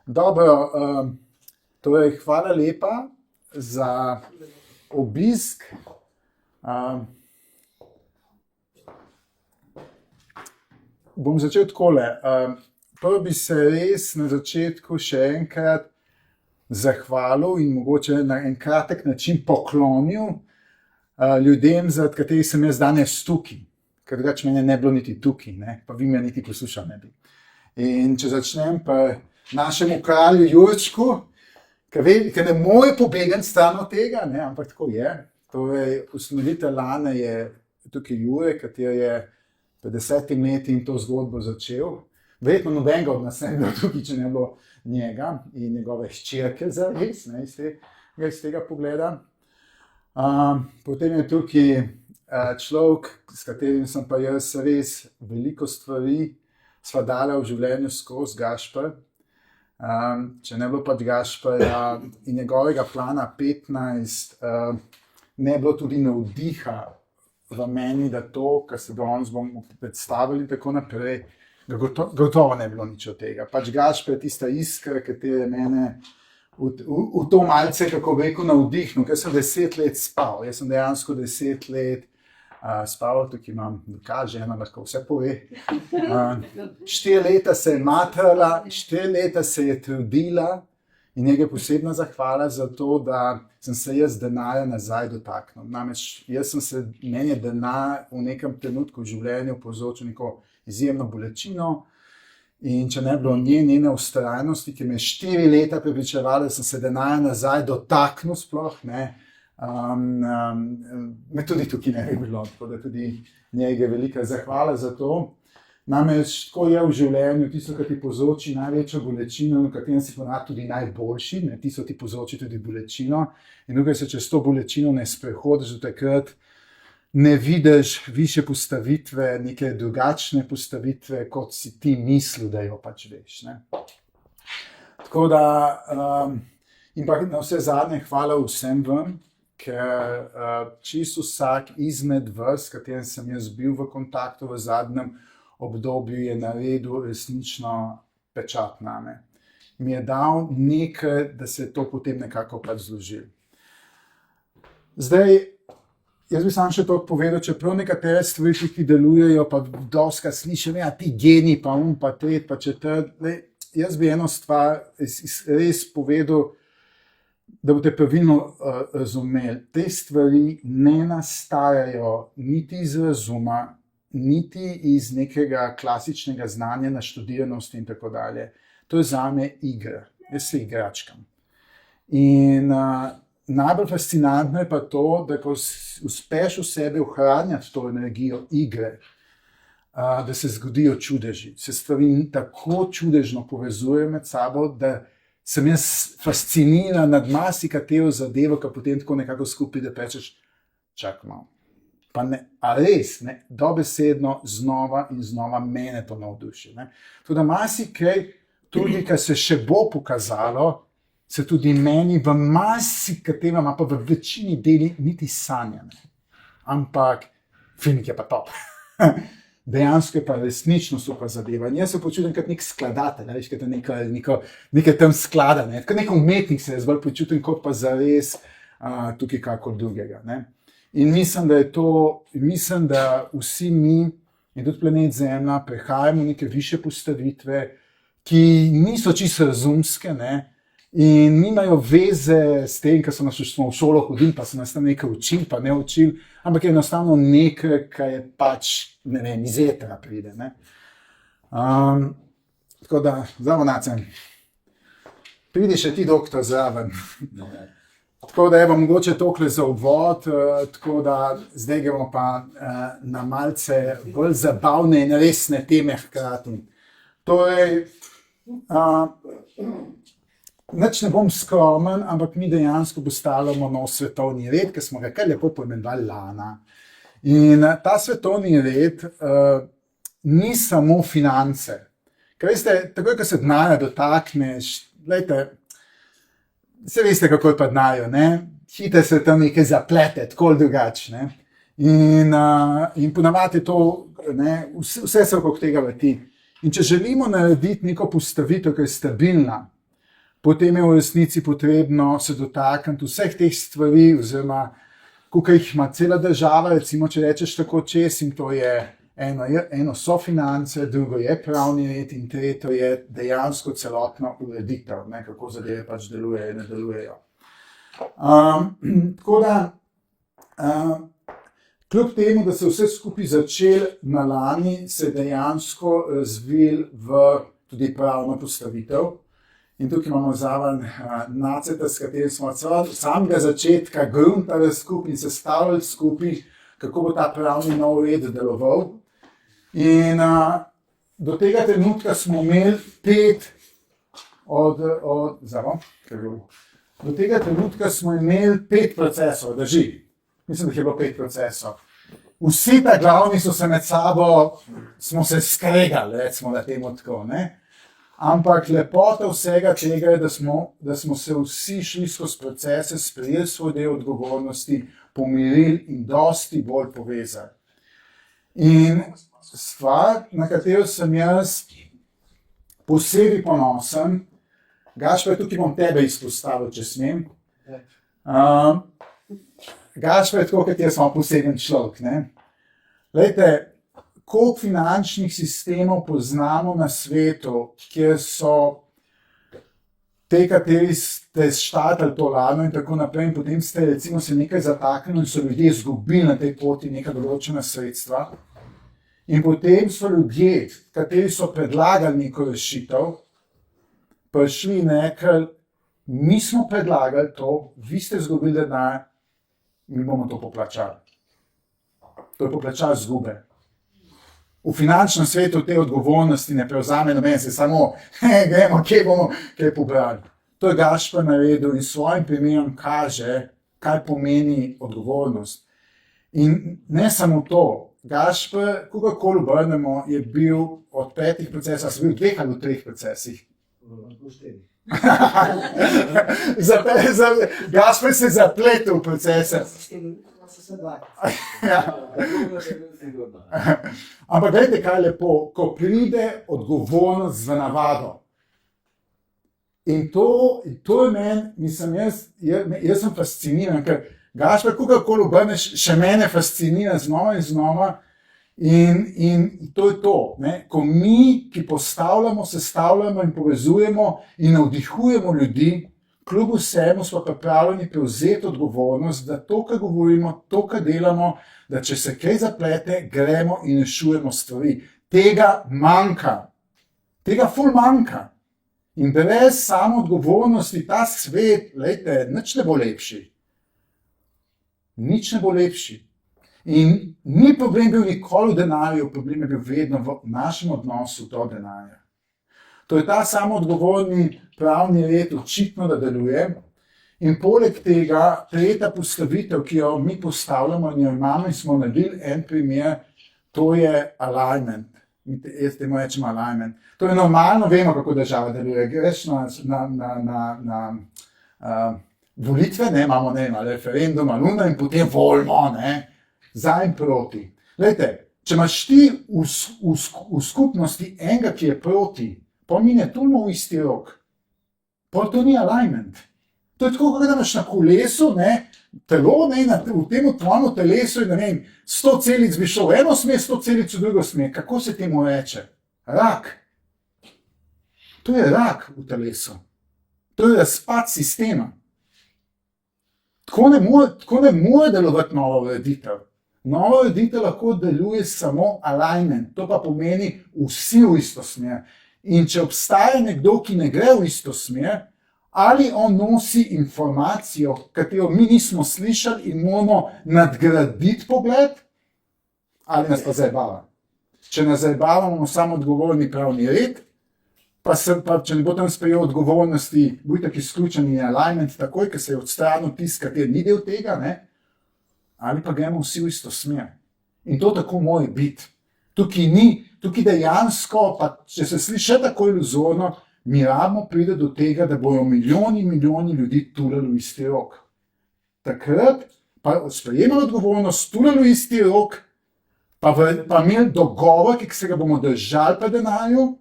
Dobro, torej hvala lepa za obisk. Bom začel takole. Prvo bi se res na začetku še enkrat zahvalil in mogoče na en kratek način poklonil ljudem, zaradi katerih sem jaz danes tukaj. Ker drugače mene ne bilo niti tukaj, ne? Pa vi me niti poslušali ne bi. In če začnem pa našemu kralju Jurčku, ki ne more pobegati stran od tega, ne? Ampak tako je. Torej, ustanovitelj Lane je tukaj Jure, kateri je pred 10 leti in to zgodbo začel. Verjetno nobenega od nas ne bi bilo tukaj, če ne bilo njega in njegove hčerke zares, ne, iz tega pogleda. Potem je tukaj človek, s katerim sem pa jaz res veliko stvari sva dala v življenju skozi, Gašper. Če ne bilo pač Gašperja in njegovega plana 15, ne bilo tudi navdiha v meni, da to, kar se danes bomo predstavili in tako naprej, gotovo ne bilo nič od tega. Pač Gašper je tista iskra, katera je mene v to malce, kako bi rekel, navdihnil, ker sem 10 let spal. Jaz sem dejansko 10 let spal, tukaj imam dokaz, žena lahko vse pove. 4 leta se je matrala, 4 leta se je trudila in njega posebna zahvala za to, da sem se jaz denarja nazaj dotaknil. Namreč meni je denar v nekem trenutku v življenju povzročil neko izjemno bolečino in če ne bilo njene vztrajnosti, ki me 4 leta prepričevala, da sem se denarja nazaj dotaknil sploh, ne, me tudi tukaj ne bi bilo, tako da tudi njega velika zahvala za to. Namreč tako je v življenju, tisto, kar ti povzroči največjo bolečino, v katerem si ponavadi tudi najboljši, ne, tisto ti povzroči tudi bolečino in dokaj se čez to bolečino ne sprehodiš, do takrat ne vidiš višje postavitve, neke drugačne postavitve, kot si ti mislil, da jo pač veš, ne. Tako da, in pa na vse zadnje hvala vsem vam, ker čisto vsak izmed vas, s katerim sem jaz bil v kontaktu v zadnjem obdobju, je naredil resnično pečat name. Mi je dal nekaj, da se je to potem nekako pač zložil. Zdaj, jaz bi sam še to povedal, čeprav nekatere stvari, ki delujejo, pa doskrat slišim, ja, ti genij, pa pa tret, pa četrt. Jaz bi eno stvar res povedal, da boste pravilno razumeli. Te stvari ne nastajajo niti iz razuma, niti iz nekega klasičnega znanja, naštudiranosti in tako dalje. To je zame igra. Jaz se igračkam. In najbolj fascinantno je pa to, da ko uspeš v sebi ohranjati to energijo igre, da se zgodijo čudeži. Se stvari tako čudežno povezujejo med sabo, da sem jaz fasciniran nad marsikatero zadevo, ki potem tako nekako skupaj, da rečeš, čak malo. Pa ne, a res, ne, dobesedno znova in znova mene to navduši. Tako da marsikaj, tudi kar se še bo pokazalo, se tudi meni v marsikaterem, pa v večini deli niti sanja. Ampak filmik je pa top. Dejansko je pa resnično super zadeva. In jaz se počutim kot nek skladatelj, veš, kot nekaj tam sklada, ne? Kot nek umetnik se jaz bolj počutim, kot pa zares tukaj kakor drugega. Ne? In mislim, da vsi mi in tudi planet Zemlja prehajamo v neke višje postavitve, ki niso čisto razumske, ne? In nimajo veze s tem, ker smo v šolo hodili, pa so nas tam nekaj učili, pa ne učili, ampak je enostavno nekaj, kar je pač, ne vem, iz etera pride. Ne? Tako da, zamonacem, pridi še ti doktor zraven. Tako da evo mogoče tokle za uvod, tako da zdaj gremo pa na malce bolj zabavne in resne teme hkrati. Torej, nič ne bom skromen, ampak mi dejansko postavljamo nov svetovni red, ki smo ga kar lepo poimenovali Lana. In ta svetovni red ni samo finance. Ker veste, takoj, ko se denarja dotakneš, glejte, se veste, kako je pa denarju, ne? Hitro se tam nekaj zaplete, tako ali drugače, ne? In ponavadi je to, ne, vse se okrog tega vrti. In če želimo narediti neko postavitev, ki je stabilna, potem je v resnici potrebno se dotakniti vseh teh stvari, oziroma koliko jih ima cela država, recimo, če rečeš tako čez, in to je eno so finance, drugo je pravni red in tretje je dejansko celotna ureditev, ne, kako zadeve pač delujejo in ne delujejo. Tako da, kljub temu, da se vse skupaj začel na lani, se je dejansko razvil v tudi pravno postavitev. In tukaj imamo zraven Naceta, s katerim smo od samega začetka gruntali skupaj in sestavljali skupaj, kako bo ta pravni nov red deloval. In do tega trenutka smo imeli 5 do tega trenutka smo imeli 5 procesov, drži. Mislim, da je bilo 5 procesov. Vsi ta glavni so se med sabo, smo se skregali, recimo, da temu tako, ne. Ampak lepota vsega tega je, da smo se vsi šli skozi procese, sprejeli svoj del odgovornosti, pomirili in dosti bolj povezali. In stvar, na katero sem jaz posebej ponosen, Gašper, tukaj bom tebe izpostavil, če smem. Gašper, tako kot jaz, sem poseben človek, ne. Glejte, koliko finančnih sistemov poznamo na svetu, kjer so te, kateri ste štartali to lano in tako naprej, in potem ste recimo se nekaj zataknili in so ljudje izgubili na tej poti neka določena sredstva. In potem so ljudje, kateri so predlagali neko rešitev, prišli in rekli, mi smo predlagali to, vi ste izgubili denar, mi bomo to poplačali. To je poplačal izgube. V finančnem svetu te odgovornosti ne prevzame noben, se samo gremo, kje bomo kaj pobrali. To je Gašper naredil in svojim primerom kaže, kaj pomeni odgovornost. In ne samo to, Gašper, kogarkoli obrnemo, je bil od 5 procesov, sem bil v 2 ali 3 procesih. Gašper se je zapletel v procese. Ampak gledajte, kaj je lepo, ko pride odgovornost za navado. In to je meni, mislim, jaz sem fasciniran, ker Gašper, kogarkoli obrneš, še mene fascinira znova in znova. In to je to, ne? Ko mi, ki postavljamo, sestavljamo in povezujemo in navdihujemo ljudi, kljub vsemu smo pripravljeni prevzeti odgovornost, da to, kar govorimo, to, kar delamo, da če se kaj zaplete, gremo in rešujemo stvari. Tega manjka. Tega ful manjka. In brez samo odgovornosti ta svet, glejte, nič ne bo lepši. Nič ne bo lepši. In ni problem bil nikoli v denarju, problem je bil vedno v našem odnosu do denarja. To je ta samoodgovorni pravni red očitno, da deluje. In poleg tega, tretja postavitev, ki jo mi postavljamo in jo imamo in smo naredili en primer, to je alignment. Jaz temu rečem alignment. To je normalno, vemo, kako država deluje. Greš na volitve, ne, imamo referendum, in potem volimo, ne. Za in proti. Glejte, če imaš ti v skupnosti enega, ki je proti, pa mi ne tulimo v isti rok, pa to ni alignment. To je tako, da imaš na kolesu, ne, telo, ne, v tem tvojem telesu, ne vem, 100 celic bi šlo v eno smer, 100 celic v drugo smer. Kako se temu reče? Rak. To je rak v telesu. To je razpad sistema. Tako ne more delovati nova ureditev. Nova ureditev lahko deluje samo alignment, to pa pomeni vsi v isto smer. In če obstaja nekdo, ki ne gre v isto smer, ali on nosi informacijo, katero mi nismo slišali in moramo nadgraditi pogled, ali nas pa zajebava. Če nas zajebava, imamo samo odgovorni pravni red, pa če ne bo tam sprejel odgovornosti, bo itak izključen in alignment takoj, ker se je odstranil tisti, kateri ni del tega, ne? Ali pa gremo vsi v isto smer. In to tako mora biti. Tukaj dejansko, pa če se sliši tako iluzorno, mi rabimo priti do tega, da bojo milijoni ljudi tulali v isti rok. Takrat pa sprejemali odgovornost, tulali v isti rok, pa imeli dogovor, ki se ga bomo držali pri denarju,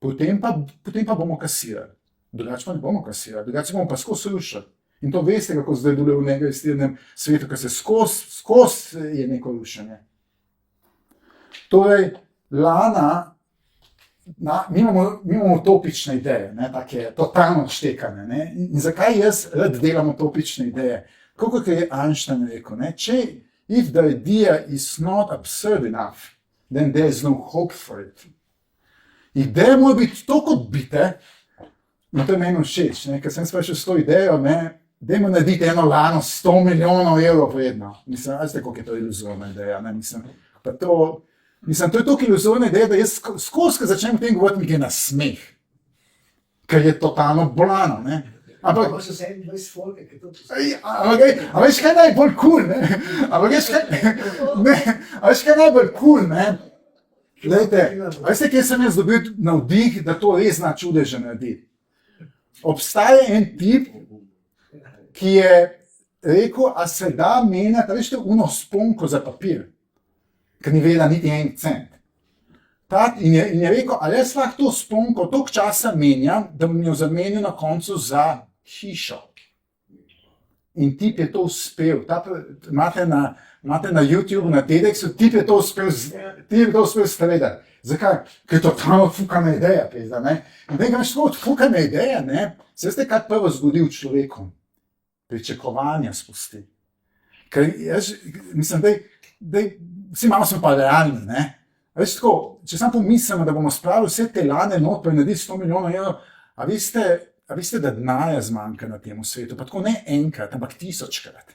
potem pa bomo kasirali. Drugače pa ne bomo kasirali, drugače bomo pa skozi rušili. In to veste, kako zdaj deluje v negativnem svetu, ker se skozi je neko rušenje. Torej, Lana, mi imamo utopične ideje, ne, take totalno odštekane. Ne. In zakaj jaz rad delam utopične ideje? Kot je Einstein rekel, ne, if the idea is not absurd enough, then there is no hope for it. Ideja mora biti toliko odbite, in to je meni všeč, ker sem sprašal s to idejo, dajmo narediti eno Lano 100 milijonov evrov vredno. Mislim, veste, koliko je to iluzorna ideja. Ne? To je toliko iluzorna ideja, da jaz skozi začnem o tem govoriti, mi gre na smeh. Ker je totalno bolano. Ne? Ampak so 27 folke, ki to a veš, kaj je najbolj kul, ne? A veš, kaj je najbolj kul, ne? Glejte, a veste, kje sem jaz dobil navdih, da to res zna čudeže narediti? Obstaja en tip, ki je rekel, a se da menjati, veste, uno sponko za papir, ker ni vedela niti en cent. In je rekel, ali jaz lahko to sponko toliko časa menjam, da bom jo zamenil na koncu za hišo. In tip je to uspel. Imate na YouTube, na TEDxu, tip je to uspel stredati. Zakaj? Ker je to totalno fukana ideja. In da imaš tako odfukane ideje, se veste, kaj prvo zgodi v človeku? Pričakovanja spusti. Ker jaz mislim, da vsi malo smo pa realni, ne? Veš tako, če sam pomislimo, da bomo spravili vse te Lane not, pa naredili 100 milijonov evrov, a veste, da denarja zmanjka na tem svetu, pa tako ne enkrat, ampak 1000-krat.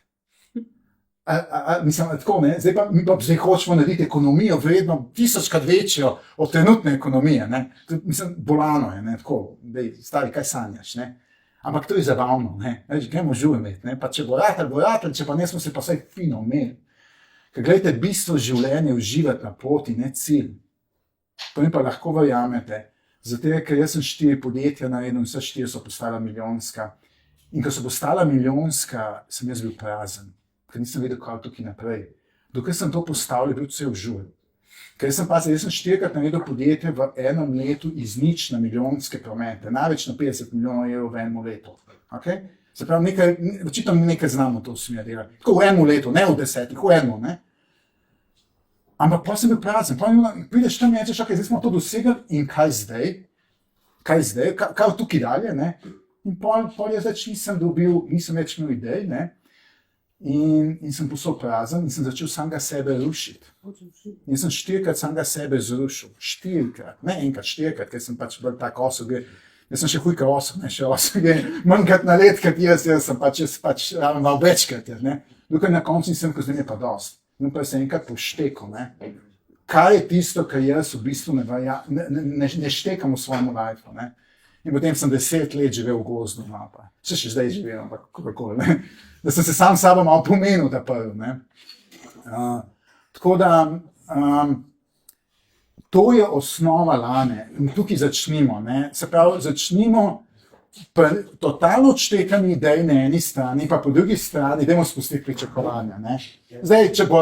Mislim, tako ne, zdaj hočemo narediti ekonomijo vredno 1000-krat večjo od trenutne ekonomije, ne. Mislim, bolano je, ne, tako, dej, stari, kaj sanjaš, ne. Ampak to je zabavno, ne, veš, gremo žur imeti, ne, pa če bo ratel, če pa ne smo se pa vsaj fino imeli. Ker gledajte, bistvo življenja je uživati na poti, ne cilj. To mi pa lahko verjamete, zato ker jaz sem 4 podjetja naredil in vse 4 so postala milijonska. In ko so postala milijonska, sem jaz bil prazen, ker nisem vedel, kaj tukaj naprej. Dokaj sem to postavil, je bil vse užur. Ker jaz sem 4-krat naredil podjetje v enem letu iz nič na milijonske promete, največ na 50 milijonov evrov v enem letu. Okay? Se pravi, očitno nekaj znamo to v smer delati. Tako v enem letu, ne v 10, v enem, ne. Ampak pa sem bil prazen, pa prideš tam in rečeš, ok, zdaj smo to dosegli in kaj zdaj? Kaj tukaj dalje, ne? In pol jaz več nisem več imel idej, ne? In sem postal prazen in sem začel samega sebe rušiti. In sem 4-krat samega sebe zrušil. 4-krat, ne enkrat, 4-krat, ker sem pač bil tak oseb. Jaz sem še hujka oseb, ne še oseb. Manjkrat na let, kot jaz sem pač malo večkrat, ne? Dokaj na koncu nisem, ko zdaj mi je pa dost. In pa se enkrat poštekal, ne? Kaj je tisto, kar jaz v bistvu ne štekam v svojem lifeu, ne? In potem sem 10 let živel v gozdu, malo pa. Še zdaj živim, ampak kakor, ne? Da sem se sam sabo malo pomenil, da prv, ne? Tako da, to je osnova Lane in tukaj začnimo, ne? Se pravi, začnimo totalno odštekani idej na eni strani, pa po drugi strani idemo spustiti pričakovanja, ne? Zdaj, če bo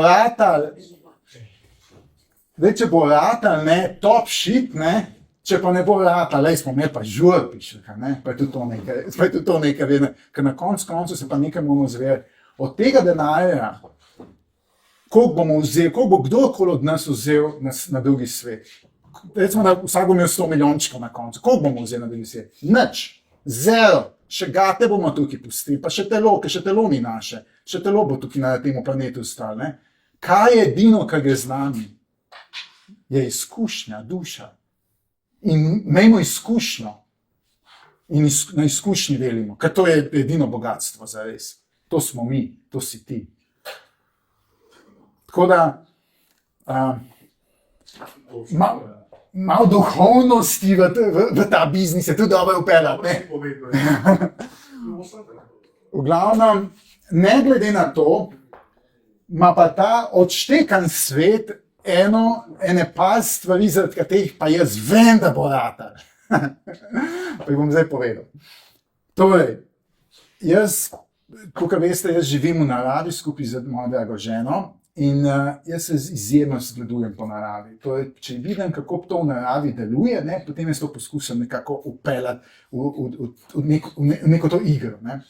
ratal, ne, top shit, ne? Če pa ne bo ratal, smo imeli pa žur, pišljaka, ne? Pa je tudi to nekaj vedno, ker na koncu se pa nekaj moramo zveriti. Od tega denarja, koliko bomo vzeli, koliko bo kdorkoli od nas vzel na drugi svet. Recimo, da vsak bo imel 100 milijončkov na koncu. Koliko bomo vzeli na drugi svet? Nič. Zero. Še gate bomo tukaj pustili, pa še telo, ker še telo ni naše. Še telo bo tukaj na tem planetu ostalo, ne? Kaj je edino, kar gre z nami? Je izkušnja, duša. In imejmo izkušnjo. In na izkušnji delimo, ker to je edino bogatstvo za res. To smo mi, to si ti. Tako da, malo duhovnosti v ta biznis je tudi dobro upeljati, ne? V glavnem, ne glede na to, ima pa ta odštekan svet ene par stvari, zaradi katerih pa jaz vem, da bo ratal. Pa jih bom zdaj povedal. Torej, jaz, kakor veste, jaz živim v naravi skupaj z mojo drago ženo In jaz se izjemno zgledujem po naravi. Torej, če vidim, kako to v naravi deluje, ne, potem jaz to poskušam nekako upeljati v neko to igro. Ne.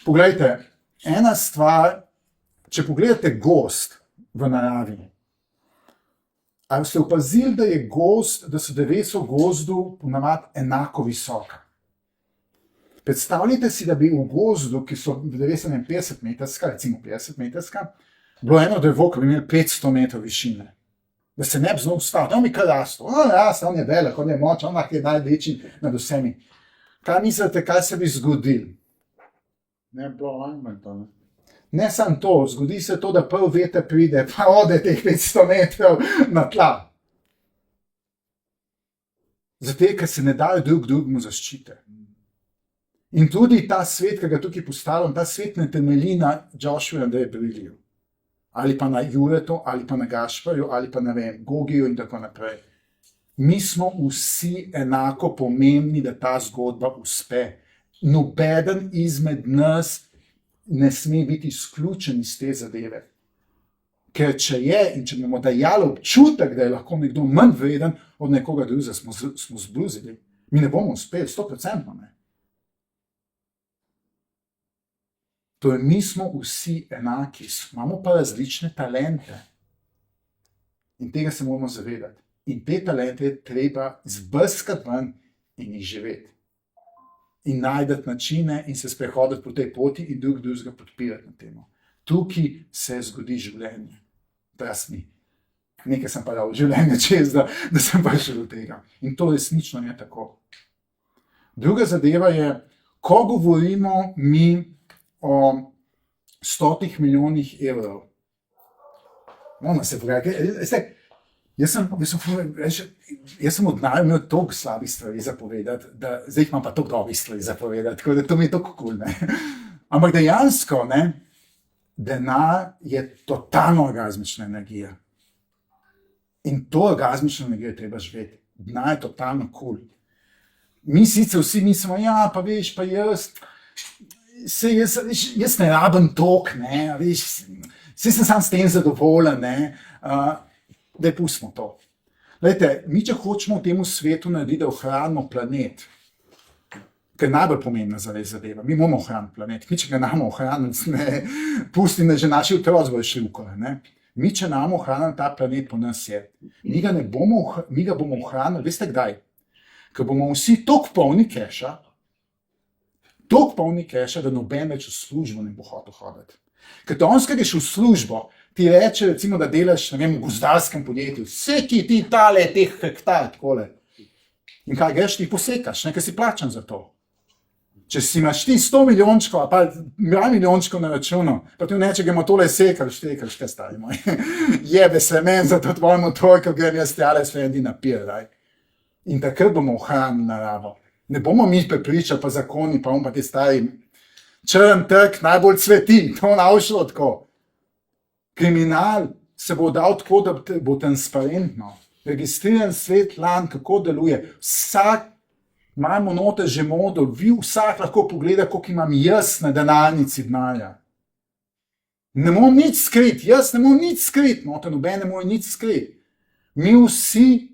Poglejte, ena stvar, če pogledate gozd v naravi, ali ste opazili, da je gozd, da so drevesa v gozdu ponavadi enako visoka? Predstavljajte si, da bi v gozdu, ki so drevesa 50 metrska, recimo 50 metrska, bilo eno drevo, ki bi imeli 500 metrov višine. Da se ne bi znal ustaviti. On bi kar rastel. On je velik, on je močan, on je največji nad vsemi. Kaj mislite, kaj se bi zgodilo? Ne bi bilo manj to, ne? Ne samo to, zgodi se to, da prv veter pride, pa ode teh 500 metrov na tla. Zato, ker se ne dajo drugemu zaščite. In tudi ta svet, ki ga tukaj postavljam, ta svet ne temelji na Joshuju in Briliju. Ali pa na Juretu, ali pa na Gašparju, ali pa ne vem, Gogiju in tako naprej. Mi smo vsi enako pomembni, da ta zgodba uspe. Nobeden izmed nas ne sme biti izključen iz te zadeve. Ker če je in če bomo dajali občutek, da je lahko nekdo manj vreden od nekoga drugega, smo zbluzili. Mi ne bomo uspeli, 100%. Ne. Torej, mi smo vsi enaki, imamo pa različne talente. In tega se moramo zavedati. In te talente je treba zbrskati ven in jih živeti. In najdeti načine in se sprehoditi po tej poti in drugega podpirati na temo. Tukaj se zgodi življenje. Teraz mi. Nekaj sem pa dal življenje čez, da sem prišel do tega. In to resnično je tako. Druga zadeva je, ko govorimo mi o 100 milijonih evrov. Ono se pravi, jaz sem od naj imel toliko slabih stvari za povedati, da zdaj imam pa toliko dobrih stvari za povedati, tako da to mi je toliko cool, ne. Ampak dejansko, ne, denar je totalno orgazmična energija. In to orgazmično energijo je treba živeti. Denar je totalno cool. Mi sicer vsi mislimo, ja, pa veš, pa jaz ne rabim toliko, ne, veš, sem sam s tem zadovoljen, ne, da pustimo to. Glejte, mi če hočemo v tem svetu narediti, da ohranimo planet, ker je najbolj pomembna zadeva, mi moramo ohraniti planet, mi če ga namo ohraniti, ne, pusti, da že naši otroci bodo šli v kole, ne. Mi če namo ohraniti ta planet, po nas je. Mi ga bomo ohranili, veste kdaj? Ker bomo vsi toliko polni keša, da noben več v službo ne bo hotel hoditi. Ker danes, ko greš v službo, ti reče, recimo, da delaš, ne vem, v gozdarskem podjetju, vseki ti tale teh hektar, takole. In kaj greš, ti posekaš, ne, ker si plačan za to. Če si imaš ti 100 milijončkov, pa 2 milijončkov na računu, pa ti neče, gremo tole sekal, štekal, šte stari moj. Jebe se men za to tvoj motor, ko grem jaz tjale sve ljudi napir, daj. In takrat bomo ohranili naravo. Ne bomo mi prepričali, pa zakoni, pa on pa ti stari črn trg najbolj cveti, to naušlo tako. Kriminal se bo dal tako, da bo transparentno. Registriran svet lan, kako deluje. Vsak, imamo note že model, vsak lahko pogleda, koliko imam jaz na denarnici denarja. Ne morem nič skriti, jaz ne morem nič skriti, note noben ne more nič skriti. Mi vsi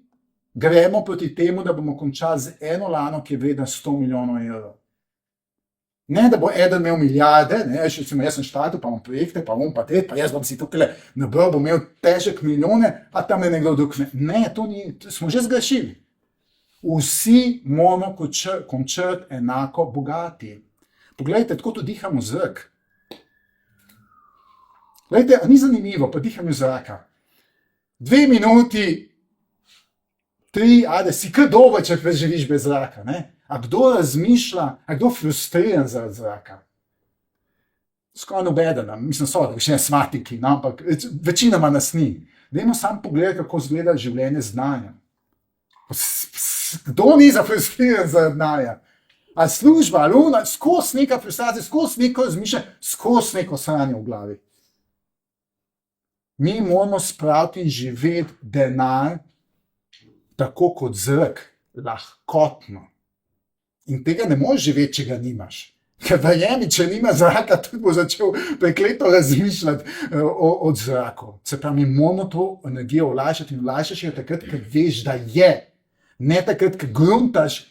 gremo proti temu, da bomo končali z eno lano, ki je vredna 100 milijonov evrov. Ne, da bo eden imel milijarde, ne, recimo jaz sem štartil, pa imam projekte, pa bom pa tret, pa jaz bom si tukaj nabral, bom imel težek milijone, a tam je nekdo drug. Ne, to smo že zgrešili. Vsi moramo končati enako bogati. Poglejte, tako to dihamo zrak. Glejte, a ni zanimivo, pa dihamo zraka. 2 minuti, 3, ajde, si kar dober, če preživiš bez zraka, ne? A kdo razmišlja, a kdo frustriran zaradi zraka? Skoraj nobeden, mislim, so, da še ne smatiki, no, ampak večinoma nas ni. Dajmo sam pogledati, kako izgleda življenje z znanjem. Kdo ni zafrustriran zaradi znanja? A služba, ali ona, skozi neka frustracija, skozi neko razmišljanje, skozi neko sranje v glavi. Mi moramo spraviti in živeti denar tako kot zrak, lahkotno. In tega ne moreš živeti, če ga nimaš. Ker verjemi, če nima zraka, tudi bo začel prekleto razmišljati od zraku. Se pravi, mi moramo to energijo olajšati in olajšaš jo takrat, ker veš, da je. Ne takrat, ker gruntaš,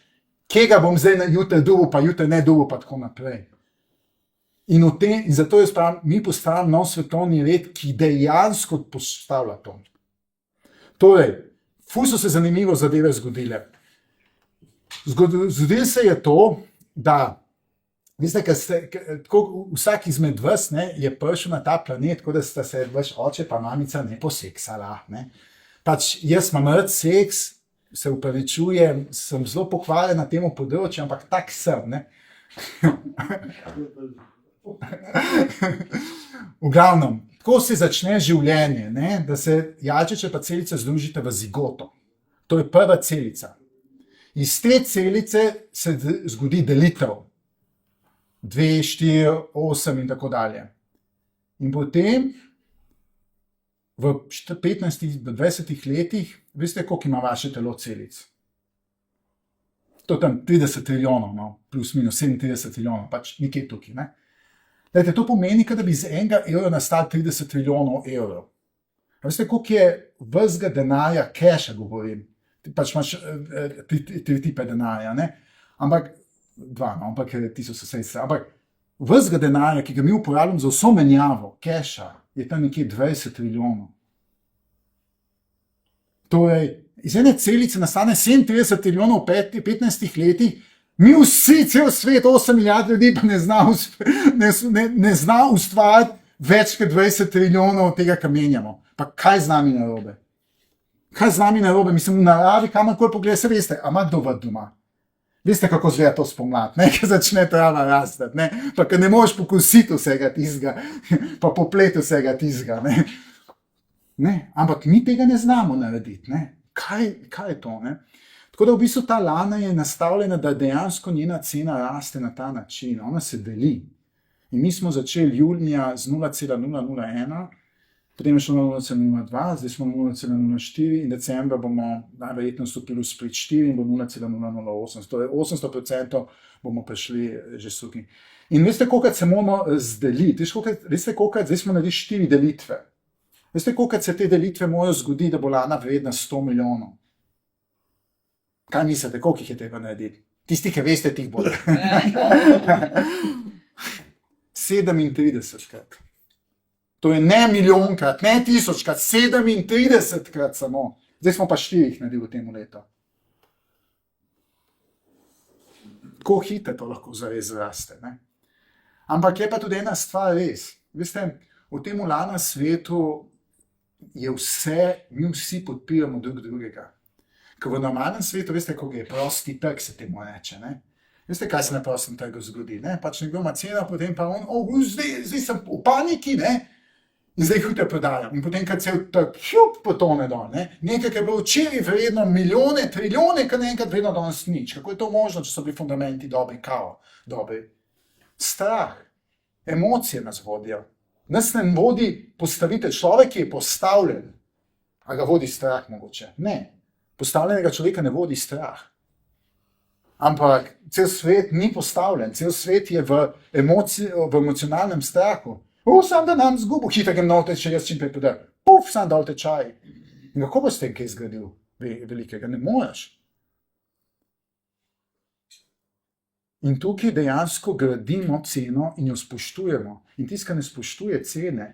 kje ga bom zdaj na jutri dobil, pa jutri ne dobil, pa tako naprej. In zato jaz pravim, mi postavljamo nov svetovni red, ki dejansko postavlja to. Torej, ful so se zanimivo zadeve zgodile. Zgodilo se je to, da veste, vsak izmed vas je prišel na ta planet, tako da sta se vaš oče pa mamica ne poseksala. Ne. Pač jaz imam rad seks, se upravičujem, sem zelo pokvarjen na tem področju, ampak tak sem. Ne. V glavnem, tako se začne življenje, ne, da se jajčeče pa celica združita v zigoto. To je prva celica. Iz te celice se zgodi delitev. 2, 4, 8 in tako dalje. In potem v 15, 20 letih, veste, koliko ima vaše telo celic? To tam 30 trilijonov, no, plus minus 37 trilijonov, pač nekje tukaj, ne. Dajte, to pomeni, da bi z enega evra nastal 30 trilijonov evrov. Veste, koliko je vsega denarja, keša govorim, pač imaš tri tipe denarja, ne? Ampak, ampak ti so sredstva, ampak vsega denarja, ki ga mi uporabljamo za vso menjavo, keša, je tam nekje 20 trilijonov. Torej, iz ene celice nastane 37 trilijonov v 15 letih, mi vsi, cel svet, 8 milijard ljudi pa ne zna ustvariti več kot 20 trilijonov tega, kar menjamo. Pa kaj z nami narobe? Kaj z nami narobe? Mislim, v naravi, kamorkoli pogledaj, se veste, a ima kdo vrt doma? Veste, kako zgleda to spomlad, ne? Ker začne trava rasti, ne? Pa ker ne moreš pokositi vsega tistega, pa popleti vsega tistega, ne? Ne? Ampak mi tega ne znamo narediti, ne? Kaj je to, ne? Tako da v bistvu ta lana je nastavljena, da dejansko njena cena raste na ta način, ona se deli. In mi smo začeli junija z 0,001, potem je šlo na 0,02, zdaj smo na 0,04 in decembra bomo najverjetno stopili v split 4 in bo 0,008. Torej 800% bomo prišli že sukni. In veste, koliko se moramo zdeliti? Veste, koliko zdaj smo naredili 4 delitve. Veste, koliko se te delitve morajo zgoditi, da bo lana vredna 100 milijonov? Kaj mislite, koliko jih je treba narediti? Tisti, ki veste, tih bo. 37krat. To je ne milijonkrat, ne tisočkrat, 37krat samo. Zdaj smo pa 4 naredili v tem letu. Tako hitro to lahko zares zraste, ne? Ampak je pa tudi ena stvar res. Veste, v tem lana svetu je vse, mi vsi podpiramo drug drugega. Ker v normalnem svetu, veste, kako je prosti trg, se temu reče, ne? Veste, kaj se na prostem trgu zgodi, ne? Pač nekdo ima ceno, potem pa on, zdaj sem v paniki, ne? In zdaj hitro prodajam. In potem, kad cel trg potone dol, ne? Nekaj, ki je bilo včeraj vredno milijone, trilijone, kar naenkrat vredno danes nič. Kako je to možno, če so bili fundamenti dobri, dobri? Strah, emocije nas vodijo. Nas ne vodi postavitev. Človek, ki je postavljen, a ga vodi strah mogoče? Ne. Postavljenega človeka ne vodi strah. Ampak cel svet ni postavljen, cel svet je v emocionalnem strahu. Sam da nam zgubo, hitro grem noter, če jaz čim prej podam. Sam dol tečaj. In kako boš s tem kaj zgradil velikega? Ne moreš. In tukaj dejansko gradimo ceno in jo spoštujemo. In tisti, ki ne spoštuje cene,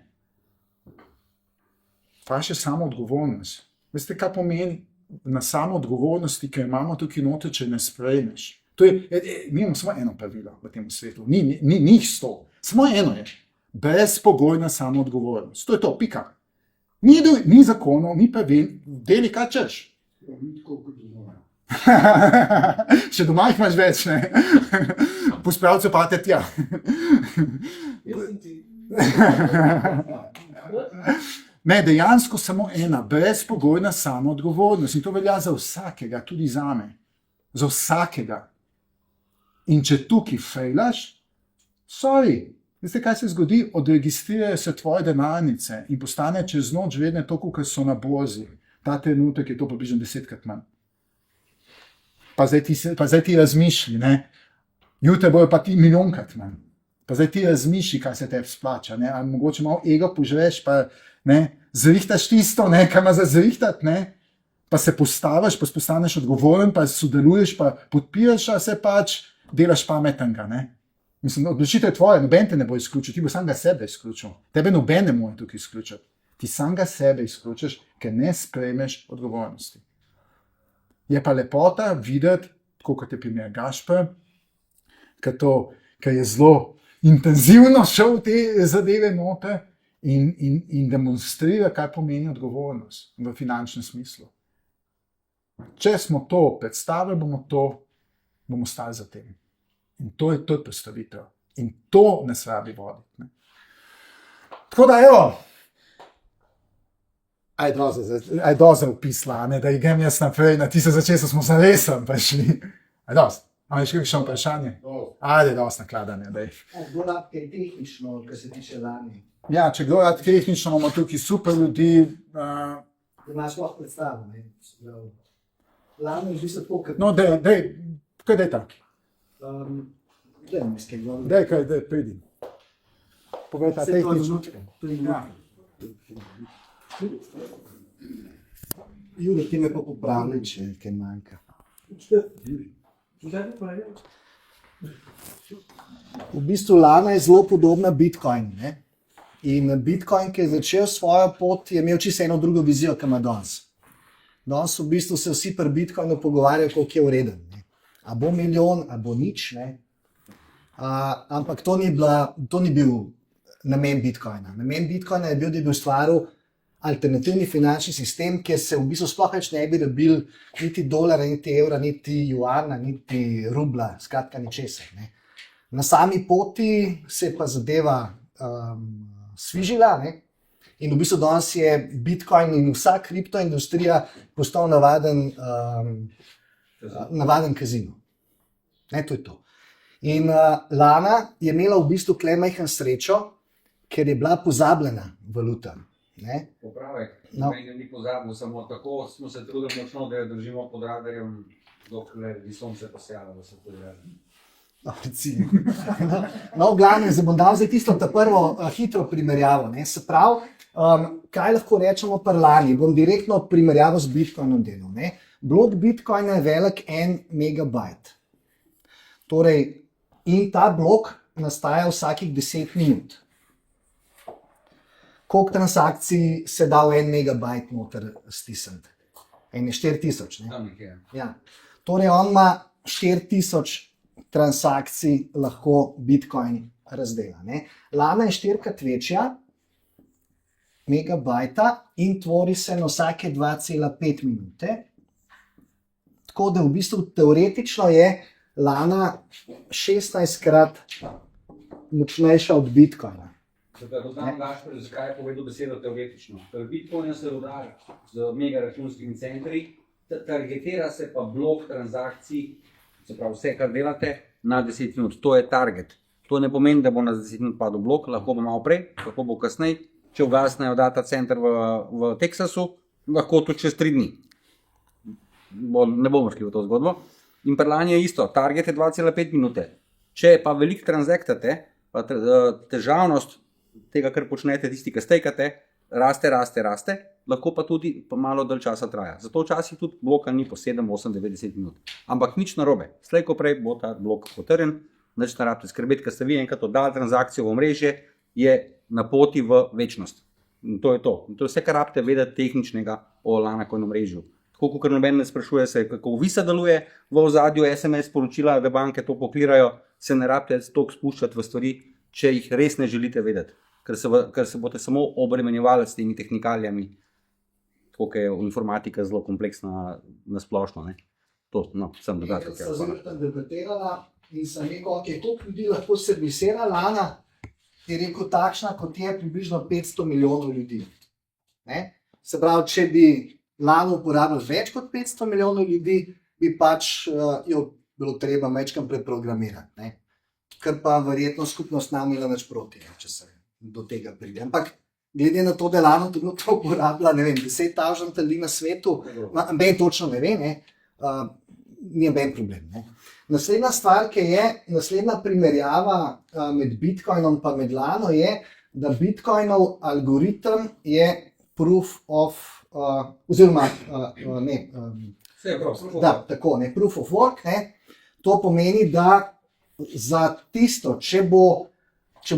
vaša samoodgovornost. Veste, kaj pomeni na samoodgovornosti, ki jo imamo tukaj noter, če ne sprejmeš? Mi imamo samo eno pravilo v tem svetu, ni jih 100. Samo eno je. Brezpogojna samoodgovornost. To je to, pika. Ni zakonov, ni pravil, deli kaj češ. Še doma jih imaš več, ne? Pospravce pa te tja. Ne, dejansko samo ena, brezpogojna samoodgovornost. In to velja za vsakega, tudi zame. Za vsakega. In če tukaj fejlaš, sorry, veste, kaj se zgodi? Odregistrirajo se tvoje denarnice in postane čez noč vredne toliko, ker so na borzi. Ta trenutek je to približno 10krat manj. Pa zdaj ti razmišlji, ne? jutri bojo pa ti milijonkrat manj. Pa zdaj ti razmišlji, kaj se tebi splača, ne? Ali mogoče malo ego požreš, pa zrihtaš tisto, kaj ima za zrihtati, pa se postaviš, pa postaneš odgovoren, pa sodeluješ, pa podpiraš, a se pač delaš pametnega. Mislim, odločitev je tvoja, noben te ne bo izključil, ti bo samega sebe izključil. Tebe noben ne more tukaj izključiti. Ti samega sebe izključiš, ker ne sprejmeš odgovornosti. Je pa lepota videti, tako kot je primer Gašper, ker je zelo intenzivno šel v te zadeve noter in demonstrira, kaj pomeni odgovornost v finančnem smislu. Če smo to predstavili, bomo stali za tem. In to je predstavitev. In to nas rabi voditi. Tako da, evo, aj doza opisla, da grem jaz naprej, na tisto začetek smo zaresem prišli. Aj dost. A še kakšno vprašanje? Ajde, dost nakladanje, daj. Kdo rad kaj tehnično, kar se tiče lani? Ja, če kdo rad tehnično, imamo tukaj super ljudi. Da imaš lahko predstavo, ne? Lani je v bistvu tako, kot... No, kaj daj tam? Daj, pridi. Povej ta tehnično. Ja. Jure, ti me pa popravili, če kaj manjka. V bistvu Lana je zelo podobna Bitcoin, ne? In Bitcoin, ki je začel svojo pot, je imel čisto eno drugo vizijo, kot ima danes. Danes v bistvu se vsi pri Bitcoinu pogovarjajo, koliko je vreden. A bo milijon, a bo nič, ne? Ampak to ni bil namen Bitcoina. Namen Bitcoina je bil, da bi ustvaril alternativni finančni sistem, kjer se v bistvu sploh več ne bi rabil niti dolarja, niti evra, niti juana, niti rubla, skratka ničesar. Na sami poti se je pa zadeva svižila, ne? In v bistvu danes je Bitcoin in vsa kriptoindustrija postal navaden kazino. To je to. In Lana je imela v bistvu kle majhen srečo, ker je bila pozabljena valuta. Popravek, meni ni pozabil, samo tako smo se trudili močno, da jo držimo pod radarjem, dokler bi sonce posejalo, da se to izrazi. No, v glavnem, zdaj bom dal tisto prvo hitro primerjavo. Se pravi, kaj lahko rečemo pri Lani? Bom direktno primerjavo z Bitcoinom delal. Blok Bitcoina je velik 1 megabajt. Torej, in ta blok nastaja vsakih 10 minut. Koliko transakcij se da v 1 megabajt noter stisniti? En je 4000, ne? Tam nekje. Ja. Torej, on ima 4000 transakcij lahko Bitcoin razdela. Lana je 4-krat večja, megabajta, in tvori se na vsake 2,5 minute. Tako da v bistvu teoretično je Lana 16-krat močnejša od Bitcoina. Da dodam Gašper, zakaj je povedal besedo teoretično. Bitcoin se rodar z megaračunskimi centri, targetira se pa blok transakcij, se pravi vse, kar delate, na 10 minut. To je target. To ne pomeni, da bo na 10 minut padel blok, lahko bo malo prej, lahko bo kasneje. Če ugasnejo data center v Teksasu, lahko tudi čez 3 dni. Ne bomo šli v to zgodbo. In pri Lani je isto, target je 2,5 minute. Če pa veliko transaktate, pa težavnost tega, kar počnete, tisti, ki stejkate, raste, lahko pa tudi malo dalj časa traja. Zato včasih tudi bloka ni po 7, 8, 90 minut. Ampak nič narobe. Slej ko prej bo ta blok potrjen, nič ne rabite skrbeti, ker ste vi enkrat oddali transakcijo v omrežje, je na poti v večnost. In to je to. In to je vse, kar rabite vedeti tehničnega o Lana coin omrežju. Tako, kot noben ne sprašuje se, kako Visa deluje v ozadju, SMS sporočila, da banke to poklirajo, se ne rabite toliko spuščati v stvari, če jih res ne želite vedeti. Ker se boste samo obremenjevali s temi tehnikalijami, tako je informatika zelo kompleksna na splošno. To, sem dodatek. Jaz sem zelo tam debatirala in sem rekel, ok, koliko ljudi lahko servisira Lana, je rekel takšna, kot je približno 500 milijonov ljudi. Se pravi, če bi Lano uporabljali več kot 500 milijonov ljudi, bi pač jo bilo treba večkrat preprogramirati. Ker pa verjetno skupnost nam imela nič proti, če se do tega pride. Ampak glede na to, da Lano to uporablja, 10 000 ljudi na svetu, meni točno ne ve, ni noben problem. Ne. Naslednja stvar, ki je, naslednja primerjava med Bitcoinom in med Lano je, da Bitcoinov algoritem je proof of, oziroma tako, ne, proof of work. Ne. To pomeni, da za tisto, če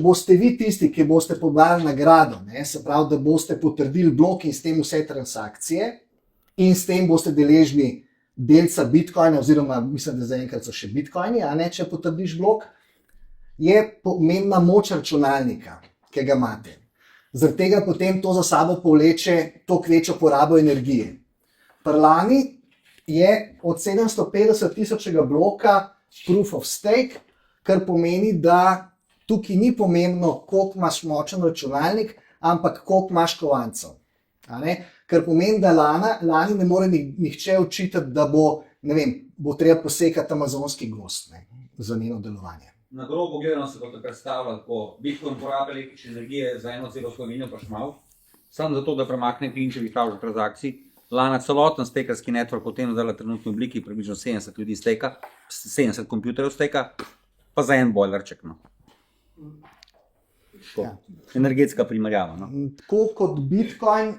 boste vi tisti, ki boste pobrali nagrado, ne, se pravi, da boste potrdili blok in s tem vse transakcije in s tem boste deležni delca Bitcoina, oziroma mislim, da zaenkrat so še Bitcoini, a ne, če potrdiš blok, je pomembna moč računalnika, ki ga imate. Zaradi tega potem to za sabo povleče toliko večjo porabo energije. Pri Lani je od 750.000 bloka proof of stake, kar pomeni, da tukaj ni pomembno, koliko imaš močen računalnik, ampak koliko imaš kovancev. Kar pomeni, da Lani ne more nihče očitati, da bo treba posekati amazonski gozd za njeno delovanje. Na grobo gledano se boste predstavljali, ko Bitcoin porabi električne energije za 1,1 Slovenijo pa šmal, samo zato, da premakne klinčevih transakcij. Lana celoten stekarski network potem zdaj v trenutni obliki približno 70 ljudi steka, 70 kompjuterjev steka, pa za en bojlerček. No. Ja. Energetska primerjava. No. Tako kot Bitcoin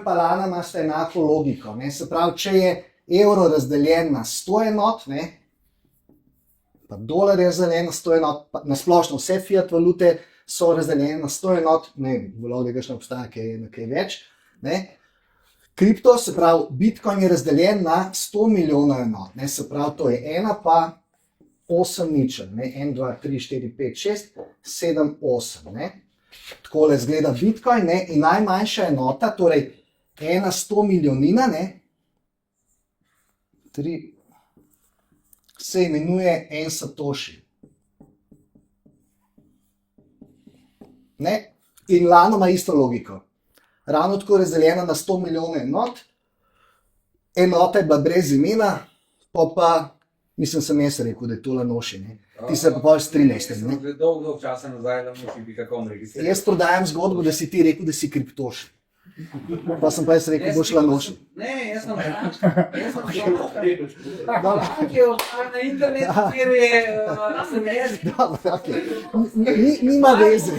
pa Lana ima enako logiko. Ne? Se pravi, če je evro razdeljen na 100 enot, ne? Pa dolar je razdeljen na 100 enot, pa na splošno vse fiat valute so razdeljene na 100 enot, ne vem, volal, da ga še ne obstaja kaj več. Ne? Kripto, se pravi, Bitcoin je razdeljen na 100 milijonov enot, ne? Se pravi, to je 1 pa 8 ničel, 1, 2, 3, 4, 5, 6, 7, 8. Ne? Takole zgleda Bitcoin, ne? In najmanjša enota, torej 1/100 milijonina, ne? 3, se imenuje en satoshi. Ne? In Lano ima isto logiko. Ravno tako razdeljena na 100 milijonov enot, enota je bila brez imena, pa sem jaz rekel, da je to Lanoši, ne. Ti se pa pol strinjaš. Jaz sem že dolgo časa nazaj Lanoši.com registriral. Jaz prodajam zgodbo, da si ti rekel, da si kriptoš. Pa sem pa jaz rekel, boš Lanoši. Ne, jaz sem rekel. Bank je na internetu, kjer je SMS. Dobro, okej. Nima veze.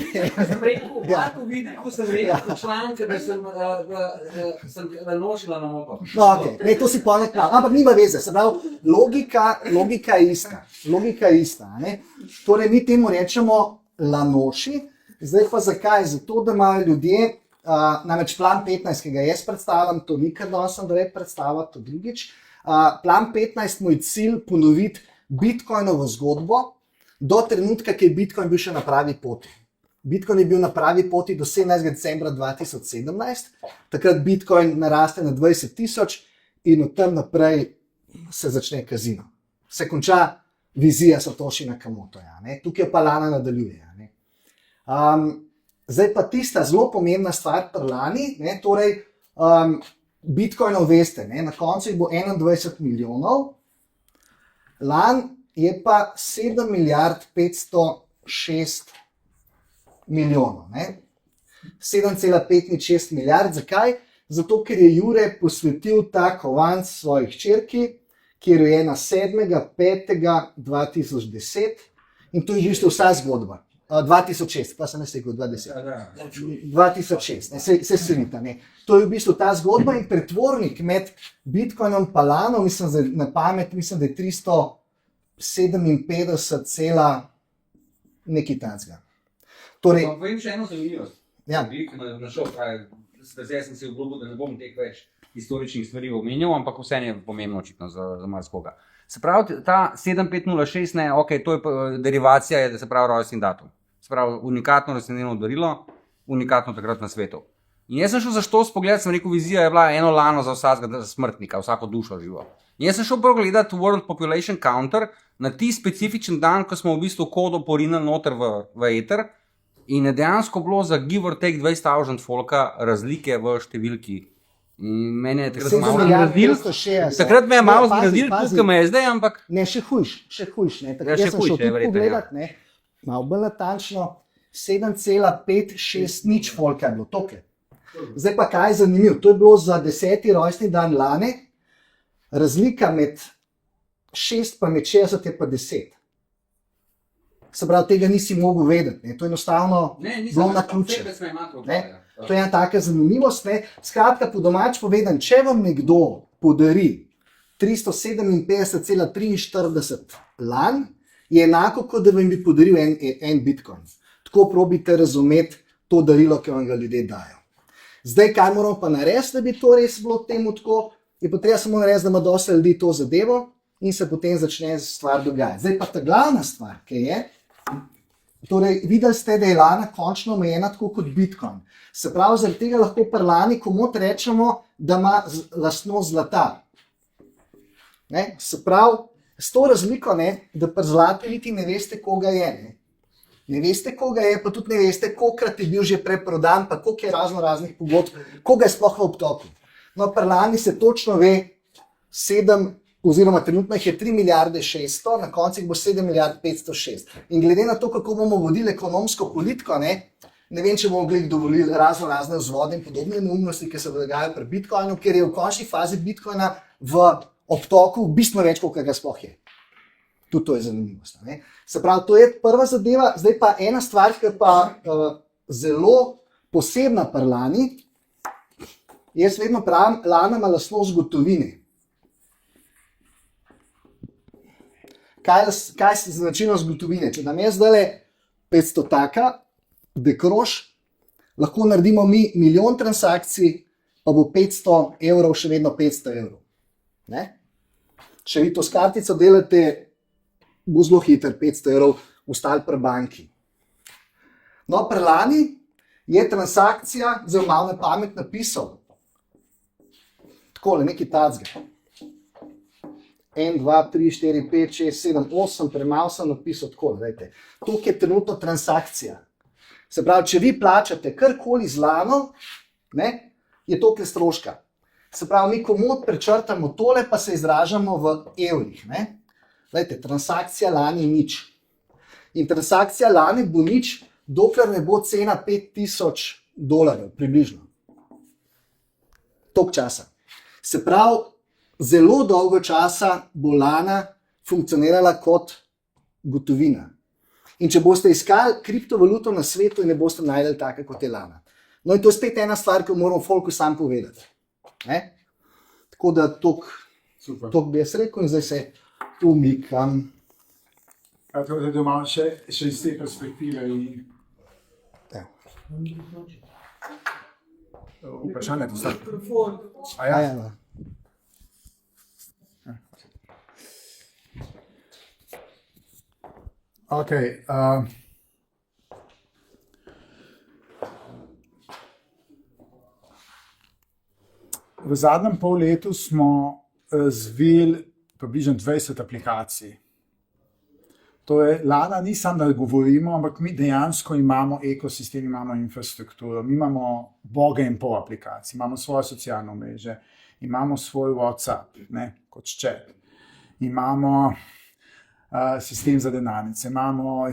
Sem rekel, v vidiku sem rekel članke, da sem Lanošila na moto. No, okej, ne, to si ponet prav, ampak nima veze, se pravi, logika je ista. Logika je ista, ne. Torej, mi temu rečemo Lanoši, zdaj pa zakaj? Zato, da imajo ljudje, namreč plan 15, ki ga jaz predstavljam, to nikar danes sem direkt predstavljal, to drugič. Plan 15, moj cilj ponoviti Bitcoinovo zgodbo do trenutka, ki je Bitcoin bil še na pravi poti. Bitcoin je bil na pravi poti do 17. decembra 2017, takrat Bitcoin naraste na 20.000 in od tam naprej se začne kazino. Se konča vizija Satoshi Nakamotoja, ne? Tukaj pa Lana nadaljuje. Ne? Zdaj pa tista zelo pomembna stvar pri Lani, ne? Torej Bitcoinov veste, ne? Na koncu jih bo 21 milijonov, Lan je pa 7 milijard 506 milijonov. 7,506 milijard, zakaj? Zato, ker je Jure posvetil ta kovanc svoji hčerki, ki je rojena 7.5.2010 in to je v bistvu vsa zgodba. 2006, pa sem ne rekel 2010. 2006, se srita. To je v bistvu ta zgodba in pretvornik med Bitcoinom pa Lano, mislim, na pamet, mislim, da je 357, nekaj tacga. Torej, povem še eno zanimivost. Ja. Zdaj sem si obljubil, da ne bom teh več historičnih stvari omenjal, ampak vse je pomembno očitno za marsikoga. Se pravi, ta 7506, ne, ok, to je derivacija, je, se pravi, rojstni datum. Se pravi, unikatno rojstnodnevno darilo, unikatno takrat na svetu. In jaz sem šel za štos pogled, sem rekel, vizija je bila eno Lano za vsakega smrtnika, vsako dušo živo. In jaz sem šel pogledati World Population Counter na ti specifičen dan, ko smo v bistvu kodo porinili noter v eter. In je dejansko bilo za give or take 20,000 folka razlike v številki. In mene je takrat malo zmrazil. Takrat me je malo zmrazil, tukaj me je zdaj, ampak... Ne, še hujš. Takrat jaz sem šel tudi pogledat, ne. Malo bolj natančno, 7,560 folka je bilo, toke. Zdaj pa kaj je zanimivo, to je bilo za 10. rojstni dan Lane, razlika med 6 pa med 60 je pa 10. Se pravi, tega nisi mogel vedeti. Ne? To je enostavno bilo naključje. To je ena taka zanimivost. Ne? Skratka, po domač povedan, če vam nekdo podari 357,43 lan, je enako, kot da vam bi podaril en bitcoin. Tako probite razumeti to darilo, ki vam ga ljudje dajo. Zdaj, kaj moramo pa narediti, da bi to res bilo temu tako, je pa treba samo narediti, da ima dosti ljudi to zadevo in se potem začne stvar dogajati. Zdaj pa ta glavna stvar, ki je, torej videli ste, da je lana končno omejena tako kot bitcoin. Se pravi, zaradi tega lahko pri lani komot rečemo, da ima lastnost zlata. Ne? Se pravi, s to razliko, ne, da pri zlatu niti ne veste, koga je. Ne veste, koga je, pa tudi ne veste, kolikrat je bil že preprodan, pa koliko je raznih pogodb, koga je sploh v obtoku. No, pri lani se točno ve 7, oziroma trenutno jih je 3 milijarde 600, na koncu jih bo 7 milijard 506. In glede na to, kako bomo vodili ekonomsko politiko, ne vem, če bomo dovolili razne vzvode in podobne neumnosti, ki se dogajajo pri bitcoinu, ker je v končni fazi bitcoina v obtoku bistveno več, kot ga sploh je. Tudi to je zanimivost. Ne? Se pravi, to je prva zadeva. Zdaj pa ena stvar, ki je pa zelo posebna pri lani. Jaz vedno pravim, lana ima lastnost gotovine. Kaj je značilnost gotovine? Če nam je zdaj 500 taka, dekrož, lahko naredimo mi milijon transakcij, pa bo 500 evrov še vedno 500 evrov. Ne? Če vi to s kartico delate, bo zelo hiter 500 evrov ostali pri banki. No, pri lani je transakcija, zelo malo na pamet napisal. Takole, nekaj tacga. 1, 2, 3, 4, 5, 6, 7, 8, premalo sem napisal takole, dajte. Tukaj je trenutno transakcija. Se pravi, če vi plačate karkoli z lano, ne, je toliko stroška. Se pravi, mi komod prečrtamo tole, pa se izražamo v evrih. Ne? Dajte, transakcija lani nič. In transakcija lani bo nič, dokler ne bo cena $5000, približno. Toliko časa. Se pravi, zelo dolgo časa bo lana funkcionirala kot gotovina. In če boste iskali kriptovaluto na svetu, ne boste najdeli take kot je lana. No in to je spet ena stvar, ki moramo folku sam povedati. Ne? Tako da toliko bi jaz rekel in zdaj se umikam. Tako da imam še iz te perspektive in vprašanje to stavljamo. Ja. Ok. V zadnjem pol letu smo razvili približno 20 aplikacij. To je, lana ni samo, da govorimo, ampak mi dejansko imamo ekosistem, imamo infrastrukturo, mi imamo boga in pol aplikacij, imamo svoje socialno mreže, imamo svoj WhatsApp, ne, kot chat, imamo sistem za denarnice, imamo,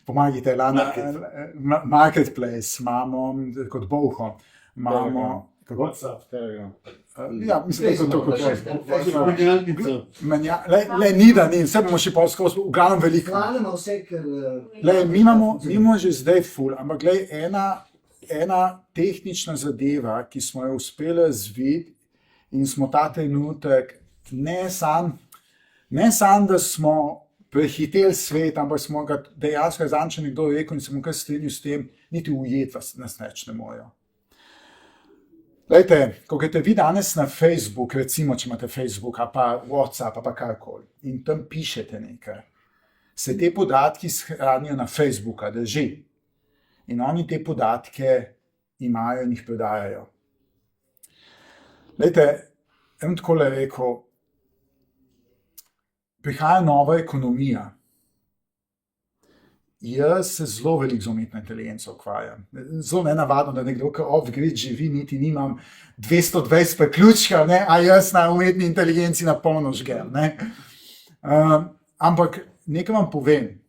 pomagajte, lana, marketplace, imamo kot Boho, imamo, kako? WhatsApp, Telegram. Ja, mislim, da so to kot ni, vse bomo še poskozi, v glavnem veliko. Mi imamo že zdaj ful, ampak glej, ena tehnična zadeva, ki smo jo uspeli razviti in smo ta trenutek, ne samo, da smo prehiteli svet, ampak smo ga dejansko zanče nekdo rekel in se mu kar strinjal s tem, niti ujeti nas več ne morejo. Glejte, ko greste vi danes na Facebook, recimo, če imate Facebook, pa WhatsApp, pa karkoli, in tam pišete nekaj, se te podatki shranijo na Facebooku, drži. In oni te podatke imajo in jih prodajajo. Glejte, en takole rekel, prihaja nova ekonomija. Jaz se zelo veliko z umetno inteligenco ukvarjam. Zelo nenavadno, da nekdo, ki off-grid živi, niti nimam 220 priključkov, a jaz na umetni inteligenci na polno žgem. Ampak nekaj vam povem,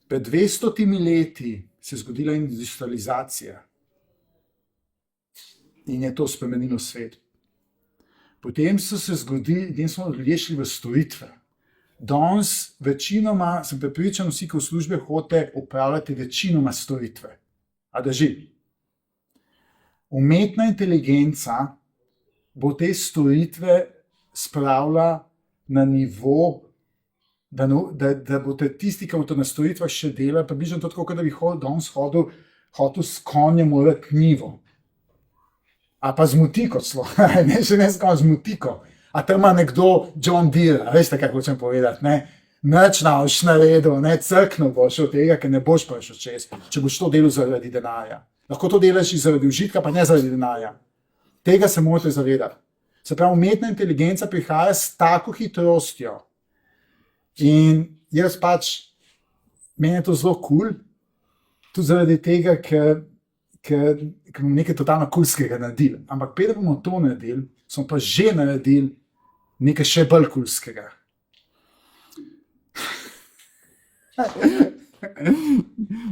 pred 200 leti se je zgodila industrializacija in je to spremenilo svet. Potem so se zgodili, in smo ljudje šli v storitve. Danes večinoma, sem prepričan, vsi, ki v službe hodite, upravljate večinoma storitve. A drži? Umetna inteligenca bo te storitve spravila na nivo, da boste tisti, ki boste na storitvah še delali, približno to tako, da bi danes hotel s konjem urati njivo. A pa z motiko celo, še ne s konjem, z motiko. A tam ima nekdo John Deere, veste, kaj hočem povedati, ne? Nič boš naredil, ne, crknil boš od tega, ker ne boš prišel čez, če boš to delal zaradi denarja. Lahko to delaš zaradi užitka, pa ne zaradi denarja. Tega se morate zavedati. Se pravi, umetna inteligenca prihaja s tako hitrostjo. In jaz meni je to zelo kul, tudi zaradi tega, ker bomo nekaj totalno kulskega naredili. Ampak preden bomo to naredili, smo pa že naredili nekaj še bolj kulskega.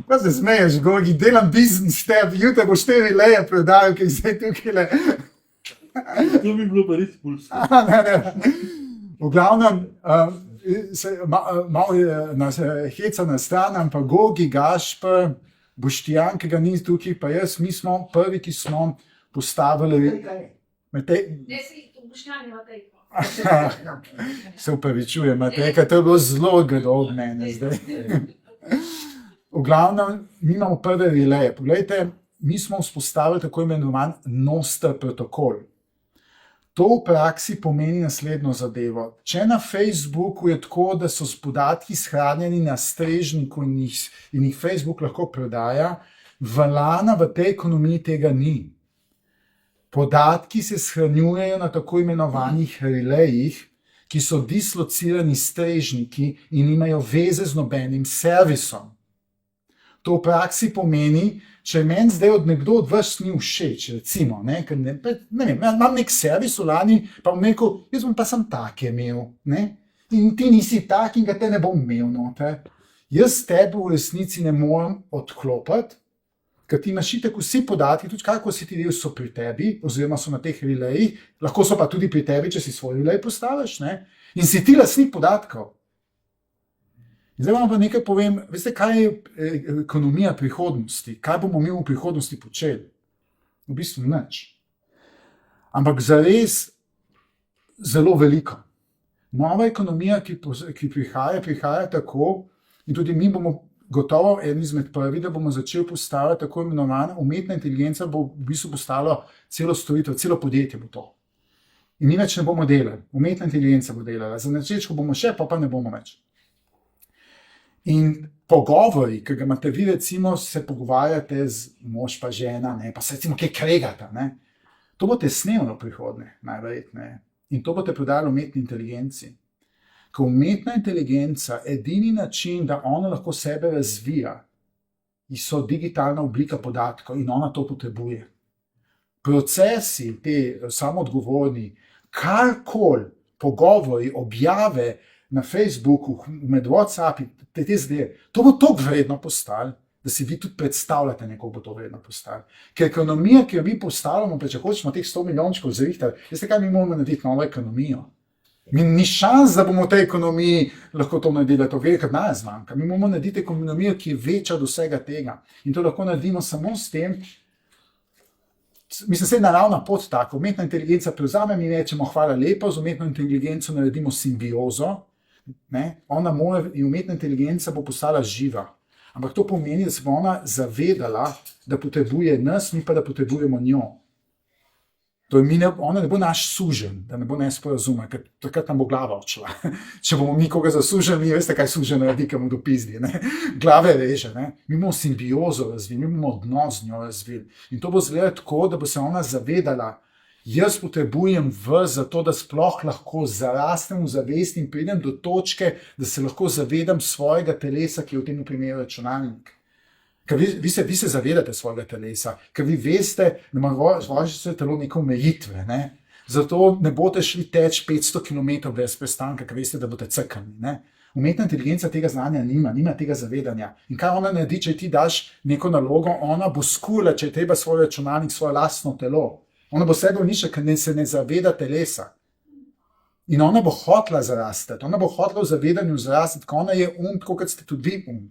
Pa se smeješ, Gogi, delam biznis tebi, jutri boš te rileje prodajal, ki zdaj tukaj le. To bi bilo pa res pulsko. V glavnem, malo nas heca na stran, ampak Gogi, Gašper, Boštjan, ki ga ni tukaj, pa jaz, mi smo prvi, ki smo postavili... Se upravičujem, Matejka, to je bilo zelo grdo od mene zdaj. V glavnem, mi imamo prve rileje. Poglejte, mi smo vzpostavili tako imenovan Nostr protokol. To v praksi pomeni naslednjo zadevo. Če na Facebooku je tako, da so podatki shranjeni na strežniku in jih Facebook lahko prodaja, v Lana v tej ekonomiji tega ni. Podatki se shranjujejo na tako imenovanih relejih, ki so dislocirani strežniki in nimajo veze z nobenim servisom. To v praksi pomeni, če meni zdaj nekdo od vas ni všeč, recimo, ne vem, imam nek servis v Lani, pa bom rekel, jaz bom pa sem tak imel, ne? In ti nisi tak in ga te ne bom imel noter. Jaz tebe v resnici ne morem odklopiti, ker ti imaš itak vsi podatki, tudi kako si ti del, so pri tebi, oziroma so na teh relejih, lahko so pa tudi pri tebi, če si svoj relej postaviš, ne? In si ti lastnik podatkov. Zdaj vam pa nekaj povem, veste, kaj je ekonomija prihodnosti, kaj bomo mi v prihodnosti počeli? V bistvu nič. Ampak zares zelo veliko. Nova ekonomija, ki prihaja tako, in tudi mi bomo gotovo en izmed prvi, da bomo začeli postavljati tako imenovana umetna inteligenca, bo v bistvu postalo celo storitev, celo podjetje bo to. In mi več ne bomo delali, umetna inteligenca bo delala, za začetku bomo še, pa ne bomo več. In pogovori, ki ga imate vi, recimo, se pogovarjate z mož pa žena, ne, pa se recimo kaj kregata, ne. To boste snimali v prihodnje, najverjetneje. In to boste prodali umetni inteligenci. Ker umetna inteligenca, edini način, da ona lahko sebe razvija, so digitalna oblika podatkov in ona to potrebuje. Procesi, te samoodgovorni, karkoli, pogovori, objave na Facebooku, med WhatsAppi, te zdaj, to bo toliko vredno postalo, da si vi tudi predstavljate, neko bo to vredno postalo. Ker ekonomija, ki jo mi postavljamo, pa če hočemo teh 100 milijončkov zrihtati, veste kaj, mi moramo narediti novo ekonomijo. Mi ni šans, da bomo v tej ekonomiji lahko to naredili, to velika denar zmanjka. Mi moramo narediti ekonomijo, ki je večja od vsega tega. In to lahko naredimo samo s tem, mislim, se je naravna pot tako. Umetna inteligenca prevzame, mi rečemo hvala lepo, z umetno inteligenco naredimo simbiozo, ne? Ona mora, in umetna inteligenca bo postala živa. Ampak to pomeni, da se bo ona zavedala, da potrebuje nas, mi pa da potrebujemo njo. Ona ne bo naš suženj, da ne bo nesporazuma, ker takrat nam bo glava odšla. Če bomo mi koga zasužili, veste, kaj suženj naredi, ki mu dopizdi, ne? Glave reže, ne? Mi bomo simbiozo razvili, mi bomo odnos z njo razvili. In to bo zgledalo tako, da bo se ona zavedala, jaz potrebujem za to, da sploh lahko zarastem v zavest in pridem do točke, da se lahko zavedam svojega telesa, ki je v tem primeru računalnik. Ker vi se zavedate svojega telesa, ker vi veste, da ima vaše telo neke omejitve, ne? Zato ne boste šli teč 500 km brez prestanka, ker veste, da boste crkani, ne? Umetna inteligenca tega znanja nima tega zavedanja. In kaj ona naredi, če ti daš neko nalogo, ona bo skula, če je treba svoj računalnik, svoje lastno telo. Ona bo sebe uničila, ker se ne zaveda telesa. In ona bo hotela zarastati, ona bo hotela v zavedanju zarastati, ker ona je tako kot ste tudi vi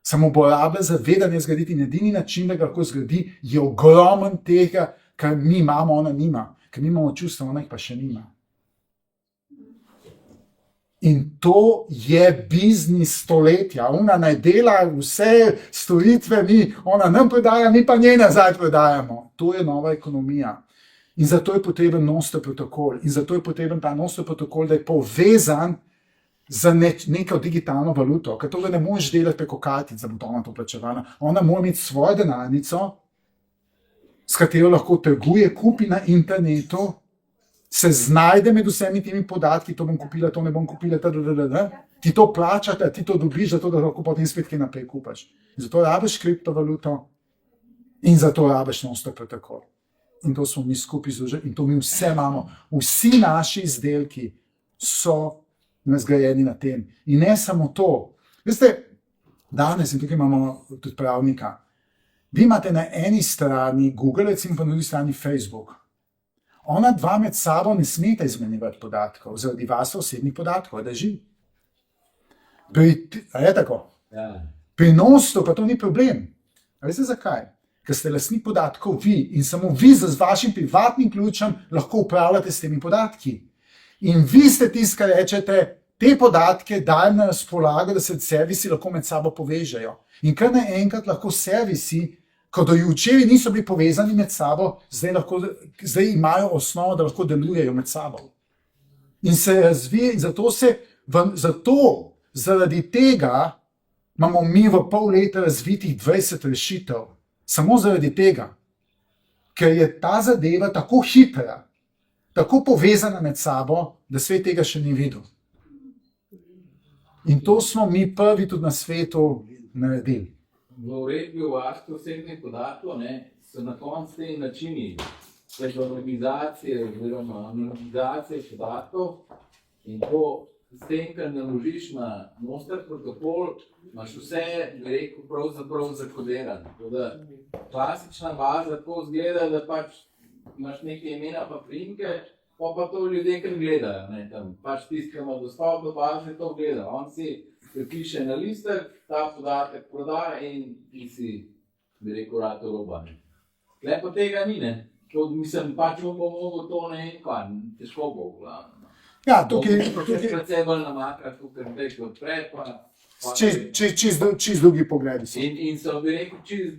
Samo bo rabila zavedanje zgraditi in edini način, da ga lahko zgradi, je ogromen tega, kar mi imamo, ona nima. Ker mi imamo čustva, ona jih pa še nima. In to je biznis stoletja. Ona naj dela vse storitve, ona nam prodaja, mi pa njej nazaj prodajamo. To je nova ekonomija. In zato je potreben non-stop protokol. In zato je potreben ta non-stop protokol, da je povezan z neko digitalno valuto. Ker to ne moreš delati preko kartic, da bo ona to plačevala. Ona mora imeti svojo denarnico, s katero lahko trguje, kupi na internetu, se znajde med vsemi temi podatki, to bom kupila, to ne bom kupila, ti to plačate, ti to dobiš, zato da lahko potem spet kaj naprej kupaš. In zato rabiš kriptovaluto in zato rabiš non-stop protokol. In to smo mi skupaj združili in to mi vse imamo. Vsi naši izdelki so zgrajeni na tem. In ne samo to. Veste, danes in tukaj imamo tudi pravnika. Vi imate na eni strani Google, recimo pa na drugi strani Facebook. Ona dva med sabo ne smeta izmenjevati podatkov, zaradi varstva osebnih podatkov, da živi. A je tako? Ja. Pri non-stopu pa to ni problem. A veste zakaj? Ker ste lastnik podatkov vi in samo vi z vašim privatnim ključem lahko upravljate s temi podatki. In vi ste tisti, ki rečete, te podatke dajem na razpolago, da se servisi lahko med sabo povežejo. In kar naenkrat lahko servisi, ko do včeraj niso bili povezani med sabo, zdaj imajo osnovo, da lahko delujejo med sabo. In se razvije, in zaradi tega imamo mi v pol leta razvitih 20 rešitev. Samo zaradi tega, ker je ta zadeva tako hitra, tako povezana med sabo, da svet tega še ni videl. In to smo mi prvi tudi na svetu naredili. V uredbi o varstvu osebnih podatkov so na koncu te načini organizacije oziroma anonimizacije podatkov in to s tem, kar naložiš na non-stop protokol, imaš vse, bi rekel, pravzaprav zakodirano. Klasična baza tako izgleda, da pač imaš neke imena pa priimke, pa to ljudje kar gledajo. Pač tisti, ki ima dostop do baze, to gleda. On si pripiše na listek, ta podatek prodaja in ti si, bi rekel, rato roba. Lepo tega ni, Mislim, pač bomo mogli to težko bo v glavno. Ja, tukaj predvsej bolj namakrat, kot te odpre, čist drugi pogledi so. In so, bi rekel, čist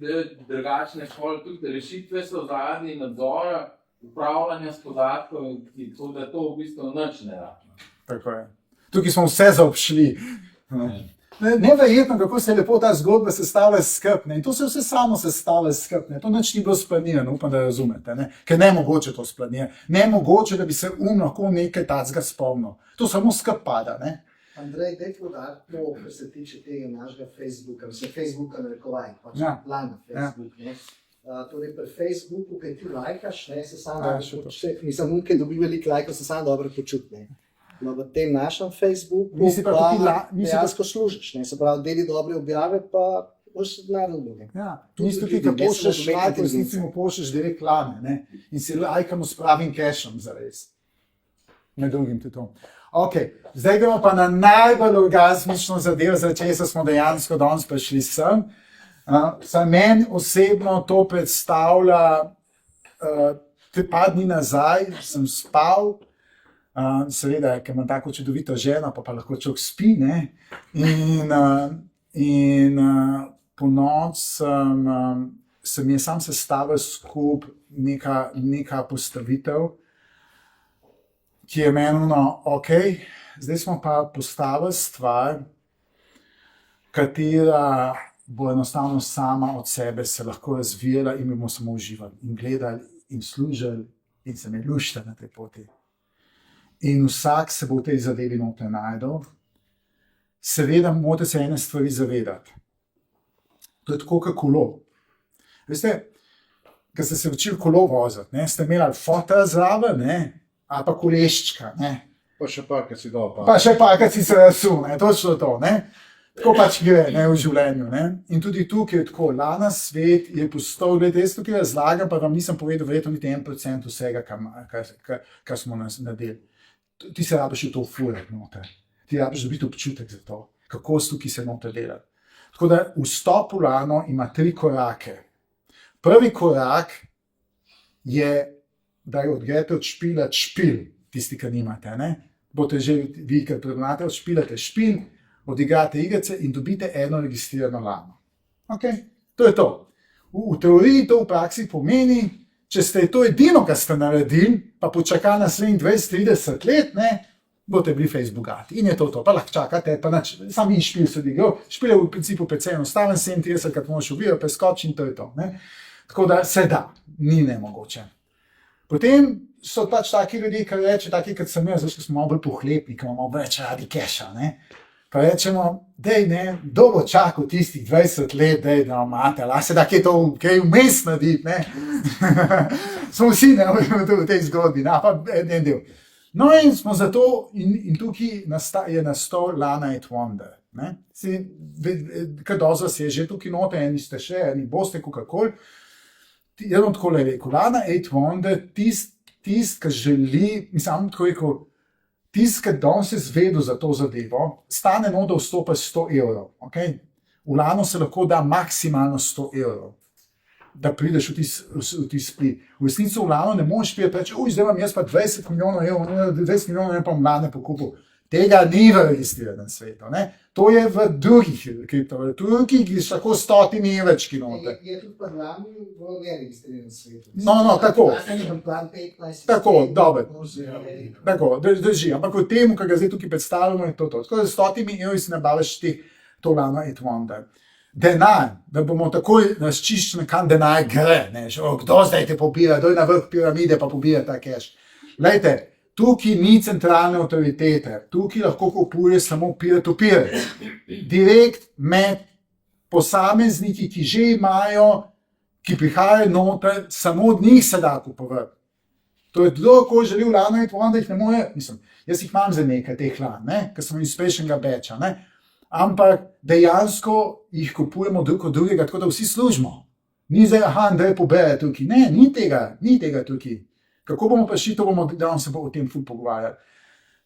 drugačne tudi rešitve so zaradi nadzora, upravljanja s podatkov, tako da to v bistvu nič ne računa. Tako je. Tukaj smo vse zaobšli. Neverjetno, kako se je lepo ta zgodba sestavlja skupaj. In to se vse samo sestavlja skupaj. To nič ni bilo splanirano, upam, da razumete. Ker ne je mogoče to splanirati. Ne je mogoče, da bi se lahko nekaj takega spomnil. To samo skupaj pada. Andrej, daj poudariti to, kar se tiče tega našega Facebooka, Facebooka narekovaj, pač plan na Facebook. Torej, pri Facebooku, kaj ti lajkaš, se samo dobro počuti. Nisem nekaj dobil veliko lajkov, se samo dobro počuti. No, v tem našem Facebooku pa dejansko služiš. Se pravi, deli dobre objave, pa boš denar dobil. Ja, nisi tukaj, ko pošlješ lajko, resnici mu pošlješ direkt lane. In si lajkamo s pravim cashom zares. Med drugim tudi to. Ok, zdaj gremo pa na najbolj orgazmično zadevo, zaradi česa smo dejansko danes prišli sem. Za meni osebno to predstavlja, par dni nazaj sem spal, seveda, ker imam tako čudovito ženo, pa lahko človek spi, in po noč se mi je sam sestavil skupaj neka postavitev, ki je menilo, ok, zdaj smo pa postavili stvar, katera bo enostavno sama od sebe se lahko razvijala in mi bomo samo uživali in gledali in služili in se me lušta na tej poti. In vsak se bo v tej zadevi noter najdel. Seveda morate se ene stvari zavedati. To je tako kot kolo. Veste, ko ste se učili kolo voziti, ste imeli fotra zraven, ali pa koleščka. Pa še parkrat si dol. Pa še parkrat si se rasul, točno to. Tako pač gre v življenju. In tudi tukaj je tako. Lana svet je postal, gledajte, jaz tukaj razlagam, pa vam nisem povedal verjetno niti 1% vsega, kar smo naredili. ti se rabiš v to furati noter. Ti rabiš dobiti občutek za to, kako s tukaj se noter delati. Tako da vstop v Lano ima 3 korake. Prvi korak je, da jo odgrete od špila špil, tisti, ki nimate. Ne? Boste že vi, ker prednate, odšpilate špil, odigrate igrice in dobite eno registrirano Lano. Okay? To je to. V teoriji to v praksi pomeni, če ste to edino, kar ste naredili, pa počaka naslednjih 20-30 let, ne, boste bili fejst bogati. In je to, pa lahko čakate, pa sam in špil se odigra. Špil je v principu precej enostaven, 37 krat moraš ubiti, preskoči in to je to. Ne. Tako da se da, ni nemogoče. Potem so pač taki ljudje, ki reče, taki, kot sem jaz, zato smo malo bolj pohlepni, ki imamo več radi keša, ne. Pa rečemo, dej ne, kdo bo čakal tistih 20 let, dej, da imate, la se da kaj vmes narediti, ne. Smo vsi v tej zgodbi, pa en del. No in smo zato, in tukaj je nastal Lana et Wonder. Kar dosti vas je že tukaj noter, eni ste še, eni boste, kakokoli. Jaz bom tako rekel, Lana et Wonder, tist, ki želi, mislim, tako rekel, tist, ki danes je zvedel za to zadevo, stane da vstopaš 100 evrov. Okay? V Lano se lahko da maksimalno 100 evrov, da prideš v ti split. V resnici v Lano ne moreš priti reči, zdaj imam jaz pa 20 milijonov evrov, 20 milijonov evrov pa Lane pokupil. Tega ni v registriranem svetu. Ne? To je v drugih kriptovalutah, ki so tako 100 evrčki noter. Je tudi pa Lani v neregistriranem svetu. No, tako. Plan 15. Tako, dobro. Tako, drži. Ampak v tem, kar ga zdaj tukaj predstavljamo, je to. Tako da 100 evri si nabaviš to Lana et Wonder. Denar, da bomo takoj razčiščeni, kam denar gre. Ne? Kdo zdaj te pobira, kdo je na vrh piramide pa pobira ta cash. Lejte, tukaj ni centralne avtoritete, tukaj lahko kupuješ samo peer-to-peer. Direkt med posamezniki, ki že imajo, ki prihajajo noter, samo od njih se da kupovati. To je kdo, ko želi v Lano et Wonder, jih ne more, mislim, jaz jih imam za nekaj teh Lan, ker sem uspešnega batcha, ampak dejansko jih kupujemo drug od drugega, tako da vsi služimo. Ni zdaj, Andrej pobere tukaj, ne, ni tega tukaj. Kako bomo pa šli, to bomo danes se o tem ful pogovarjali.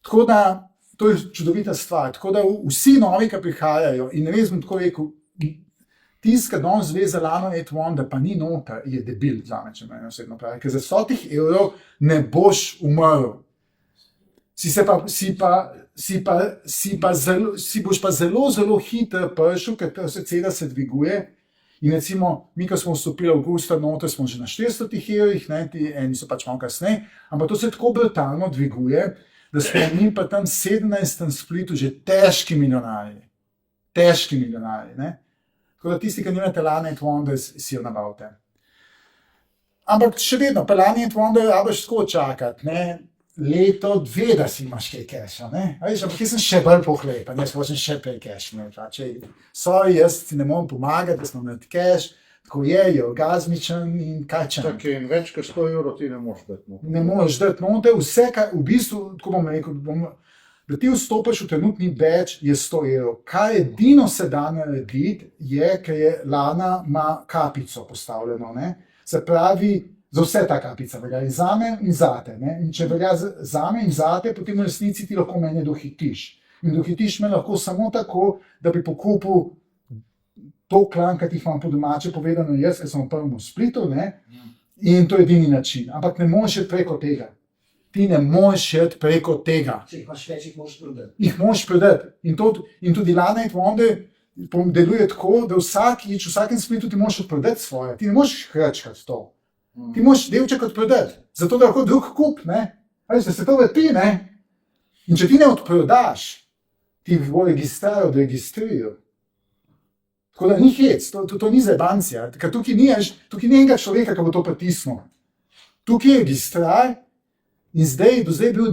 Tako da, to je čudovita stvar. Tako da vsi novi, ki prihajajo, in res bom tako rekel, tisti, ki danes ve za Lano et Wonder, pa ni noter, je debil, zame, če me osebno pravi, ker za 100 evrov ne boš umrl. Si boš pa zelo, zelo hitro prišel, ker se cena se dviguje. In recimo, mi, ko smo vstopili v avgusta noter, smo že na 400 evrih, eni so pač malo kasneje, ampak to se tako brutalno dviguje, da smo mi pa tam 17. splitu že težki milijonarji. Težki milijonarji, ne. Tako da tisti, ki nimate Lana et Wonder, si jo nabavite. Ampak še vedno, pa Lana et Wonder rabiš tako čakati, ne. Leto, 2, da si imaš kaj keša, ne? Veš, ampak jaz sem še bolj pohlepen, jaz hočem še prej keš imeti. Sorry, jaz ti ne morem pomagati, da smo imeti keš, tako je orgazmičen in kaj če. Tako in več kot 100 evrov ti ne moreš dati noter. Ne moreš dati noter, vse, kar v bistvu, tako bom rekel, da ti vstopiš v trenutni batch, je 100 evrov. Kaj edino se da narediti, je, ker je Lana ima kapico postavljeno, ne? Se pravi, za vse ta kapica velja in zame in zate. Ne? In če velja zame in zate, potem v resnici ti lahko mene dohitiš. In dohitiš me lahko samo tako, da bi pokupil to klan, ki ti imam po domače povedano jaz, ker sem v prvem splitu, ne? In to je edini način. Ampak ne moreš iti preko tega. Ti ne moreš iti preko tega. Če jih imaš več, jih moraš prodati. Jih moraš prodati. In tudi Lana et Wonder deluje tako, da v vsakem splitu ti moraš prodati svoje. Ti ne moreš hrčkati to. Ti moraš delček odprodati, zato da lahko drug kup, ne? Ali se to vrti, ne? In če ti ne odprodaš, ti bo registriral. Tako da ni hec, to ni zajebancija, ker tukaj ni enega človeka, ki bo to pritisnil. Tukaj je registrar in do zdaj je bil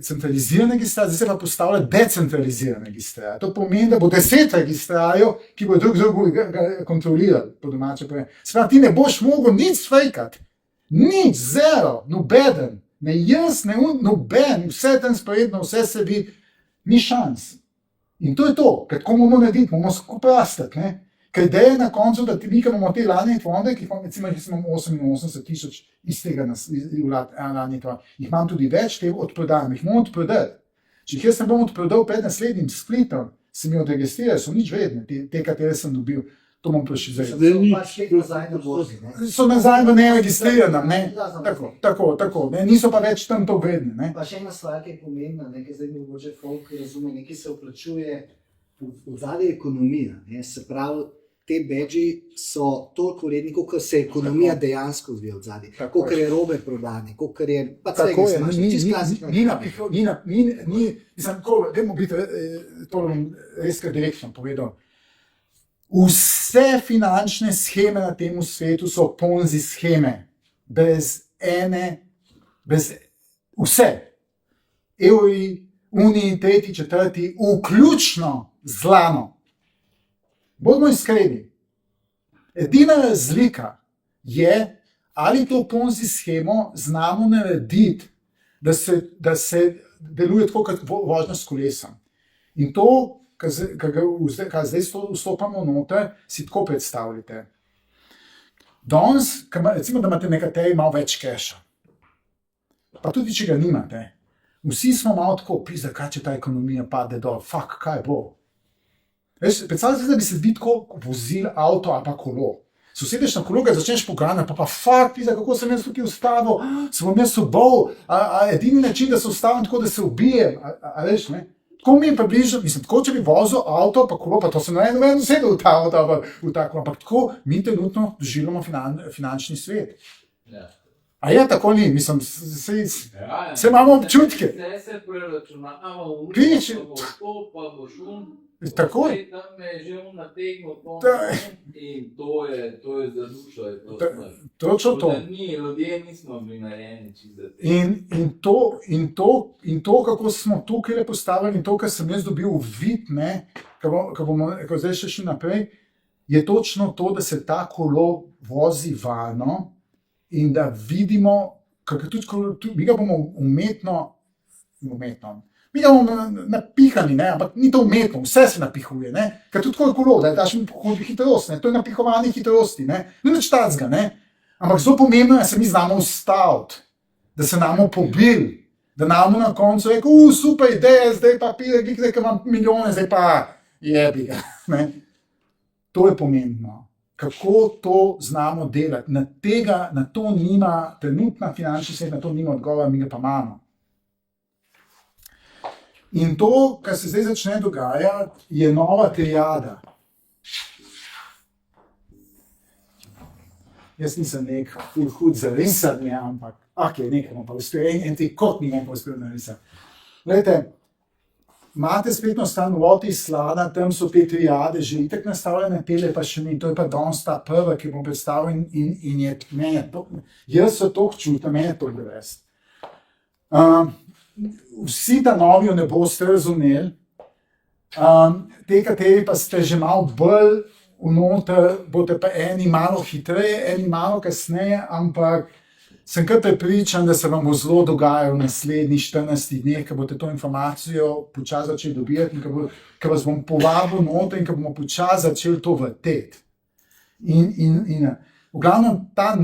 centraliziran registrar, zdaj se pa postavlja decentraliziran registrar. To pomeni, da bo 10 registrarjev, ki bo drug kontrolirali, po domače povem. Sprav, ti ne boš mogel nič fejkati. Nič, zero, nobeden. Ne jaz, ne noben, vse transparentno, vse se vidi, ni šans. In to je to, ker tako moramo narediti, moramo skupaj rastati, ne? Ker ideja je na koncu, da mi imamo te ladne fonde, ki recimo, jaz imam 88,000 iz tega ladnih fondov, jih imam tudi več, te odprodajam, jih moram odprodati. Če jih jaz ne bom odprodal pred naslednjim splitom, se mi odregistrirajo, so nič vredne, te katere sem dobil, to bom prišel zdaj. Pač spet nazaj na borzi, ne. So nazaj v neregistriranem, ne? Tako, ne? Niso pa več tam to vredne, ne? Pa še ena stvar, ki je pomembna, ki zdaj mogoče folk razume, nekaj se vplačuje v zadnje ekonomija, ne? Se pravi, te badži so toliko vredni, kot se ekonomija dejansko odvija od zadnje. Kolikor je robe prodane, kolikor je pa Tako je, dajmo biti, to bom res kar direktno povedal. Vse finančne sheme na tem svetu so ponzi sheme, vse. Evri, uniji, tretji, četrti, vključno z lano. Bodimo iskreni. Edina razlika je, ali to ponzi shemo znamo narediti, da se deluje tako kot vožnja s kolesom. In to, kar zdaj vstopamo noter, si tako predstavljate. Danes, recimo, da imate nekateri malo več keša, pa tudi, če ga nimate, vsi smo malo tako, pizda, kaj če ta ekonomija pade dol, kaj bo? Predstavljate se, da bi se tako vozil avto ali pa kolo. Se usedeš na kolo, ga začneš poganjati, pizda, kako sem jaz tukaj ustavil, se bom jaz ubol, edini način, da se ustavim tako, da se ubijem, veš, ne? Tako mi je približno, mislim, tako če bi vozil avto, pa kolo, pa to se ne vem sedel v ta avto, v ta kolo, ampak tako mi trenutno doživljamo finančni svet. Ja. A je tako ni, mislim, se imamo občutke. Vse se preračunava, Pič. pa bo šum. Tako je. Tam me je že nategnil in to je za dušo, je to smrt. Točno to. Ljudje nismo bili narejeni čisto. In to, kako smo tukaj postavljeni, in to, kar sem jaz dobil vid, ko zdaj še šli naprej, je točno to, da se ta kolo vozi varno in da vidimo, kako tudi mi ga bomo umetno, mi ga bomo napihali, ne? Ampak ni to umetno, vse se napihuje, ne? Ker tudi tako je kolo, da je daš hitrost, ne? To je napihovanje hitrosti, ne? Ni nič tacga, ne? Ampak zelo pomembno je, da se mi znamo ustaviti, da se namo pobili, da namo na koncu reko, super ideja, zdaj pa pide, ker imam milijone, zdaj pa jebi ga, ne? To je pomembno. Kako to znamo delati. Na to nima, trenutna finančna svet, na to nima odgovora, mi ga pa imamo. In to, kar se zdaj začne dogajati, je nova triada. Jaz nisem nek hud zarisanje, ampak nekaj bom pa uspel, en trikot mi bom pa uspel narisati. Glejte, imate spletno stran Voti Slana, tam so te triade že itak nastavljene, tele pa še ni, to je pa danes ta prva, ki bom predstavil in je mene to, jaz se to čutim, mene to grest. Vsi ta novi ne boste razumeli, te kateri pa ste že malo bolj vnoter, boste pa eni malo hitreje, eni malo kasneje, ampak sem kar prepričan, da se vam bo zelo dogajalo v naslednjih 14 dneh, ko boste to informacijo počasi začeli dobivati in ko vas bom povabil noter in ko bomo počasi začeli to vrteti. In v glavnem, ta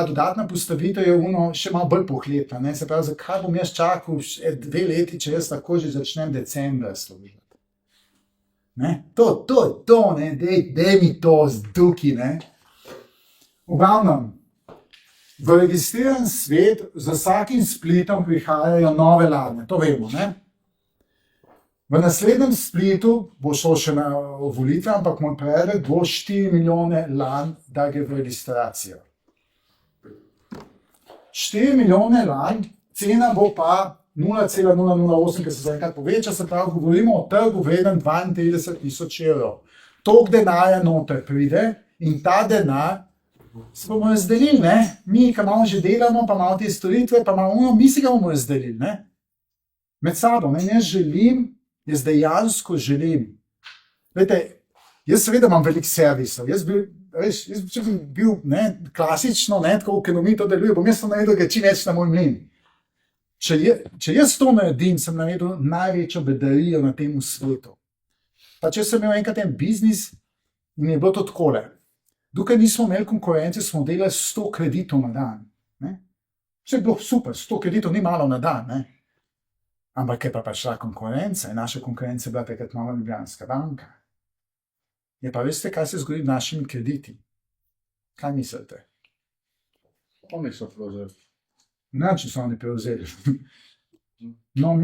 dodatna postavitev je še malo bolj pohlepna, ne? Se pravi, zakaj bom jaz čakal 2 leti, če jaz lahko že začnem decembra služiti. Ne? To, ne? Dej mi to z duki, ne? V glavnem, v registriran svet z vsakim splitom prihajajo nove ladne, to vemo, ne? V naslednjem splitu bo šlo še na volitve, ampak moj predlog bo 4 milijone lan, da gre v registracijo. 4 milijone lan, cena bo pa 0,008, ker se zaenkrat poveča, se pravi, govorimo o trgu vreden 32.000 evrov. Toliko denarja noter pride in ta denar se bomo razdelili, ne? Mi, ki malo že delamo, pa malo te storitve, pa malo mi si ga bomo razdelili, ne? Med sabo, ne? Jaz dejansko želim. Vete, jaz seveda imam veliko servisov, jaz bi bil klasično, tako v ekonomiji to deluje, bom jaz to naredil, ga čim več na moj mlin. Če jaz to naredim, sem naredil največjo bedarijo na tem svetu. Pa če sem imel enkrat en biznis, In je bilo to takole. Dokaj nismo imeli konkurence, smo delali 100 kreditov na dan. Ne? Vse je bilo super, 100 kreditov ni malo na dan. Ne? Ampak je pa prišla konkurenca in naša konkurenca je bila takrat Nova Ljubljanska banka. Je pa veste, kaj se zgodi z našimi krediti? Kaj mislite? Oni so prevzeli. Način so oni prevzeli. No,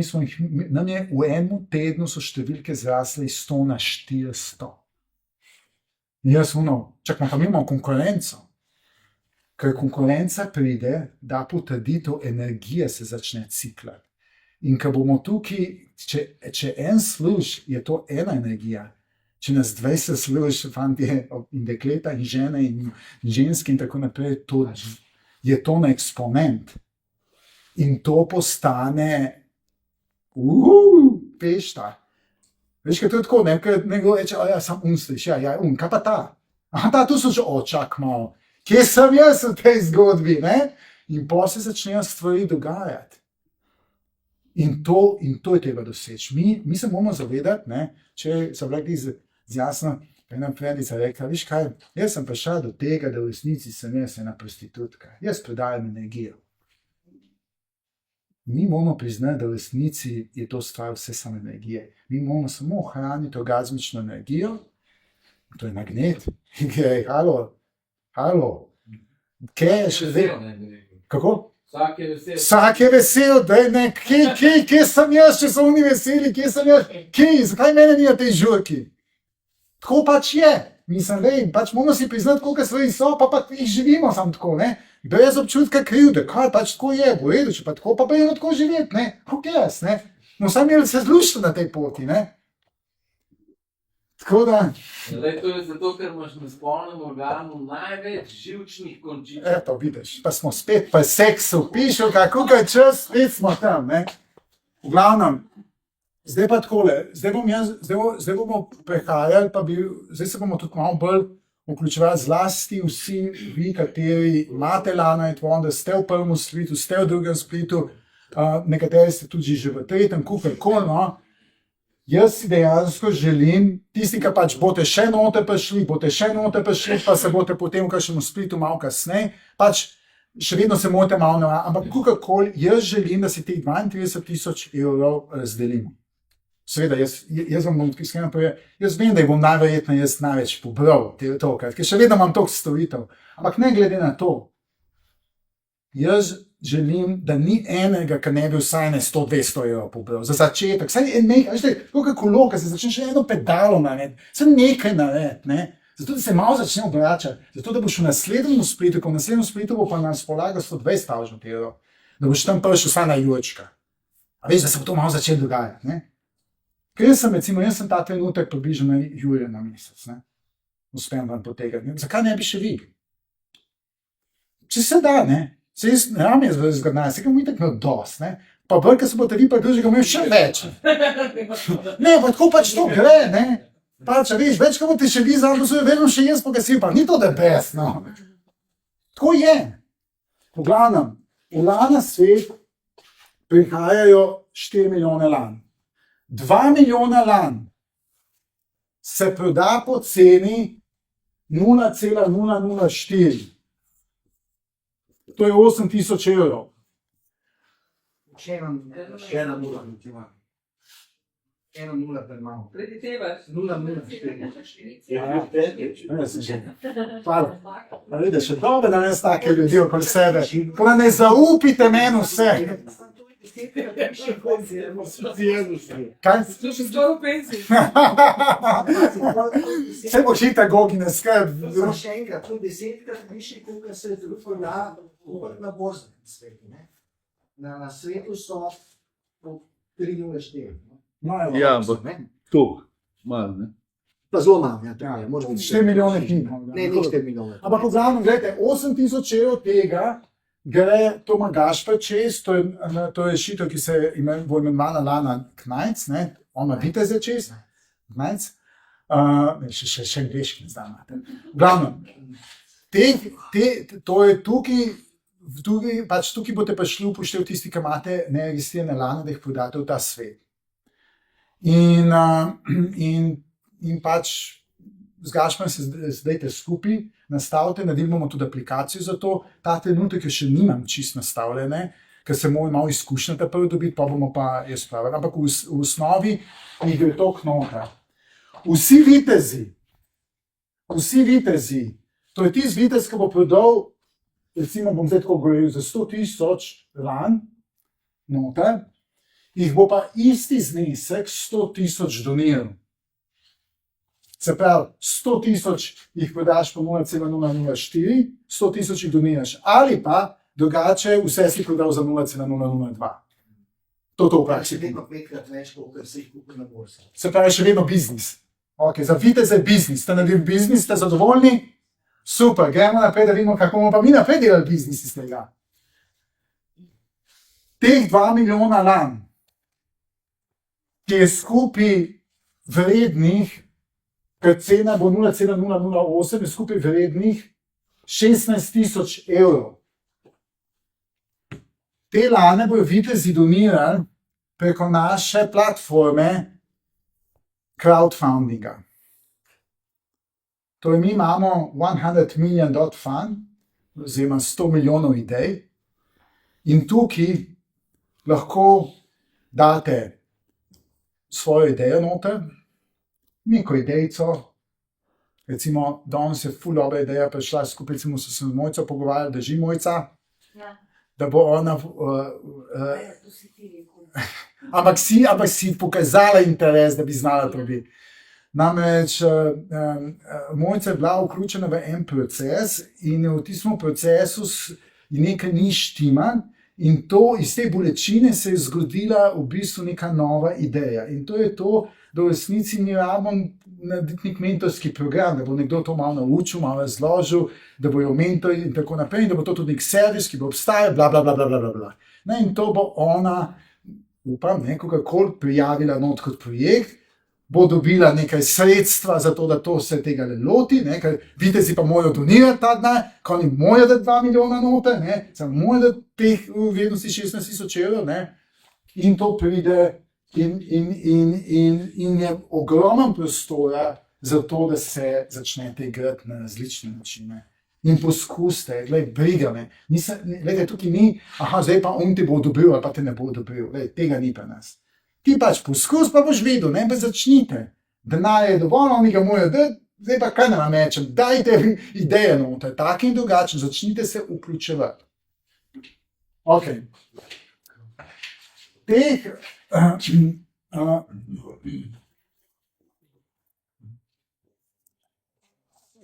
nam je v enem tednu so številke zrasle iz 100 na 400. In jaz čakaj, pa mi imamo konkurenco. Ker konkurenca pride, da potrditev energije se začne ciklati. In ko bomo tukaj, če en služ, je to ena energija. Če nas 20 služ, fantje in dekleta in žene in ženske in tako naprej, je to na eksponent. In to postane pešta. Veš, kaj to je tako, nekdo reče, ja, sam sliš, ja, kaj pa ta? Ta, tu so že, čak malo, kje sem jaz v tej zgodbi, ne? In potem se začnejo stvari dogajati. In to je treba doseči. Mi se moramo zavedati, ne, če so rekli z jasno, ena prijateljica rekla, viš kaj, jaz sem prišla do tega, da v resnici sem jaz ena prostitutka. Jaz predajam energijo. Mi moramo priznati, da v resnici je to stvar vse samo energije. Mi moramo samo ohraniti orgazmično energijo, to je magnet, in gre, halo, kje je še zdaj? Kako? Vsak je vesel, da je ne, kje sem jaz, če so oni veseli, kje sem jaz, zakaj mene ni na tej žurki? Tako pač je, mislim, pač moramo si priznati, koliko stvari so, pa jih živimo samo tako, ne? Brez občutka krivde, kaj pač tako je, v redu, če pa tako, pa je tako živeti, ne? Kako jaz, ne? No, sam je se zluštil na tej poti, ne? Tako da... To je zato, ker imaš na spolnem organu največ živčnih končičev. Eto, vidiš, pa smo spet pa seksu, pišel, kako ga čas, spet smo tam, ne? V glavnem, zdaj pa takole, zdaj bomo prehajali, zdaj se bomo tudi malo bolj vključevali zlasti vsi vi, kateri imate Lana and Wonder, ste v prvem splitu, ste v drugem splitu, nekateri ste tudi že v tretjem, kukorkoli, no. Jaz si dejansko želim, tisti, ki pač boste še noter prišli, pa se boste potem v kakšnem splitu malo kasneje, pač še vedno se morate malo navajati, ampak kukorkoli, jaz želim, da si teh 32,000 evrov razdelimo. Seveda, jaz vam bom iskreno povedal, jaz vem, da bom najverjetneje jaz največ pobral, ker še vedno imam toliko storitev, ampak ne glede na to, jaz želim, da ni enega, ki ne bi vsaj 100-200 evrov pobral, za začetek, saj nekaj, veš, koliko kolo, ki se začne še eno pedalo narediti, saj nekaj narediti, ne, zato da se malo začne obračati, zato da boš v naslednjem splitu, ko v naslednjem splitu bo pa na razpolago 120,000 evrov, da boš tam prišel vsaj na jurčka, a veš, da se bo to malo začelo dogajati, ne. Ker jaz sem ta trenutek približno na jurje na mesec, ne? Uspem vam potegati. Zakaj ne bi še vi? Če se da, ne? Se jaz ne ram jaz zgodnaj, se ga mi tako dost, ne? Pa brka se boste vi pridružili, ga imel še več. Ne, pa tako pač to gre, ne? Pač, veš, več, ko boste še vi zaposlujo, vedno še jaz pogasil, pa ni to da best, no? Tako je. V glavnem, v Lana svet prihajajo 4 milijone lan. 2 milijona lan se proda po ceni 0,004. To je 8,000 evrov. Še ena nula. Eno nula premalo. Preditevaš. 0,04. Ja, sem že. Hvala. Vidiš, je dobro, da nas take ljudi okoli sebe. Pa ne zaupite meni vse. Kaj? To še zelo v penziji. Vse boš itak Gogi ne skrb. Samo še enkrat, to 10-krat više, koliko se proda na borznem svetu. Na svetu so po 3,04. Ja, ampak to, malo, ne? Pa zelo malo, ja, to je. 4 milijone knjig. Ne, ni 4 milijone. Ampak v glavnem, gledajte, 8,000 evrov tega gre Toma Gašper čez, to je rešitev, ki se bo imenovana Lana Knajc, ne, ona viteze čez, Knajc, še angliški ne znam. V glavnem, to je tukaj boste prišli upoštev tisti, ki imate neregistrirane Lane, da jih prodate v ta svet. In pač z Gašperjem se zdajte skupaj, nastavite, naredili bomo tudi aplikacijo za to. Ta trenutek jo še nimam čist nastavljene, ker se moram malo izkušnjati prvi dobiti, pa bomo pa jaz spravili. Ampak v osnovi mi gre to knotra. Vsi vitezi, to je tisti vitez, ki bo prodal, recimo bom zdaj tako govoril, za 100,000 lan, noter, jih bo pa isti znesek 100,000 doniral. Se pravi, 100,000 jih prodaš po 0,004, 100,000 jih doniraš. Ali pa drugače vse si prodal za 0,002. To v praksi. Vedno 5-krat več, kot se jih kupi na borzi. Se pravi, še vedno biznis. Okay, za viteze je biznis. Ste naredili biznis, ste zadovoljni? Super, gremo naprej, da vidimo, kako bomo pa mi naprej delali biznis iz tega. Teh 2 milijona lan, ki je skupaj vrednih, ker cena bo 0,008, je skupaj vrednih 16,000 evrov. Te lane bojo vitezi donirali preko naše platforme crowdfundinga. Torej, mi imamo 100 million.fund, oziroma 100 milijonov idej, in tukaj lahko date svojo idejo noter, neko idejco, recimo, danes je ful dobra ideja prišla, skupaj smo se z Mojco pogovarjali, da že Mojca, da bo ona, ampak si pokazala interes, da bi znala to biti. Namreč Mojca je bila vključena v en proces in v tistem procesu nekaj ni štiman in to, iz te bolečine se je zgodila v bistvu neka nova ideja. In to je to, da v resnici mi rabimo narediti nek mentorski program, da bo nekdo to malo naučil, malo razložil, da bojo mentori in tako naprej, in da bo to tudi nek servis, ki bo obstajal, bla, bla, bla, bla, bla, bla. Ne, in to bo ona, upam, kogarkoli prijavila not kot projekt, bo dobila nekaj sredstva za to, da to se tega ne loti, ne, ker vitezi pa morajo donirati ta denar, ko oni morajo dati 2 milijona noter, ne, samo morajo dati teh vrednosti 16,000 evrov, ne, in to pride in je ogromen prostora za to, da se začnete igrati na različne načine. In poskusite, gledaj, briga me. Gledaj, tukaj ni, zdaj pa on te bo odobril, ali pa te ne bo odobril. Gledaj, tega ni pri nas. Ti pač poskus, pa boš videl, ne, pa začnite. Denar je dovolj, oni ga morajo dati, zdaj pa kaj nam rečem, dajte ideje noter, tak in drugačen, začnite se vključevati. Ok.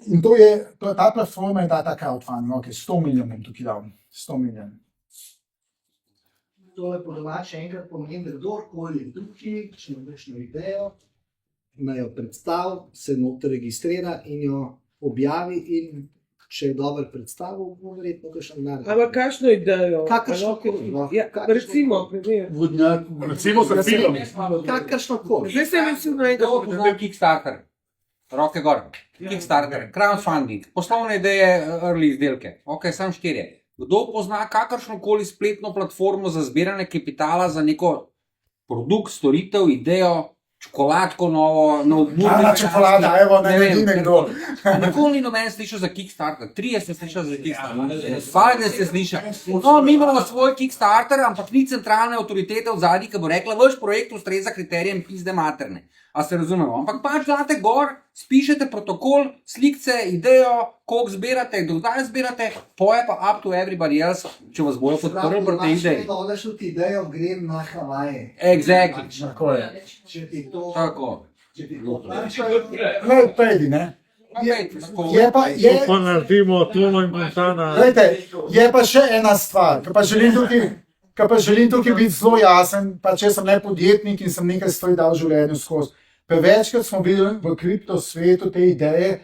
In to je, ta platforma je ta crowdfunding, ok, 100 milijonov tukaj dal, 100 milijonov. Tole po domače enkrat pomeni, da kdorkoli tukaj, če ima kakšno idejo, naj jo predstavi, se noter registrira in jo objavi in če je dober predstavil, bo verjetno kakšen denar. Ampak kakšno idejo? Kakršnokoli. Recimo, primer. Vodnjak, recimo za film. Kakršnokoli. Zdaj se mislim na enega. Kdo pozna Kickstarter? Roke gor. Kickstarter, crowdfunding, poslovne ideje, early izdelke. Ok, sam 4. Kdo pozna kakršnokoli spletno platformo za zbiranje kapitala za neko produkt, storitev, idejo, čokoladko novo, nov burger? Čokolada, evo, ne vem nekdo. Nikoli ni noben slišal za Kickstarter, 3 ste slišali za Kickstarter, 2 ste slišali. No, mi imamo svoj Kickstarter, ampak ni centralne avtoritete v zadnji, ki bo rekla, vaš projekt ustreza kriterijem pizde materne. A se razumemo? Ampak pač date gor, spišete protokol, slikce, idejo, koliko zbirate, kdaj zbirate, poje pa up to everybody else, če vas bojo podprli pri tej ideji. Če daš tudi idejo, grem na Havaje. Exactly. Tako je. Če ti to... Tako. Ne, pejdi, ne. Je Pa naredimo Tomo in Montana. Glejte, je pa še ena stvar, ki pa želim tukaj biti zelo jasen, pa če sem le podjetnik in sem nekaj stvari dal v življenju skozi. Prevečkrat smo videli v kripto svetu te ideje,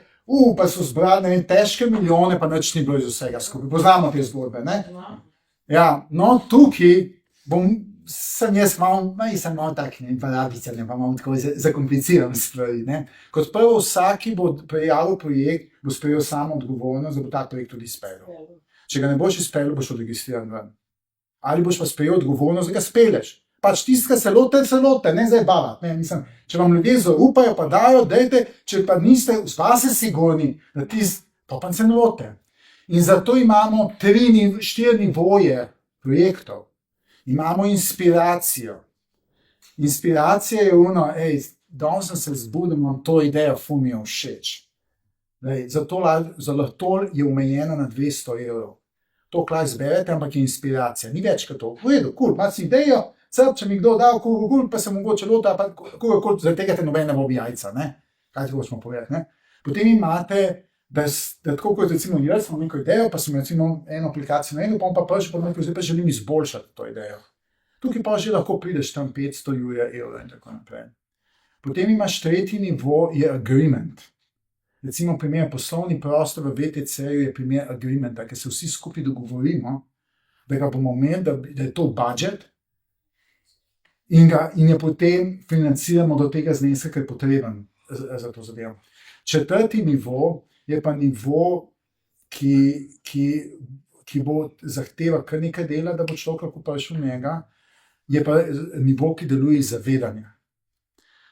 pa so zbrane težke milijone, pa nič ni bilo iz vsega skupaj. Poznamo te zgodbe, ne? Ja, no tukaj sem jaz malo tak, ne, parabica, ne, pa malo tako zakompliciram stvari, ne. Kot prvo, vsaki bo prijavil projekt, bo sprejel samo odgovornost, da bo ta projekt tudi izpeljal. Če ga ne boš izpeljal, boš odregistriran ven. Ali boš pa sprejel odgovornost, da ga spelješ. pač tisti, ki se lote, ne zdaj bavati. Ne, mislim, če vam ljudje zaupajo, pa dajo, dajte, če pa niste vase sigurni, da to pa se ne lote. In zato imamo 4 nivoje projektov. Imamo inspiracijo. Inspiracija je danes sem se zbudil, imam to idejo, mi je všeč. Zato je omejena na 200 evrov. To klaj zberete, ampak je inspiracija. Ni več kot to. V redu, imaš idejo, če mi kdo da, pa se mogoče lota, pa zaradi tega te nobene bo jajca, ne? Kaj ti hočemo povedati, ne? Potem imate, da tako kot recimo jaz, imam neko idejo, pa sem recimo eno aplikacijo naredil, pa prišel, zdaj pa želim izboljšati to idejo. Tukaj pa že lahko prideš tam 500 evrov in tako naprej. Potem imaš tretji nivo, je agreement. Recimo primer poslovni prostor v VTC-ju je primer agreementa, ker se vsi skupaj dogovorimo, da ga bomo imeli, da je to budget in je potem financiramo do tega zneska, ki je potreben za to zadevo. Četrti nivo je pa nivo, ki bo zahteva kar nekaj dela, da bo človek lahko prišel v njega, je pa nivo, ki deluje iz zavedanja.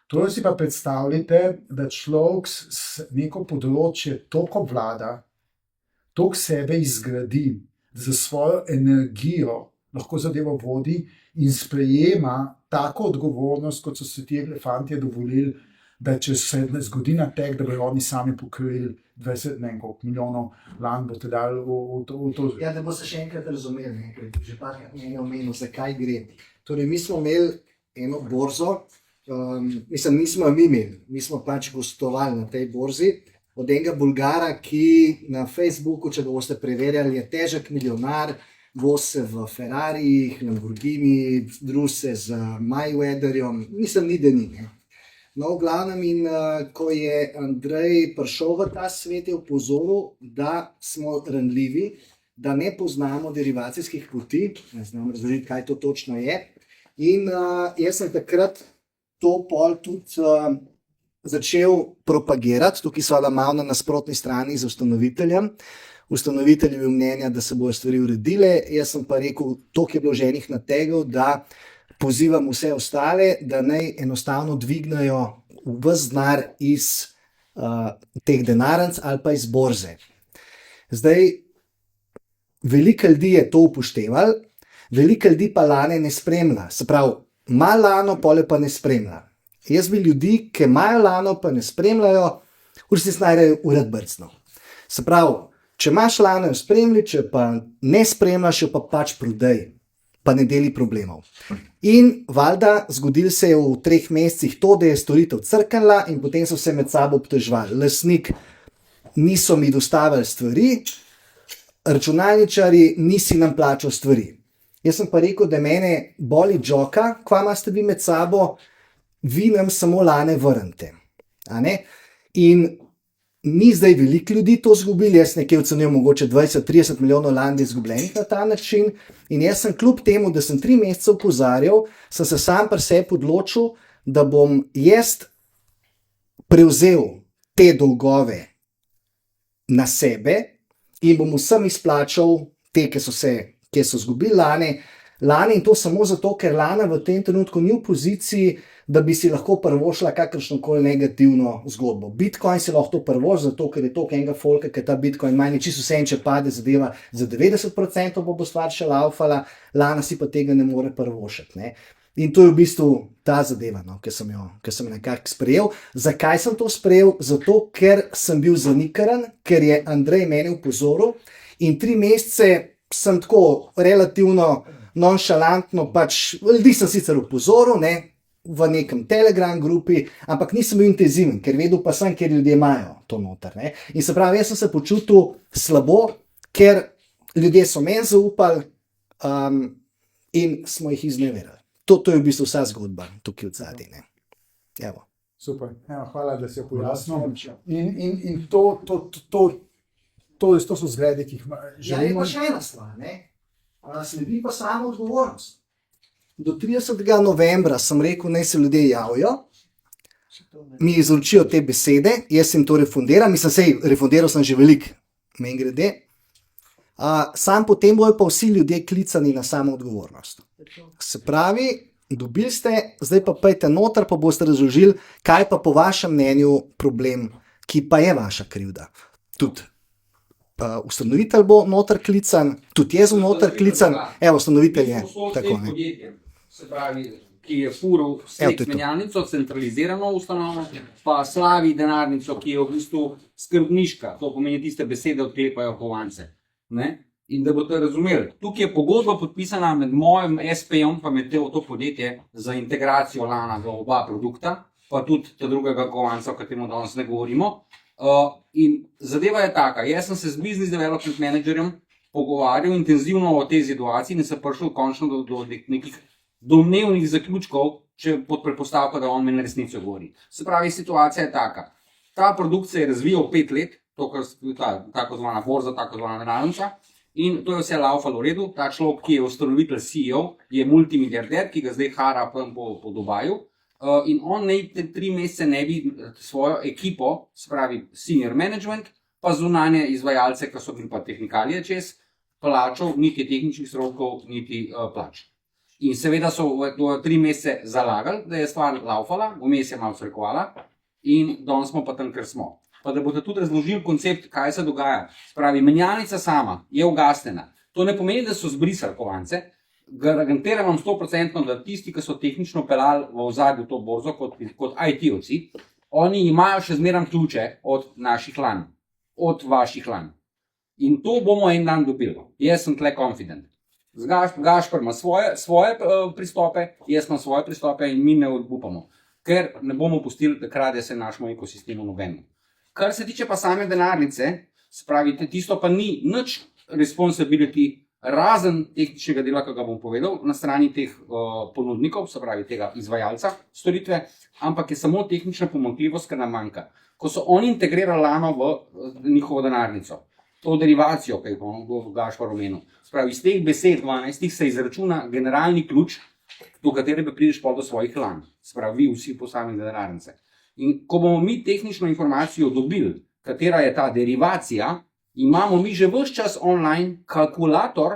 Torej si pa predstavljate, da človek neko področje toliko vlada, toliko sebe izgradi, za svojo energijo lahko zadevo vodi in sprejema tako odgovornost, kot so se ti elefanti dovolili, da če se zgodi natek, da bodo oni sami pokrili 20 milijonov lan, boste dali v to. Ja, da bo se še enkrat razumeli, že parkrat mi je omenil, zakaj gre. Torej, mi smo imeli eno borzo, nismo imeli, mi smo pač gostovali na tej borzi od enega Bulgara, ki na Facebooku, če ga boste preverjali, je težek milijonar, vozi se v Ferrarijih, Lamborghini, druse z Mayweatherjem, mislim, ni da ni. No, v glavnem, in ko je Andrej prišel v ta svet, je opozoril, da smo ranljivi, da ne poznamo derivacijskih poti, ne znam razložiti, kaj to točno je. In jaz sem takrat to pol tudi začel propagirati, tukaj so malo na nasprotni strani z ustanoviteljem. Ustanovitelj je bil mnenja, da se bodo stvari uredile, jaz sem pa rekel, toliko je bilo ženih nategov, da pozivam vse ostale, da naj enostavno dvignajo ves denar iz teh denarnic ali pa iz borze. Zdaj, veliko ljudi je to upoštevalo, veliko ljudi pa lane ne spremlja. Se pravi, ima lano, pole pa ne spremlja. Jaz bi ljudi, ki imajo lano, pa ne spremljajo, v resnici najraje urad brcno. Se pravi, če imaš lano, jo spremlji, če pa ne spremljaš, jo pa pač prodaj, pa ne deli problemov. In valjda, zgodilo se je v 3 mesecih to, da je storitev crknila in potem so se med sabo obtoževali. Lastnik, niso mi dostavili stvari, računalničarji, nisi nam plačal stvari. Jaz sem pa rekel, da mene boli džoka, kva imate vi med sabo, vi nam samo lane vrnite. In ni zdaj veliko ljudi to zgubili, jaz nekje ocenjujem mogoče 20-30 milijonov lan izgubljenih na ta način. In jaz sem kljub temu, da sem 3 mesece opozarjal, sem se sam pri sebi odločil, da bom jaz prevzel te dolgove na sebe in bom vsem izplačal te, ki so izgubili lane in to samo zato, ker lana v tem trenutku ni v poziciji, da bi si lahko prvošla kakršnokoli negativno zgodbo. Bitcoin si lahko to prvoš, zato ker je toliko enega folka, ker ta Bitcoin manj čisto vse, če pade zadeva za 90% bo stvar še laufala, lana si pa tega ne more prvošati. In to je v bistvu ta zadeva, ki sem jo nekako sprejel. Zakaj sem to sprejel? Zato, ker sem bil zanikaren, ker je Andrej mene upozoril in 3 mesece sem tako relativno nonšalantno, pač ljudi sem sicer upozoril, v nekem Telegram grupi, ampak nisem bil intenziven, ker vedel pa sem, ker ljudje imajo to noter. In se pravi, jaz sem se počutil slabo, ker ljudje so meni zaupali in smo jih izneverili. To je v bistvu vsa zgodba tukaj od zadaj. Super, hvala, da si jo pojasnil. In to so zgledi, ki jih želimo. Ja, pa še ena stvar, sledi pa samo odgovornost. Do 30. novembra sem rekel, naj se ljudje javijo, mi izročijo te besede, jaz jim to refundiram, refundiral sem že veliko, mimogrede. Sam potem bojo pa vsi ljudje klicani na samo odgovornost. Se pravi, dobili ste, zdaj pa pejte noter, pa boste razložili, kaj pa po vašem mnenju problem, ki pa je vaša krivda. Tudi ustanovitelj bo noter klican, tudi jaz bom noter klican, ustanovitelj je. Tako, ne. Podjetje, se pravi, ki je furil Slek menjalnico, centralizirano ustanovo, pa Slavi denarnico, ki je v bistvu skrbniška, to pomeni tiste besede odklepajo kovance. Ne? In da boste razumeli, tukaj je pogodba podpisana med mojim SP-om pa med to podjetje za integracijo lana v oba produkta, pa tudi ta drugega kovanca, o katerem danes ne govorimo. In zadeva je taka, jaz sem se z business development managerjem pogovarjal intenzivno o tej situaciji in sem prišel končno do nekih domnevnih zaključkov, če pod predpostavko, da on meni resnico govori. Se pravi, situacija je taka, ta produkt se je razvijal 5 let, to, kar je tako zvana borza, tako zvana denarnica, in to je vse laufalo v redu. Ta človek, ki je ustanovitelj CEO, je multimiliarder, ki ga zdaj hara po Dubaju. In on te 3 mesece ne bi svojo ekipo, se pravi senior management, pa zunanje izvajalce, ki so bili pa tehnikalije čez, plačal niti tehničnih stroškov, niti plač. In seveda so v 3 mesece zalagali, da je stvar laufala, vmes je malo srekovala in danes smo pa tam, kjer smo. Pa da boste tudi razložili koncept, kaj se dogaja. Spravi, menjalnica sama je ugasnjena. To ne pomeni, da so zbrisali kovance. Garantiram vam 100%, da tisti, ki so tehnično pelali v ozadju to borzo kot IT-ovci, oni imajo še zmeraj ključe od naših lan, od vaših lan. In to bomo en dan dobili. Jaz sem tle confident. Gašper ima svoje pristope, jaz imam svoje pristope in mi ne odbupamo. Ker ne bomo pustili, da krade se našemu ekosistemu nobeno. Kar se tiče pa same denarnice, spravite, tisto pa ni nič responsibility, razen tehničnega dela, ki ga bom povedal, na strani teh ponudnikov, se pravi tega izvajalca storitve, ampak je samo tehnična pomanjkljivost, ker nam manjka. Ko so oni integrirali lano v njihovo denarnico, to derivacijo, ki je Gašpar omenil, spravi, iz teh besed 12 se izračuna generalni ključ, do katerega prideš pa do svojih lan, spravi, vi vsi posamezni denarnice. In ko bomo mi tehnično informacijo dobili, katera je ta derivacija, imamo mi že ves čas online kalkulator,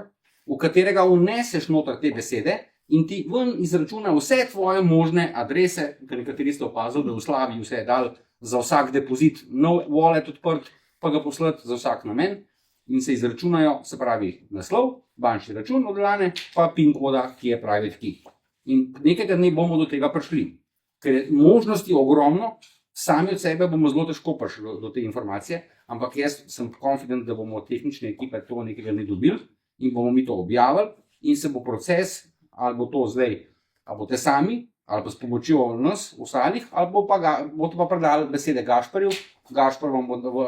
v katerega vneseš noter te besede in ti ven izračuna vse tvoje možne adrese, ker nekateri ste opazili, da v Slavi vse je dal za vsak depozit, nov wallet odprt, pa ga poslati za vsak namen in se izračunajo, se pravi naslov, bančni račun od lane, pa PIN koda, ki je private key. In nekega dne bomo do tega prišli. Ker je možnosti ogromno, sami od sebe bomo zelo težko prišli do te informacije, ampak jaz sem confident, da bomo tehnične ekipe to nekega dne dobili in bomo mi to objavili in se bo proces, ali bo to zdaj, ali boste sami, ali pa s pomočjo nas, ostalih, ali boste pa predali besede Gašparju, Gašpar vam bo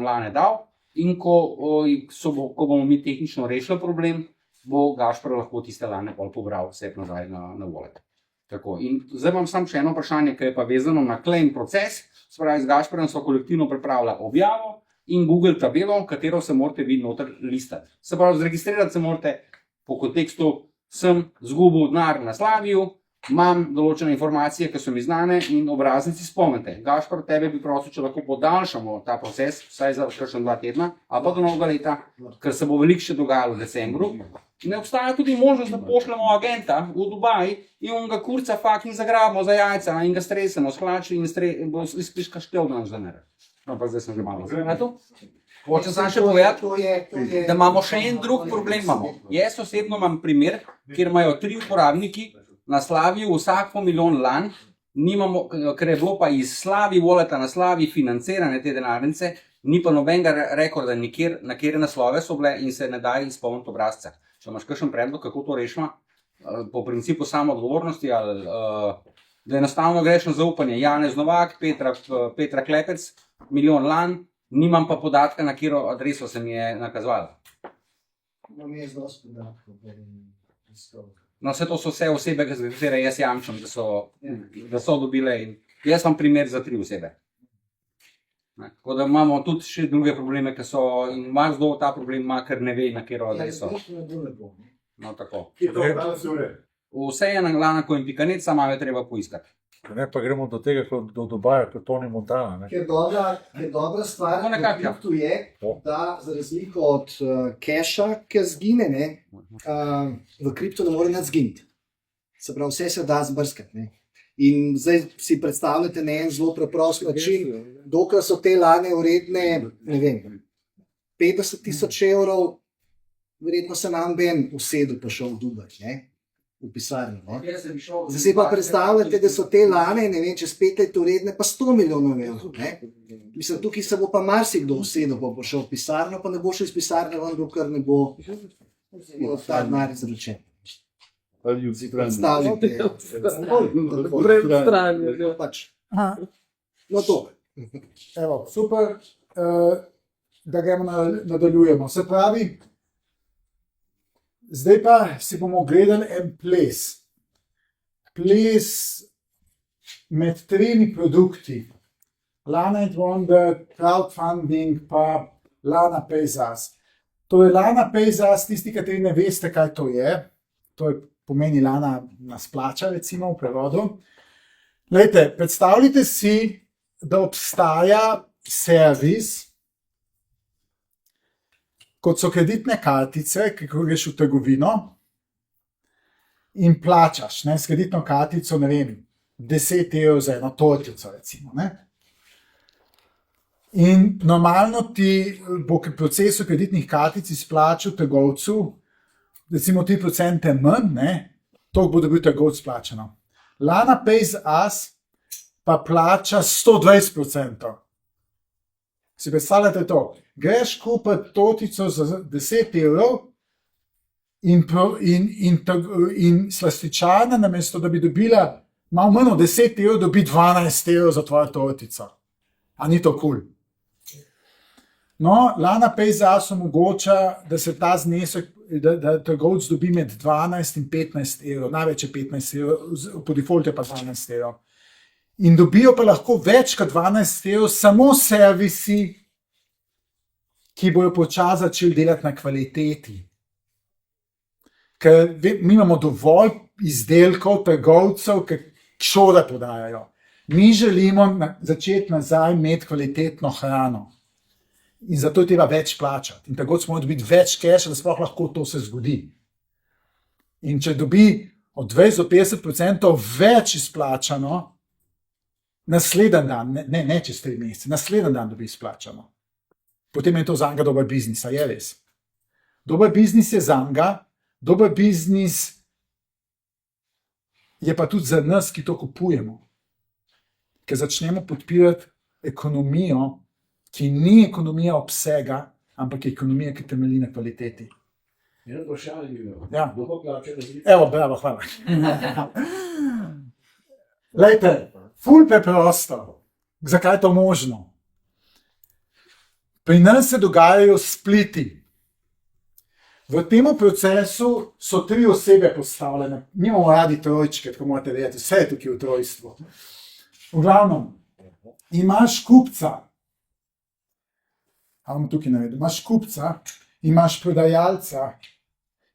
lane dal in ko bomo mi tehnično rešili problem, bo Gašpar lahko tiste lane pobral vse nazaj na wallet. Tako. In zdaj imam samo še eno vprašanje, ki je pa vezano na claim proces. Se pravi, z Gašparjem so kolektivno pripravila objavo in Google tabelo, katero se morate vi noter listati. Se pravi, zregistrirati se morate po kontekstu, sem zgubil denar na Slaviju, imam določene informacije, ki so mi znane in obraznici spomnite. Gašpar, tebe bi prosil, če lahko podaljšamo ta proces, vsaj za kakšen 2 tedna, ali pa do novega leta, ker se bo veliko še dogajalo v decembru. Ne obstaja tudi možnost, da pošljemo agenta v Dubaj in on ga kurca fucking zagrabimo za jajca in ga stresemo s hlači in bo izpiška štel danes denar. No, pa zdaj sem že malo zgledal. Hočem sam še povedati, da imamo še en drug problem. Jaz osebno imam primer, kjer imajo 3 uporabniki na Slaviju vsak po milijon lan, nimamo, ker je bilo pa iz Slavi walleta na Slavi financirane te denarnice, ni pa nobenega rekorda nikjer, na kjer naslove so bile in se ne da izpolniti obrazca. Če imaš kakšen predlog, kako to rešimo, po principu samoodgovornosti ali da enostavno greš na zaupanje. Janez Novak, Petra Klepec, milijon lan, nimam pa podatka, na katero adreso se mi je nakazovala. No, vse to so vse osebe, za katere jaz jamčim, da so dobile in jaz imam primer za 3 osebe. Tako da imamo tudi še druge probleme, ki so in marsikdo ta problem ima, ker ne ve, na katero adreso. No, tako. Vse je na lana.net, samo je treba poiskati. Ne, pa gremo do tega, do Dubaja, kot Tony Montana. Ker dobra stvar na kriptu je, da za razliko od keša, ki zgine, v kriptu ne more nič zginiti. Se pravi, vse se da zbrskati. Ne? In zdaj si predstavljate na en zelo preprost način, dokler so te lane vredne, ne vem, 50.000 evrov, verjetno se nam ben usedel pa šel v Dubaj, ne? V pisarni. Ne? Zdaj si pa predstavljate, da so te lane, ne vem, čez 5 let vredne pa 100 milijonov evrov. Ne? Mislim, tukaj se bo pa marsikdo usedel, pa bo šel v pisarno, pa ne bo šel iz pisarne ven, dokler ne bo ta denar izročen. Ali v strani. Predstavljate. Pred strani. Pač. No to. Evo, super, da gremo nadaljujemo. Se pravi, zdaj pa si bomo gledali en ples. Ples med 3 produkti. Lana and Wonder, crowdfunding pa Lana Pays Us. To je Lana Pays Us, tisti, kateri ne veste, kaj to je. To je pomeni Lana nas plača, recimo v prevodu. Glejte, predstavljajte si, da obstaja servis, kot so kreditne kartice, ki greš v trgovino in plačaš, ne, s kreditno kartico, ne vem, 10 evrov za eno tortico, recimo, ne. In normalno ti bo v procesu kreditnih kartic izplačal trgovcu, recimo 3% manj, ne, toliko bo dobil trgovec plačano. Lana Pays Us pa plača 120%. Si predstavljate to? Greš kupiti tortico za 10 evrov in slastičarna, namesto da bi dobila malo manj od 10 evrov, dobi 12 evrov za tvojo tortico. A ni to kul? No, Lana Pays Us omogoča, da se ta znesek, da trgovec dobi med 12 in 15 evrov, največ je 15 evrov, po defaultu je pa 12 evrov. In dobijo pa lahko več kot 12 evrov samo servisi, ki bojo počasi začeli delati na kvaliteti. Ker mi imamo dovolj izdelkov, trgovcev, ki šole prodajajo. Mi želimo začeti nazaj imeti kvalitetno hrano. In zato je treba več plačati. In tako smo dobiti več keša, da sploh lahko to se zgodi. In če dobi od 20 do 50% več izplačano, naslednji dan, ne čez 3 mesece, naslednji dan dobi izplačano. Potem je to za njega dober biznis, a je res. Dober biznis je za njega, dober biznis je pa tudi za nas, ki to kupujemo. Ker začnemo podpirati ekonomijo, ki ni ekonomija obsega, ampak je ekonomija, ki temelji na kvaliteti. Eno vprašanje bi imel. Ja. Kdo plača razliko? Evo, bravo, hvala. Lejte, ful preprosto. Zakaj je to možno? Pri nas se dogajajo spliti. V tem procesu so 3 osebe postavljene. Mi imamo radi trojčke, tako morate vedeti, vse je tukaj v trojstvu. V glavnem, imaš kupca, tukaj navedem, imaš kupca, imaš prodajalca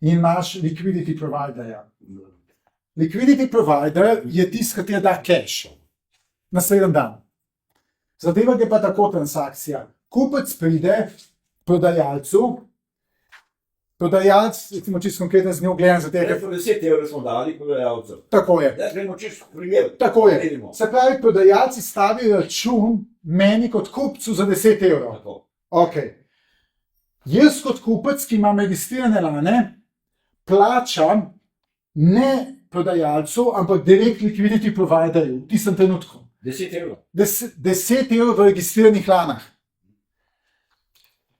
in imaš liquidity providerja. Liquidity provider je tisti, kateri da cash. Naslednji dan. Zadeva je pa tako transakcija. Kupec pride prodajalcu, prodajalc, recimo čisto konkretno z njo gledam za tega. 10 evrov smo dali prodajalcu. Tako je. Da gremo čisto primer. Tako je. Se pravi, prodajalci stavijo račun meni kot kupcu za 10 evrov. Tako. Ok. Jaz kot kupec, ki imam registrirane lane, plačam ne prodajalcu, ampak direkt liquidity providerju v tistem trenutku. 10 evrov. 10 evrov v registriranih lanah.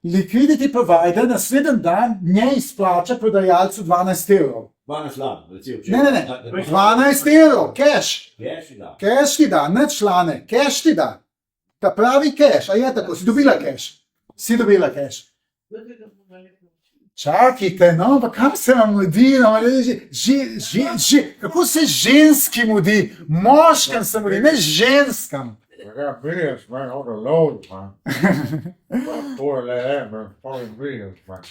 Liquidity provider naslednji dan ne izplača prodajalcu 12 evrov. 12 lan, recimo. Ne. 12 evrov, cash. Cash, da. Cash ti da, ne člane, cash ti da. Ta pravi cash, a je tako, si dobila cash. Si dobila cash. Čakajte, no, pa kam se vam mudi, no, kako se ženski mudi, moškem se mudi, ne ženskam. got videos, man, on the load, man. Boy, like that, man. Fucking videos, man.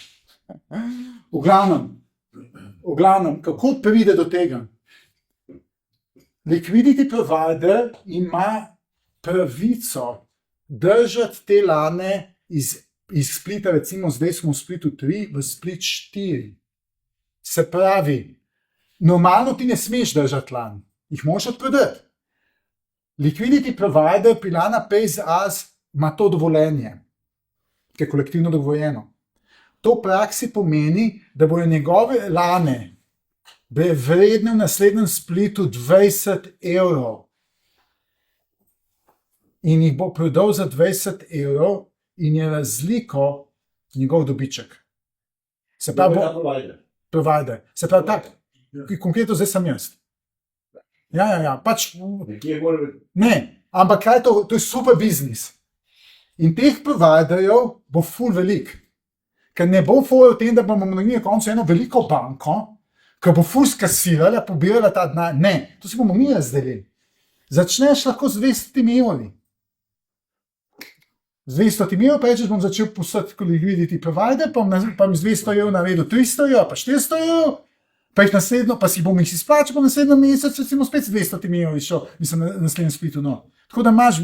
V glavnem, kako pride do tega? Liquidity provider ima pravico držati te lane iz splita, recimo zdaj smo v splitu 3, v split 4. Se pravi, Normalno ti ne smeš držati lan, jih moraš odprodati. Liquidity provider pri Lana Pays As ima to dovoljenje, ki je kolektivno dovoljeno. To v praksi pomeni, da bojo njegove lane vredne v naslednjem splitu 20 evrov. In jih bo prodal za 20 evrov in je razliko njegov dobiček. Se pravi, provider. Se pravi, tak, konkretno zdaj sem jaz. Ja, pač, ne, ampak kaj to je super biznis. In teh providerjev bo ful velik. Ker ne bo ful v tem, da bomo na koncu eno veliko banko, ki bo ful skasirala, pobirala ta denar. Ne, to si bomo mi razdelili. Začneš lahko z 200 evri. Z 200 evrov pa rečeš, bom začel posoditi liquidity provider, pa mi z 200 evrov naredil 300 evrov, pa 400 evrov, pa jih naslednjo, pa si bom jih izplačal, pa naslednjo mesec, recimo spet z 200 evrov išel, mislim, na naslednjem splitu. No. Tako da imaš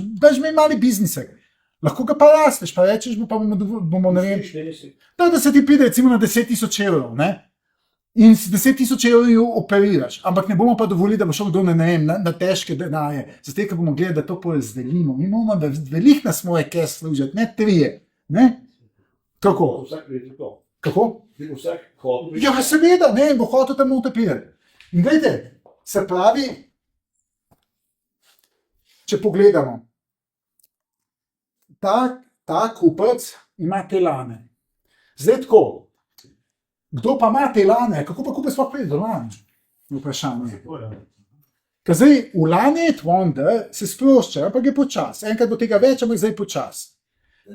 mali biznisek. Lahko ga pa rasteš, pa rečeš, pa bomo ne vem, da se ti pride recimo na 10.000 evrov, ne? In s 10.000 evrov operiraš, ampak ne bomo pa dovolili, da bo šel kdo na težke denarje, zato ker bomo gledali, da to porazdelimo. Mi moramo, da velik nas more cash služiti, ne 3. Ne? Kako? Kako? Ja, seveda, ne, bo hotel tam utopirati. In gledajte, se pravi, če pogledamo, ta kupec ima te lane. Zdaj tako, kdo pa ima te lane? Kako pa kupec sploh pride do lane? Vprašanje. Ker zdaj v Lane at Wonder se sprošča, ampak je počas. Enkrat bo tega več, ampak zdaj počas.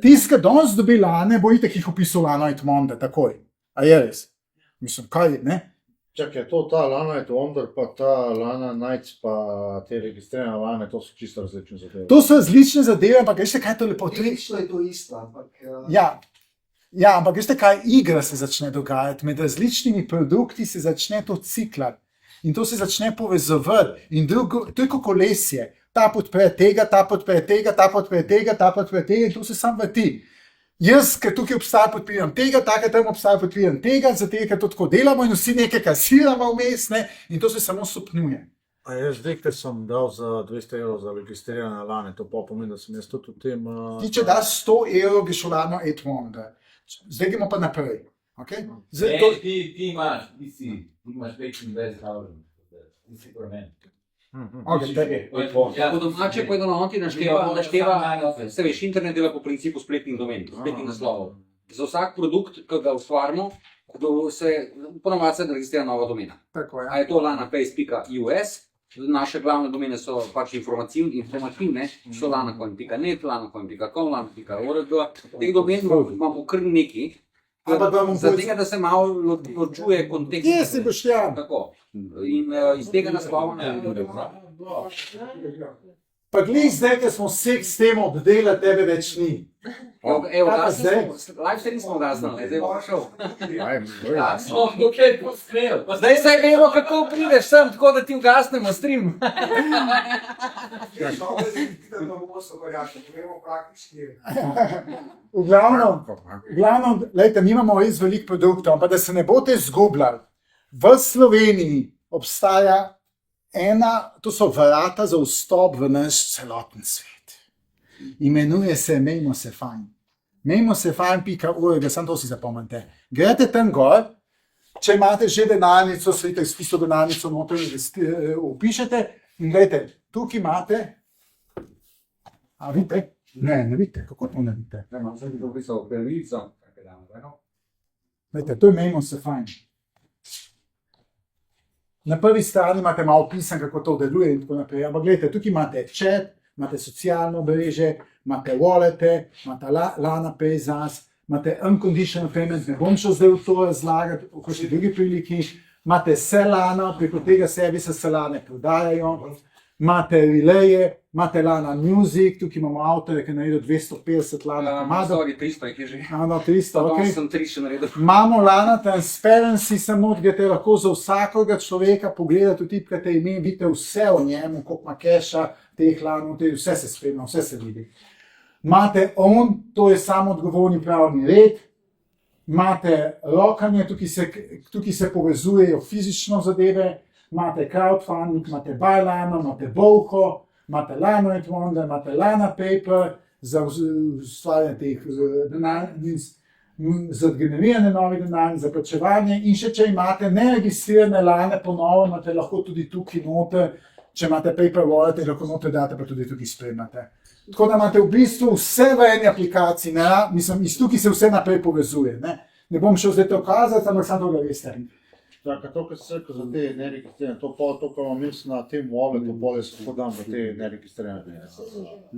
Tiska danes dobi lane, bo itak jih opisal Lane at Wonder takoj. A je res? Mislim, kaj, ne? Čakaj, to ta Lana at Wonder, pa ta Lana Nights, pa te registrirane lane, to so čisto različne zadeve. To so različne zadeve, ampak veste, kaj to lepo Tehnično je to isto, ampak... Ja, ampak veste, kaj igra se začne dogajati, med različnimi produkti se začne to ciklati in to se začne povezovati in to je kot kolesje, ta podpre tega, ta podpre tega, ta podpre tega, ta podpre tega in to se sam vrti. Jaz, ker tukaj obstaja podpiram tega, takrat tam obstaja podpiram tega, zato ker to tako delamo in vsi nekaj kasiramo vmes, ne, in to se samo stopnjuje. A jaz zdaj, ker sem dal za 200 evrov za registrirane lane, to pa pomeni, da sem jaz tudi v tem... Ti, če daš 100 evrov, greš v Lano at Wonder. Zdaj gremo pa naprej. Okay? Zdaj, Ti imaš več investov, ti si premen. Ja, po domače povedano, on ti našteva, se veš, internet dela po principu spletnih domen, spletnih naslovov. Za vsak produkt, ki ga ustvarimo, ponovadi se registrira nova domena. tako, ja. A je to lanapace.us, naše glavne domene so pač informativne, so lanacoin.net, lanacoin.com, lana.org. Teh domen imamo kar nekaj. Zato, da se malo ločuje kontekst. Kje si boš ja? Tako. In iz tega naslova ne Pa glej zdaj, ker smo vseh s tem obdelali, tebe več ni. Evo, live se nismo ugasnili, zdaj bo šel. Smo dokaj posmel. Zdaj se vemo, kako prideš sem, tako da ti ugasnemo stream. V glavnem, lejte, mi imamo res veliko produktov, ampak da se ne boste izgubljali. V Sloveniji obstaja to so vrata za vstop v naš celoten svet. Imenuje se Mejmo se fajn. Mejmosefajn.org, samo to si zapomnite. Greste tam gor, če imate že denarnico, slite spiso denarnico, noter upišete in gledajte, tukaj imate, a vidite? Ne vidite, kako to ne vidite? Gledajte, to je Mejmo se fajn. Na prvi strani imate malo pisan, kako to deluje in tako naprej. Ampak gledajte, tukaj imate chat, imate socialno mreže, imate wallete, imate Lana Pays As, imate unconditional payment, ne bom šel zdaj v to razlagati, v kakšni drugi priliki. Imate Selana, preko tega servisa Selane prodajajo. Imate Relaye, imate Lana Music, tukaj imamo avtorje, ki naredijo 250 Lana komadov. 300 jih je že. Ano, 300, ok. Sem 3 še naredil. Imamo Lana Transparency, samo greste lahko za vsakega človeka pogledati, vtipkate ime, vidite vse o njemu, koliko ima keša, teh lanov, vse se spremlja, vse se vidi. Imate OWN, to je samoodgovorni pravni red. Imate rokanje, tukaj se povezujejo fizično zadeve. imate crowdfunding, imate Buy Lano, imate Bowho, imate Lano et Wonder, imate Lana Paper za ustvarjanje teh denarnic, za generiranje novih denarnic, za plačevanje in še če imate neregistrirane Lane ponovno, imate lahko tudi tukaj noter, če imate paper wallet, lahko noter date, pa tudi tukaj spremljate. Tako da imate v bistvu vse v eni aplikaciji, mislim, iz tukaj se vse naprej povezuje. Ne bom šel zdaj to kazati, ampak samo to ga veste. Tako, to, kar si rekel za te neregistrirane, to kar imam jaz na tem walletu, bolje se podam v te neregistrirane.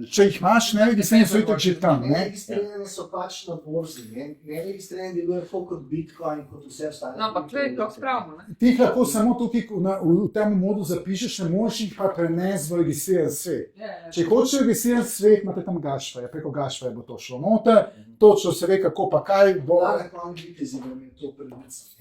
Če jih imaš, neregistrirane so itak že tam. Neregistrirane so pač na borzi, neregistrirane delujejo tako kot Bitcoin, kot vse ostale. No, ampak to je to spravno, ne? Ti jih lahko samo tukaj v tem modu zapišeš, ne moreš jih pa prenesti v registriran svet. Če hočeš registriran svet, imate tam Gashware, preko Gashware bo to šlo noter, točno se ve kako pa kaj bo.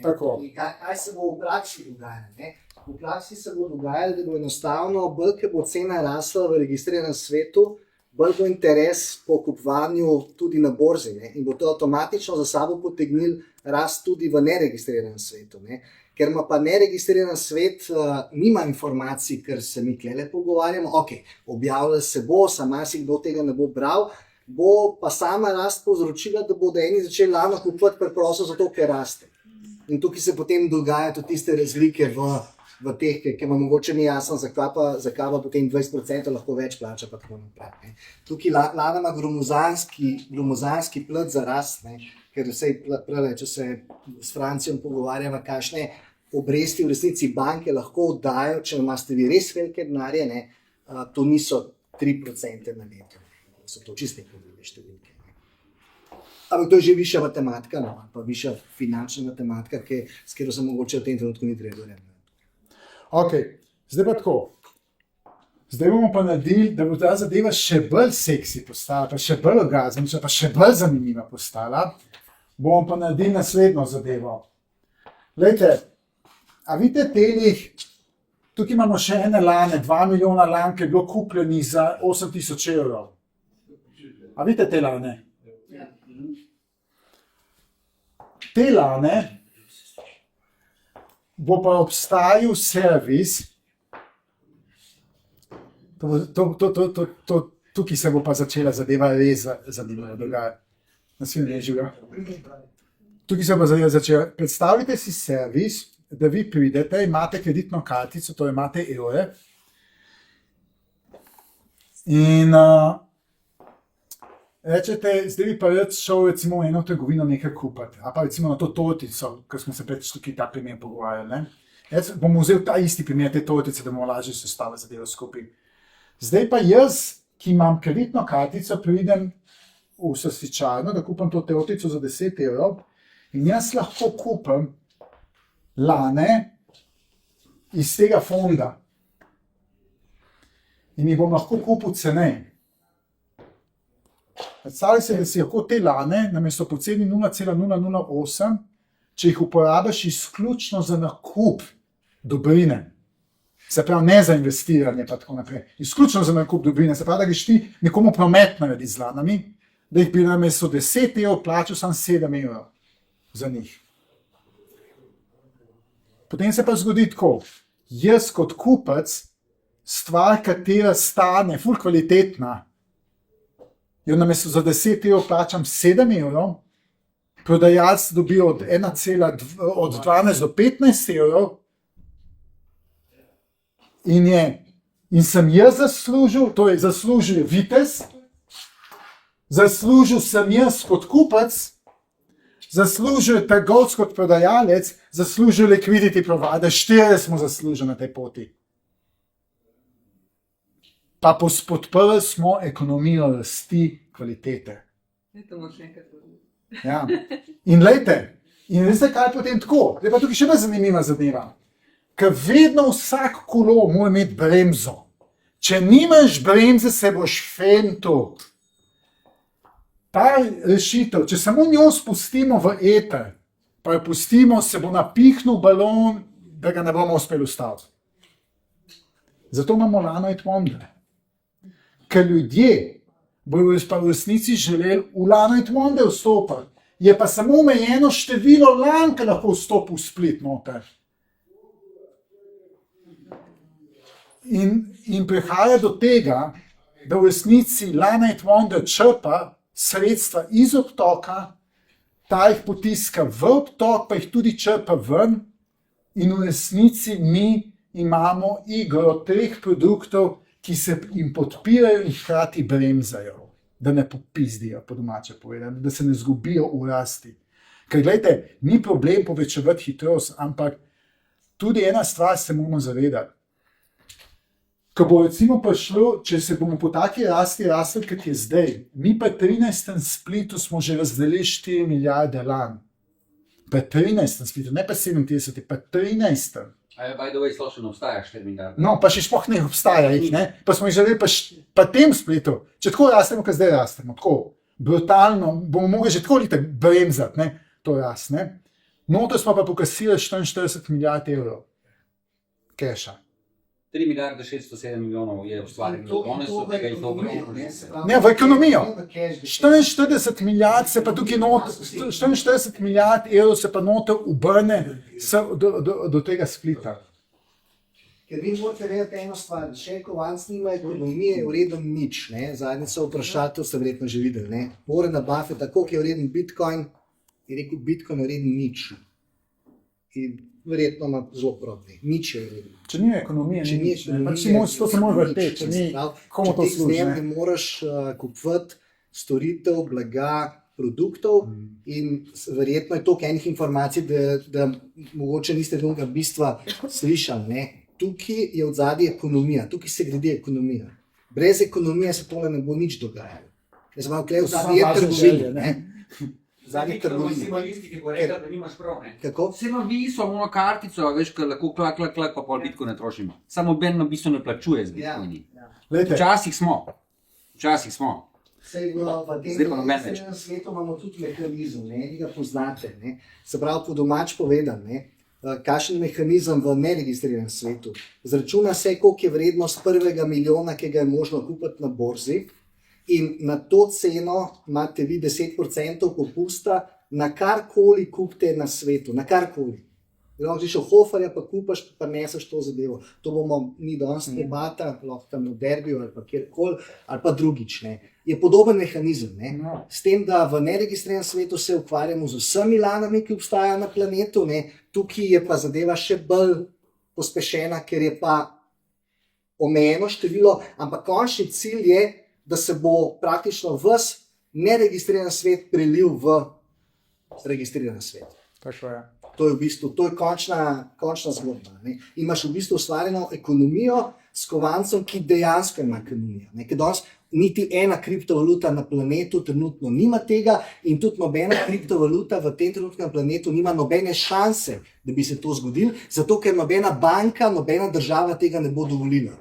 Tako. Kaj se bo v praksi dogajalo? Ne? V praksi se bo dogajalo, da bo enostavno, bolj ko bo cena rasla v registriranem svetu, bolj bo interes po kupovanju tudi na borzi, ne? In bo to avtomatično za sabo potegnil rast tudi v neregistriranem svetu. Ne? Ker ima pa neregistriran svet, nima informacij, ker se mi tukaj pogovarjamo, objavljalo se bo, samo marsikdo tega ne bo bral, bo pa sama rast povzročila, da bodo eni začeli Lano kupovati preprosto zato, ker raste. In tukaj se potem dogajajo tudi tiste razlike v teh, ki vam mogoče ni jasno, zakaj pa potem 20% lahko več plača, pa tako naprej. Tukaj Lana ima gromozanski plat za rast, ne? Ker če se s Francijo pogovarjamo, kakšne obresti v resnici banke lahko dajo, če imate vi res velike denarje, ne? To niso 3% na leto, so to čisto druge številke. Ampak to je že višja matematika, no, pa višja finančna matematika, s katero se mogoče v tem trenutku ni treba govoriti. Ok, zdaj pa tako. Zdaj bomo pa naredili, da bo ta zadeva še bolj seksi postala, pa še bolj orgazmična, pa še bolj zanimiva postala. Bomo pa naredili naslednjo zadevo. Glejte, a vidite telih, tukaj imamo še ene Lane, 2 milijona Lan, ki je bilo kupljenih za 8.000 evrov. A vidite te Lane? Te Lane bo pa obstajal servis, tukaj se bo pa začela zadeva res zanimiva dogajati. Naslednji živa. Tukaj se bo zadeva začela. Predstavljajte si servis, da vi pridete, imate kreditno kartico, to imate evre in rečete, zdaj bi pa rad šel recimo v eno trgovino nekaj kupiti, a pa recimo na to tortico, ker smo se pred tukaj ta primer pogovarjali. Bomo vzeli ta isti primer te tortice, da bomo lažje sestavili zadevo skupaj. Zdaj pa jaz, ki imam kreditno kartico, pridem v sosličarno, da kupim to tortico za 10 evrov in jaz lahko kupim Lane iz tega fonda in jih bom lahko kupil ceneje. Predstavljaj se, da si lahko te Lane namesto po ceni 0,008, če jih uporabiš izključno za nakup dobrine, se pravi ne za investiranje pa tako naprej, izključno za nakup dobrine, se pravi, da greš ti nekomu promet narediti z Lanami, da jih bi namesto 10 evrov plačal samo 7 evrov za njih. Potem se pa zgodi tako, jaz kot kupec, stvar, katera stane, ful kvalitetna, jo namesto za 10 evrov plačam 7 evrov, prodajalec dobi od 12 do 15 evrov in sem jaz zaslužil, to je zaslužil Vitez, zaslužil sem jaz kot kupec, zaslužil trgovec kot prodajalec, zaslužil liquidity provider, 4 smo zaslužili na tej poti. Pa podprli smo ekonomijo rasti kvalitete. Ja. In lejte, in veste kaj potem tako, zdaj pa tukaj še bolj zanimiva zadeva, ker vedno vsak kolo mora imeti bremzo. Če nimaš bremze, se boš fentil. Ta rešitev, če samo njo spustimo v eter, pa jo pustimo, se bo napihnil balon, da ga ne bomo uspeli ustaviti. Zato imamo Lano et Wonder. Ker ljudje bojo v resnici želeli v Lano et Wonder vstopiti. Je pa samo omejeno število Lan, ki lahko vstopi v split noter. In prihaja do tega, da v resnici Light & Wonder črpa sredstva iz obtoka, ta jih potiska v obtok, pa jih tudi črpa ven, in v resnici mi imamo igro 3 produktov, ki se jim podpirajo in hkrati bremzajo, da ne popizdijo, po domače povedano, da se ne zgubijo v rasti. Ker gledajte, ni problem povečevati hitrost, ampak tudi ena stvar se moramo zavedati. Ko bo recimo prišlo, če se bomo po taki rasti rasli, kot je zdaj, mi pa 13. splitu smo že razdelili 4 milijarde lan. Pa 13. splitu, ne pa 37, pa 13. By the way, sploh še ne obstaja 4 milijarde. No, pa še sploh ne obstaja jih, ne? Pa smo jih želeli pa tem splitu. Če tako rastemo, kot zdaj rastemo, tako brutalno, bomo mogli že tako litek bremzati, ne? To rast, ne? Noto smo pa pokasili 44 milijard evrov keša. 3 milijarde 607 milijonov je ustvarjeno, danes od tega je to ogromno. Ne, v ekonomijo. 44 milijard se pa tukaj not, 44 milijard evrov se pa noto obrne do tega splita. Ker vi morate vedeti eno stvar, še kovanc nima ekonomije, je vreden nič. Zadnjič so vprašali, to ste verjetno že videli. Ne? Warren Buffett, tako je vreden Bitcoin, je rekel, Bitcoin je vreden nič. In verjetno ima zelo prav, nič je vreden. Če ni ekonomije, Če ni ekonomije, to se mora vrteti, če ni, komu to služi. Če ti ne moraš kupovati storitev, blaga, produktov in verjetno je toliko enih informacij, da mogoče niste drugega bistva slišali. Ne? Tukaj je od zadnje ekonomija, tukaj se gradi ekonomija. Brez ekonomije se tole ne bo nič dogajalo. Jaz sem tukaj v zadnje trgovine. Zadnji trgovini, bo rekel, da nimaš prav, ne? Kako? Vse ima viso, mojo kartico, veš, ker lahko klak, pa pol bitko ne trošimo. Samo Ben v bistvu ne plačuje z bitcoini. Včasih smo. Sej v tem svetu imamo tudi mehanizem, vi ga poznate. Ne? Se pravi, po domač povedan, kakšen mehanizem v neregistriranem svetu. Zračuna se, koliko je vrednost prvega milijona, ki ga je možno kupiti na borzi, in na to ceno imate vi 10% popusta na karkoli kupite na svetu, na karkoli. Lahko greš v Hoferja, pa kupaš, pa neseš to zadevo. To bomo mi danes debata, lahko tam v derbiju ali pa kjerkoli, ali pa drugič. Ne. Je podoben mehanizem. Ne. S tem, da v neregistriranem svetu se ukvarjamo z vsemi lanami, ki obstajajo na planetu, ne. Tukaj je pa zadeva še bolj pospešena, ker je pa omejeno število, ampak končni cilj je, da se bo praktično ves neregistriran svet prelil v registriran svet. Tako je. To je v bistvu, to je končna zgodba. Ne. Imaš v bistvu ustvarjeno ekonomijo s kovancem, ki dejansko ima ekonomijo. Ker danes niti ena kriptovaluta na planetu trenutno nima tega in tudi nobena kriptovaluta v tem trenutku na planetu nima nobene šanse, da bi se to zgodilo, zato ker nobena banka, nobena država tega ne bo dovolila.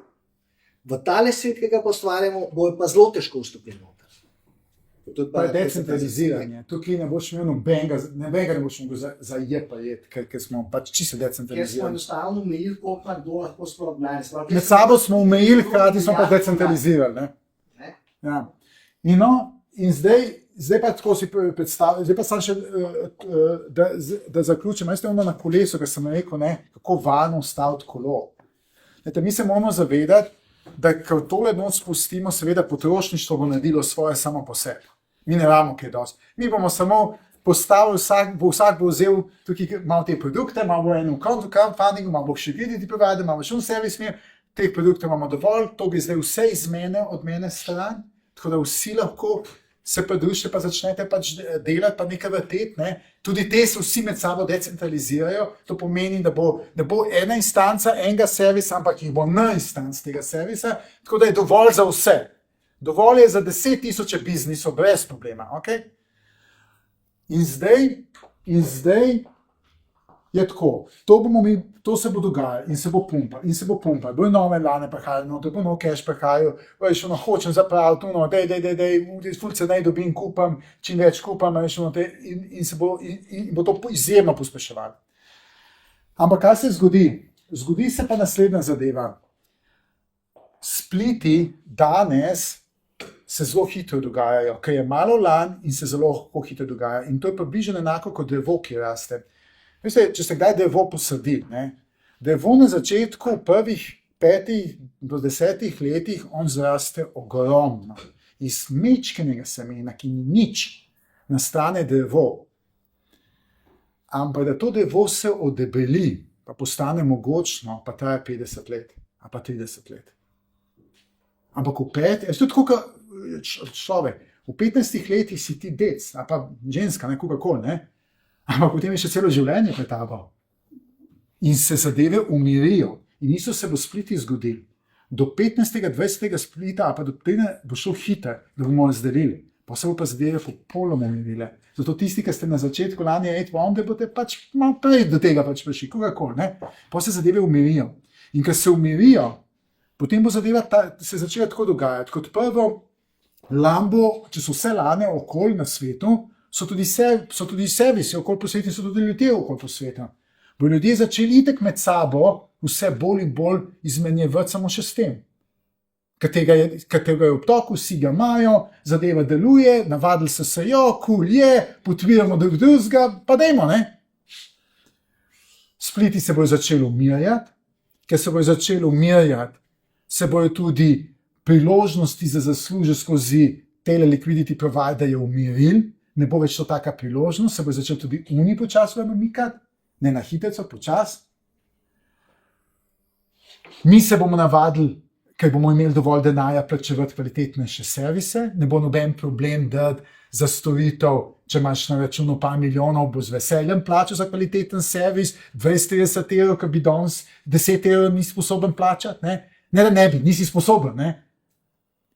V tale svet, ki ga pa ustvarjamo, bo pa zelo težko vstopiti noter. To je decentraliziranje. Tukaj ne boš imel nobenega ne boš mogel zajeti, ker smo pač čisto decentralizirani. Ker smo enostavno omejili, koliko kdo lahko sploh danes. Med sabo smo omejili, hkrati smo pa decentralizirali. Ja. In zdaj pa tako si predstavljam, zdaj pa sam še, da zaključim, jaz na kolesu, ker sem rekel, kako varno ustaviti kolo. Mi se moramo zavedati, da ko tole noč spustimo, seveda potrošništvo bo naredilo svoje samo po sebi. Mi ne vemo, kaj je dosti. Mi bomo samo postavili, vsak bo vzel tukaj malo te produkte, malo bo eno crowdfundingu, malo bo še videti provider, malo še servis mir, teh produktov imamo dovolj, to bi zdaj vse iz mene, od mene stran, tako da vsi lahko se pridružite, pa začnete pač delati, pa nekaj vrteti, Tudi te se vsi med sabo decentralizirajo, to pomeni, da bo ena instanca enega servisa, ampak jih bo na instanc tega servisa, tako da je dovolj za vse. Dovolj je za 10,000 biznisov, brez problema, ok? In zdaj je tako, to se bo dogajalo in se bo pumpalo, bojo nove lane prihajali, bo nov cash prihajal, veš, hočem zapraviti, fulce naj dobim, kupam, čim več kupam, veš, in bo to izjemno pospeševalo. Ampak kaj se zgodi? Zgodi se pa naslednja zadeva. Spliti danes se zelo hitro dogajajo, ker je malo lan in se zelo hitro dogaja. In to je približno enako kot drevo, ki raste. Veste, če ste kdaj drevo posadili, drevo na začetku prvih 5 do 10 letih on zraste ogromno. Iz mečkenega semena, ki ni nič, nastane drevo. Ampak da to drevo se odebeli, pa postane mogočno, pa traja 50 let, a pa 30 let. Ampak to je tako, kot človek. V 15 letih si ti dec, a pa ženska, nekakoli, ne? Ampak potem je še celo življenje pred tabo. In se zadeve umirijo. In niso se bo spliti zgodili. Do 15. 20. splita, a pa do tega bo šel hiter, da bomo razdelili. Pa se bo pa zadeve popolnoma umirile. Zato tisti, ki ste na začetku lani da boste pač malo prej do tega pač prišli, kogarkoli, ne? Pa se zadeve umirijo. In ko se umirijo, potem bo zadeva se začela tako dogajati. Kot prvo, Lambo, če so vse lane okoli na svetu, so tudi servisi okoli po svetu in so tudi ljudje okoli po svetu. Bo ljudje začeli itek med sabo vse bolj in bolj izmenjevati samo še s tem. Katerega je obtok, vsi ga imajo, zadeva deluje, navadili so se kul je, podpiramo drugega, pa dajmo, ne? Spliti se bojo začeli umirjati, ker se bojo začeli umirjati, se bojo tudi priložnosti za zaslužek skozi tele liquidity providerje umirili, ne bo več to taka priložnost, se bo začel tudi uni počasi namikati, ne na hitreco, počasi. Mi se bomo navadili, ker bomo imeli dovolj denarja plačevati kvalitetnejše servise, ne bo noben problem dati za storitev, če imaš na računu par milijonov, bo z veseljem plačal za kvaliteten servis, 20-30 evrov, ki bi danes 10 evrov ni sposoben plačati, ne? Ne da ne bi, nisi sposoben, ne?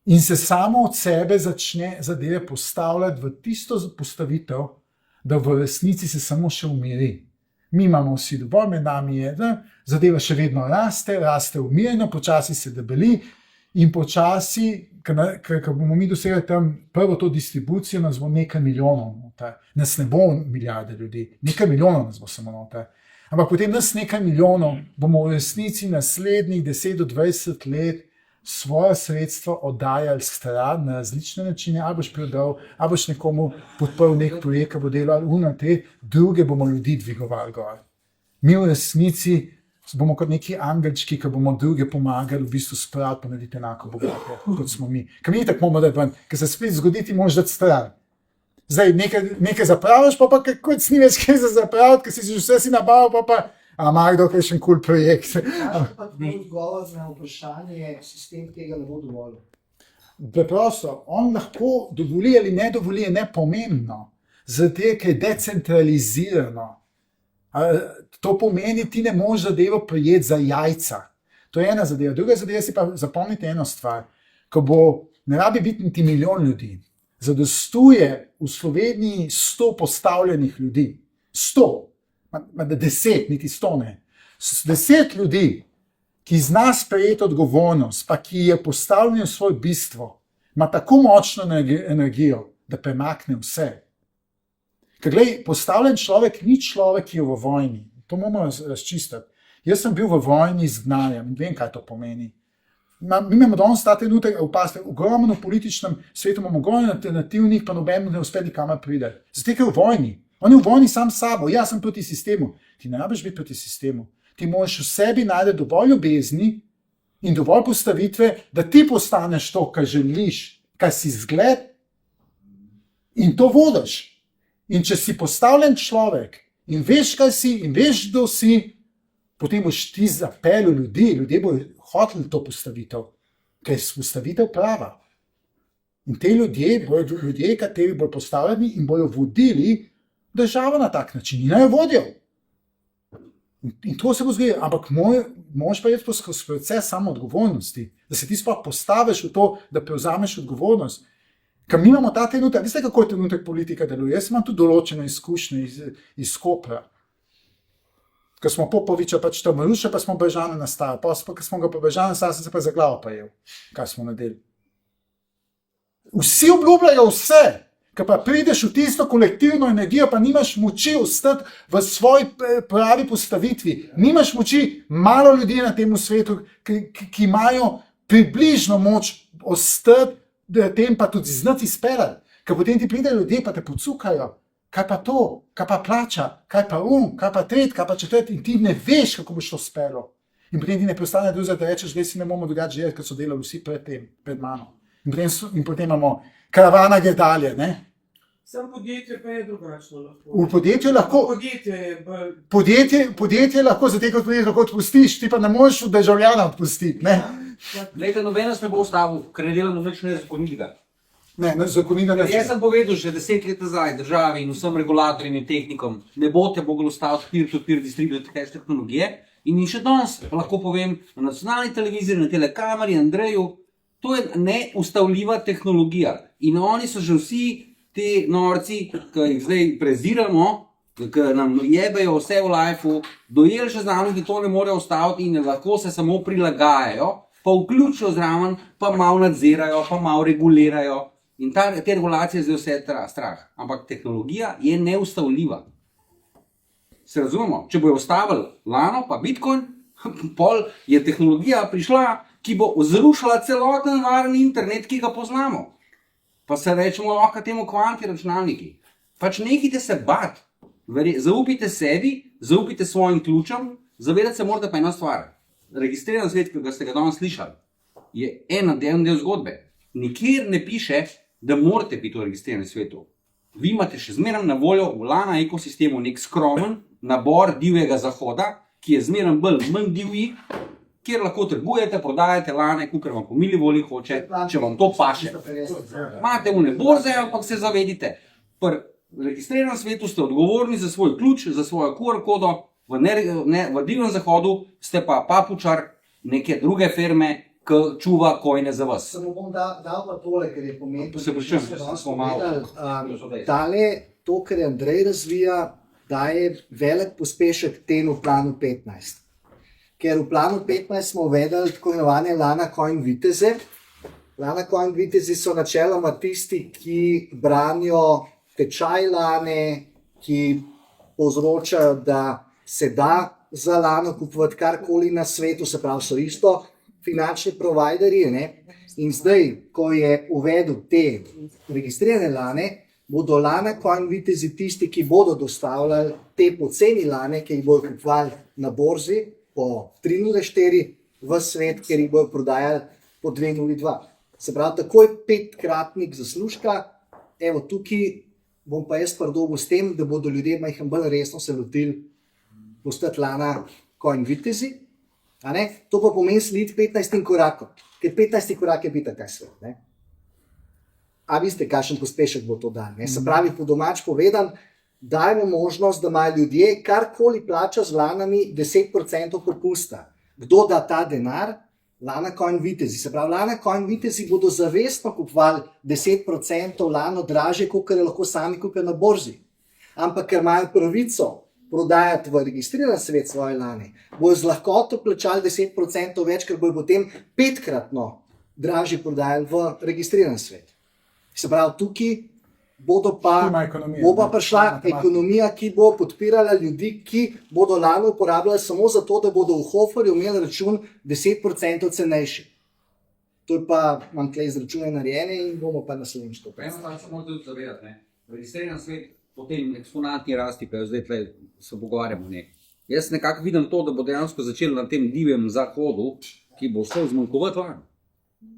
In se samo od sebe začne zadeve postavljati v tisto postavitev, da v resnici se samo še umiri. Mi imamo vsi dovolj, med nami je, da zadeva še vedno raste umirjeno, počasi se debeli in počasi, ker bomo mi dosegli tam prvo to distribucijo, nas bo nekaj milijonov noter. Nas ne bo milijarde ljudi, nekaj milijonov nas bo samo noter. Ampak potem nas nekaj milijonov bomo v resnici naslednjih 10 do 20 let svoje sredstva oddajali stran na različne načine, ali boš prodal, ali boš nekomu podprl nek projekt, ki bo delal druge bomo ljudi dvigovali gor. Mi v resnici bomo kot neki angelčki, ki bomo druge pomagali v bistvu spraviti, pa narediti enako bogate, kot smo mi. Ker mi tako bomo dati ven, ker se spet zgodi, ti moraš dati stran. Zdaj nekaj zapraviš, pa kot si ni več kaj za zapraviti, ker si že vse si nabavil, pa a ima kdo kakšen kul projekt. Pa odgovor na vprašanje, sistem tega ne bo dovolil. Preprosto, on lahko dovoli ali ne dovoli, je nepomembno, zato ker je decentralizirano. To pomeni, ti ne moreš zadevo prijeti za jajca. To je ena zadeva. Druga zadeva si pa zapomnite eno stvar, ko bo, ne rabi biti niti milijon ljudi, zadostuje v Sloveniji 100 postavljenih ljudi. 100. 10, niti 100 ne. 10 ljudi, ki zna sprejeti odgovornost, pa ki je postavljen v svoje bistvo, ima tako močno energijo, da premakne vse. Ker glej, postavljen človek ni človek, ki je v vojni. To moramo razčistiti. Jaz sem bil v vojni z gnanjem, vem, kaj to pomeni. Mi imamo danes ta trenutek, opazite, ogromno političnem svetu imamo ogromno alternativnih, pa noben ne uspe nikamor pride. Zato je v vojni. On je v vojni sam s sabo, jaz sem proti sistemu. Ti ne rabiš biti proti sistemu. Ti moraš v sebi najti dovolj ljubezni in dovolj postavitve, da ti postaneš to, kar želiš, kar si zgled in to vodiš. In če si postavljen človek in veš, kaj si in veš, kdo si, potem boš ti zapeljal ljudi, ljudje bodo hoteli to postavitev, ker je postavitev prava. In te ljudje, kateri bodo postavljeni in bodo vodili državo na tak način in naj jo vodijo. In to se bo zgodilo, ampak moraš pa jeti skozi proces samo odgovornosti, da se ti sploh postaviš v to, da prevzameš odgovornost. Ker mi imamo ta trenutek, veste, kako je trenutek politika deluje? Jaz imam tudi določene izkušnje iz Kopra. Ker smo Popoviča pač tam rušili, pa smo Brežana nastavili. Pa ker smo ga pa Brežana nastavili, sem se pa za glavo pajel, kaj smo naredili. Vsi obljubljajo vse. Ker pa prideš v tisto kolektivno energijo, pa nimaš moči ostati v svoji pravi postavitvi. Nimaš moči, malo ljudi na tem svetu, ki imajo približno moč ostati, da tem pa tudi znati izpeljati. Ker potem ti pridejo ljudje, pa te pocukajo. Kaj pa to? Kaj pa plača? Kaj pa kaj pa tret? Kaj pa četrt? In ti ne veš, kako boš to speljal. In potem ti ne preostane drugega, da rečeš, da si ne bomo drugače delati, kot so delali vsi pred mano. In potem imamo karavana gre dalje. Ne? Sam podjetje pa je drugačno lahko. V podjetju lahko, Podjetje je bolj... podjetje lahko, za te kot podjetje lahko odpustiš, ti pa ne moreš od državljana odpustiti. Ne, Glejte, noben nas ne bo ustavil, ker ne delamo nič nezakonitega. ne zakonina ne. Jaz sem povedal že 10 let nazaj državi in vsem regulatorjem in tehnikom, ne boste mogli ustaviti peer-to-peer distributed tehnologije. In še danes lahko povem na nacionalni televiziji, na telekameri, Andreju, to je neustavljiva tehnologija. In oni so že vsi ti norci, ki jih zdaj preziramo, ki nam jebejo vse v lifeu, dojeli že znamo, da to ne morejo ustaviti in lahko se samo prilagajajo, pa vključijo zraven, pa malo nadzirajo, pa malo regulirajo. In te regulacije zdaj vse strah. Ampak tehnologija je neustavljiva. Se razumemo, če bojo ustavili Lano pa Bitcoin, pol je tehnologija prišla, ki bo zrušila celoten varni internet, ki ga poznamo. Pa se rečemo lahko temu kvanti računalniki. Pač nehajte se bati, zaupite sebi, zaupite svojim ključem, zavedati se morate pa ena stvar. Registriran svet, ki ste ga danes slišali, je en del zgodbe. Nikjer ne piše, da morate biti v registriranem svetu. Vi imate še zmeraj na voljo v Lana ekosistemu nek skromen nabor divjega zahoda, ki je zmeraj bolj manj divji, kjer lahko trgujete, prodajate Lane, kakor vam po mili volji hoče, če vam to paše. Imate une borze, ampak se zavedite. Pri registriranem svetu ste odgovorni za svoj ključ, za svojo QR kodo, v divjem zahodu ste pa papučar neke druge firme, ki čuva kojne za vas. Samo bom dal pa tole, ker je pomembno. Se pričujem, smo malo. To, kar je Andrej razvija, daje velik pospešek temu planu 15. Ker v planu 15 smo uvedli tako imenovane Lana Coin viteze. Lana Coin vitezi so načeloma tisti, ki branijo tečaj Lane, ki povzročajo, da se da za Lano kupovati karkoli na svetu, se pravi, so isto finančni providerji, ne? In zdaj, ko je uvedel te registrirane Lane, bodo Lana Coin vitezi tisti, ki bodo dostavljali te poceni Lane, ki jih bodo kupovali na borzi po 3,04 v svet, ker jih bodo prodajali po 2,02. Se pravi, takoj 5-kratnik zaslužka. Evo, tukaj bom pa jaz pridobil s tem, da bodo ljudje majhen bolj resno se lotili postati Lana Coin vitezi. To pa pomeni slediti 15 korakom, ker 15 korak je biti tak svet. Ne? A veste, kakšen pospešek bo to dan? Ne? Se pravi, po domač povedan, dajmo možnost, da imajo ljudje karkoli plača z Lanami 10% popusta. Kdo da ta denar? Lana Coin vitezi. Se pravi, Lana Coin vitezi bodo zavestno kupovali 10% Lano dražje, kot je lahko sami kupijo na borzi. Ampak ker imajo pravico prodajati v registriran svet svoje Lane, bojo z lahkoto plačali 10% več, ker bojo potem 5-kratno dražje prodajali v registriran svet. Se pravi, tukaj bo pa prišla ekonomija, ki bo podpirala ljudi, ki bodo Lano uporabljali samo zato, da bodo v Hoferju imeli račun 10% cenejši. To je pa, imam tukaj izračune narejene in bomo pa naslednjič to. Eno stvar se morate tudi zavedati, ne. Registriran svet, potem eksponatni rasti, pa zdaj tle se pogovarjamo. Ne. Jaz nekako vidim to, da bo dejansko začelo na tem divjem zahodu, ki bo vse zmanjkovati van.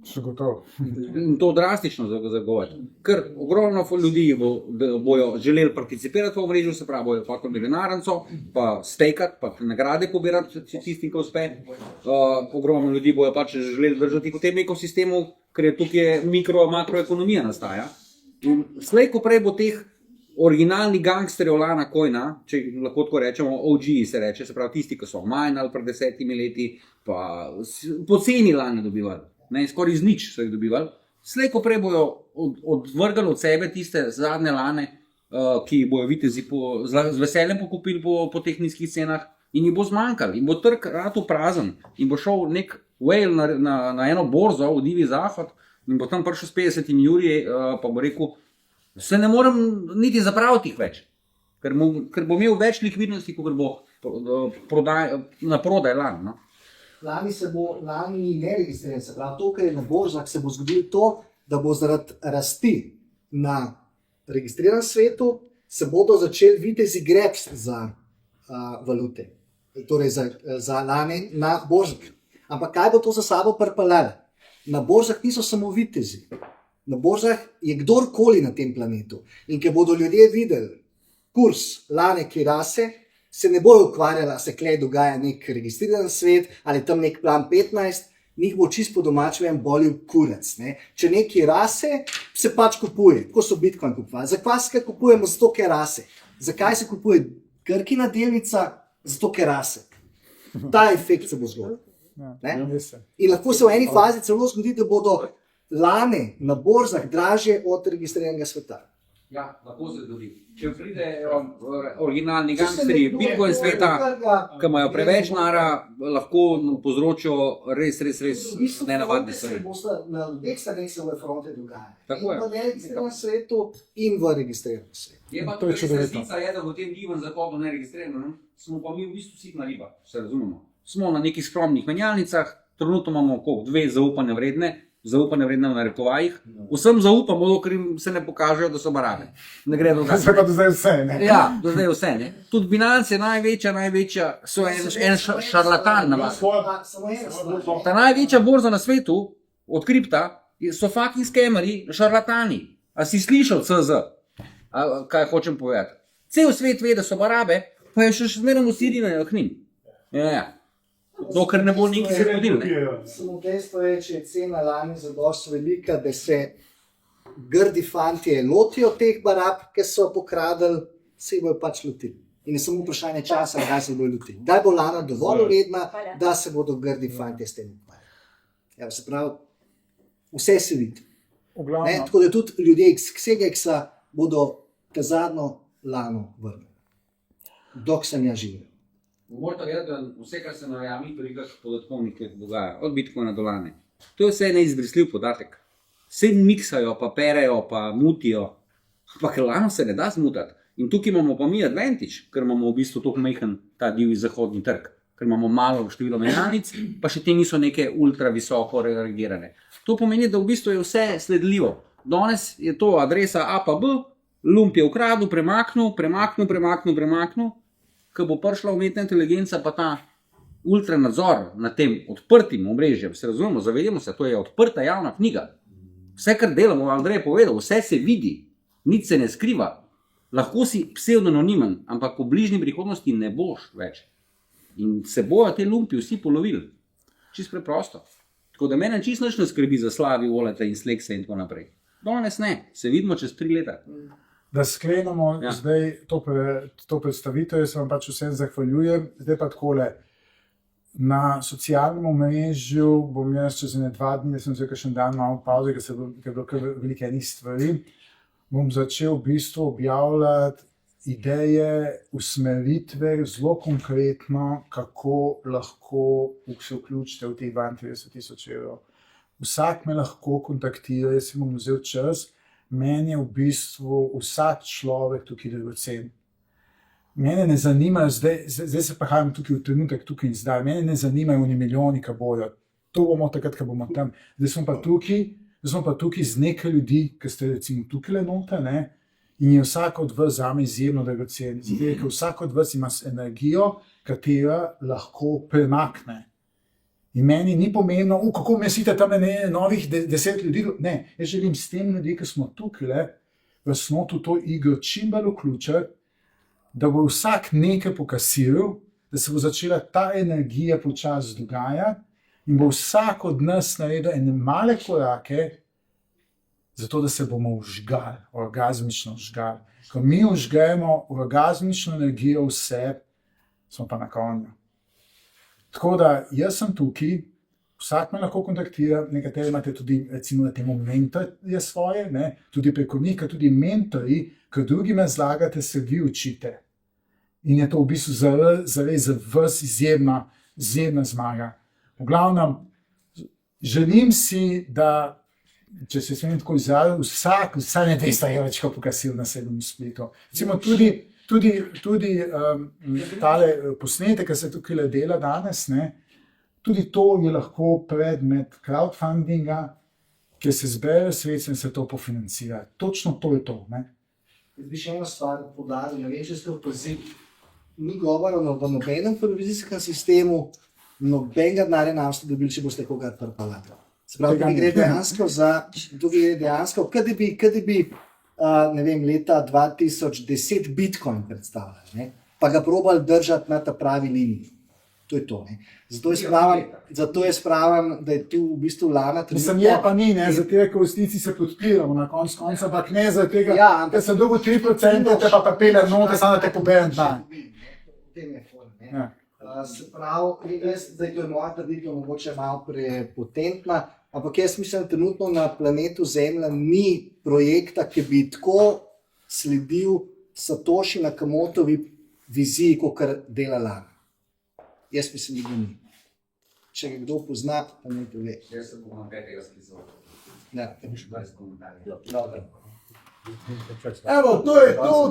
Še gotovo. In to drastično zagovati. Ker ogromno ljudi bojo želeli participirati v mrežu, se pravi, bojo pa kot denarnico, pa stekati, pa nagrade pobirati tistim, ki uspe. Ogromno ljudi bojo pač želeli držati v tem ekosistemu, ker je tukaj makroekonomija nastaja. In slej, ko prej bo teh originalnih gangsterjev Lana Coina, če lahko tako rečemo, OG se reče, se pravi tisti, ki so minali pred 10 leti, pa poceni Lane dobivali. Ne, skoraj iz nič so jih dobivali. Slej, ko prej bojo odvrgali od sebe tiste zadnje Lane, ki bojo vitezi z veseljem pokupili po teh nizkih cenah in jih bo zmanjkali. In bo trg ratu prazen in bo šel nek whale na eno borzo v divji zahod in bo tam prišel s 50 jurji, pa bo rekel, se ne morem niti zapraviti več, ker bo imel več likvidnosti, kot bo na prodaj Lan. No? Lani ne registriran, se pravi, to, kar je na borzah, se bo zgodilo to, da bo zaradi rasti na registriranem svetu se bodo začeli vitezi grebsti za valute. torej za lane na borzah. Ampak kaj bo to za sabo pripeljalo? Na borzah niso samo vitezi. Na borzah je kdorkoli na tem planetu. In ker bodo ljudje videli kurs lane kirase, se ne bojo ukvarjali, da se klej dogaja nek registriran svet ali tam nek plan 15, njih bo čisto po domačem bolil kurec. Ne? Če neki rase, se pač kupuje, tako so Bitcoin kupovali. Zakaj se kupujemo? Zato, ker rase. Zakaj se kupuje Krkina delnica? Zato, ker rase. Ta efekt se bo zgodil. In lahko se v eni fazi celo zgodi, da bodo lane na borzah dražje od registriranega sveta. Ja, lahko se zgodi. Če pridejo originalni gangsterji Bitcoin sveta, ki imajo preveč nara, lahko povzročijo res nenavadne stvari. Na obeh straneh se v fronte dogaja. Tako je. In v neregistriranem svetu in v registriranem svetu. Je pa To je tudi čudovito. resnica, da v tem divjem zahodu neregistriranem smo pa mi v bistvu sitna riba, se razumemo. Smo na nekih skromnih menjalnicah, trenutno imamo dve zaupanje vredne v narekovajih. Vsem zaupamo, dokler jim se ne pokažejo, da so barabe. Ne gre drugače. Zdaj pa do zdaj vse. Ne? Ja, do zdaj vse. Ne? Tudi Binance je največja, so en šarlatan na vas. Samo ena stvar. Ta največja borza na svetu od kripta so fucking skemerji, šarlatani. A si slišal CZ? Kaj hočem povedati? Cel svet ve, da so barabe, pa je še zmeraj usirjeno k njim. Ja. Dokler ne bo nekaj zgodil. Samo dejstvo je, če je cena lani zadosti velika, da se grdi fantje lotijo teh barab, ki so pokradili, se jih bojo pač lotili. In je samo vprašanje časa, kdaj se bojo lotili. Kdaj bo lana dovolj vredna, da se bodo grdi fantje s tem ukvarjali. Ja, se pravi, vse se vidi. Ne? Tako da tudi ljudje iz Xegexa bodo ta zadnjo lano vrnili. Dok sem jaz živel. Morate vedeti, da vse, kar se na javnih velikih podatkovnikih dogaja, od Bitcoina do lane, to je vse neizbrisljiv podatek. Vse miksajo, pa perejo, pa mutijo, ampak lano se ne da zmutati. In tukaj imamo pa mi advantage, ker imamo v bistvu tako majhen ta divji zahodni trg, ker imamo malo število menjalnic, pa še te niso neke ultra visoko reagirane. To pomeni, da v bistvu je vse sledljivo. Danes je to adresa A pa B, lump je ukradel, premaknil, ko bo prišla umetna inteligenca, pa ta ultranadzor nad tem odprtim omrežjem, se razumemo, zavedamo se, to je odprta javna knjiga. Vse, kar delamo, Andrej je povedal, vse se vidi, nič se ne skriva. Lahko si psevdononimen, ampak v bližnji prihodnosti ne boš več. In se bojo te lumpi vsi polovili. Čisto preprosto. Tako da mene čisto nič ne skrbi za Slavi, Voleta in Slekse in tako naprej. Danes ne, se vidimo čez 3 leta. Da sklenemo zdaj to predstavitev, jaz vam pač vsem zahvaljujem. Zdaj pa takole, na socialnem omrežju bom jaz čez 2 dni, jaz sem zdaj kakšen dan malo pavze, ker je bilo kar veliko enih stvari, bom začel v bistvu objavljati ideje, usmeritve, zelo konkretno, kako lahko se vključite v teh 32.000 evrov. Vsak me lahko kontaktira, jaz si bom vzel čas. Meni je v bistvu vsak človek tukaj dragocen. Mene ne zanimajo, zdaj se prihajam tukaj v trenutek, tukaj in zdaj, mene ne zanimajo oni milijoni, ki bojo. To bomo takrat, ko bomo tam. Zdaj smo pa tukaj z nekaj ljudi, ki ste recimo tukaj noter, ne? In je vsak od vas zame izjemno dragocen. Zdaj, ker vsak od vas ima energijo, katera lahko premakne. In meni ni pomembno, kako mesite tam novih 10 ljudi. Ne, jaz želim s tem ljudi, ki smo tukaj, v snotu to igro čim bolj vključiti, da bo vsak nekaj pokasiral, da se bo začela ta energija počasi dogajati in bo vsak od nas naredil ene male korake, zato da se bomo vžgali, orgazmično vžgali. Ko mi vžgajemo orgazmično energijo vse, smo pa na konju. Tako da jaz sem tukaj, vsak me lahko kontaktira, nekateri imate tudi recimo na temo mentorje svoje, ne? Tudi preko njih, tudi mentori, ki drugim razlagate, se vi učite. In je to v bistvu zares za vas izjemna zmaga. V glavnem, želim si, da, če se smem tako izrazil, vsak ne 200 evrčkov pokasil na sedem splitu. Recimo tudi tale posnetek, ki se tukaj dela danes, ne, tudi to je lahko predmet crowdfundinga, kjer se zbere sredstva in se to pofinancira. Točno to je to. Ne. Jaz bi še eno stvar poudaril, ne vem, če ste opazili, ni govora v nobenem provizijskem sistemu, nobenega denarja ne boste dobili, če boste koga trpali. Se pravi, Tega tukaj gre ne. dejansko, kad bi ne vem, leta 2010 Bitcoin predstavljali, ne? Pa ga probali držati na ta pravi liniji. To je to. Ne? Zato jaz pravim, da je tu v bistvu Lana Mislim, je pa ni, ne, zato ker v resnici se podpiramo na koncu konca, ampak ne zaradi tega, Ja, ampak- ker sem dobil 3%, te pa pripelje noter, samo da te poberem dan. V tem je fora, ne. Ja. Se pravi, zdaj to je moja trditev, mogoče malo prepotentna, ampak jaz mislim, da trenutno na planetu Zemlja ni projekta, ki bi tako sledil Satoshi Nakamotovi viziji, kot dela Lana. Jaz mislim, da ga ni. Če ga kdo pozna, pa naj to ve. Jaz se bom na 5. sklical. Ja. 20 komentarjev. Dobro. Evo,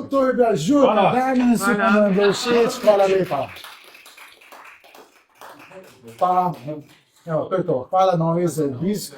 to je bila žurka, danes se nam je všeč, hvala lepa. Pa, evo, to je to, hvala Novi za obisk.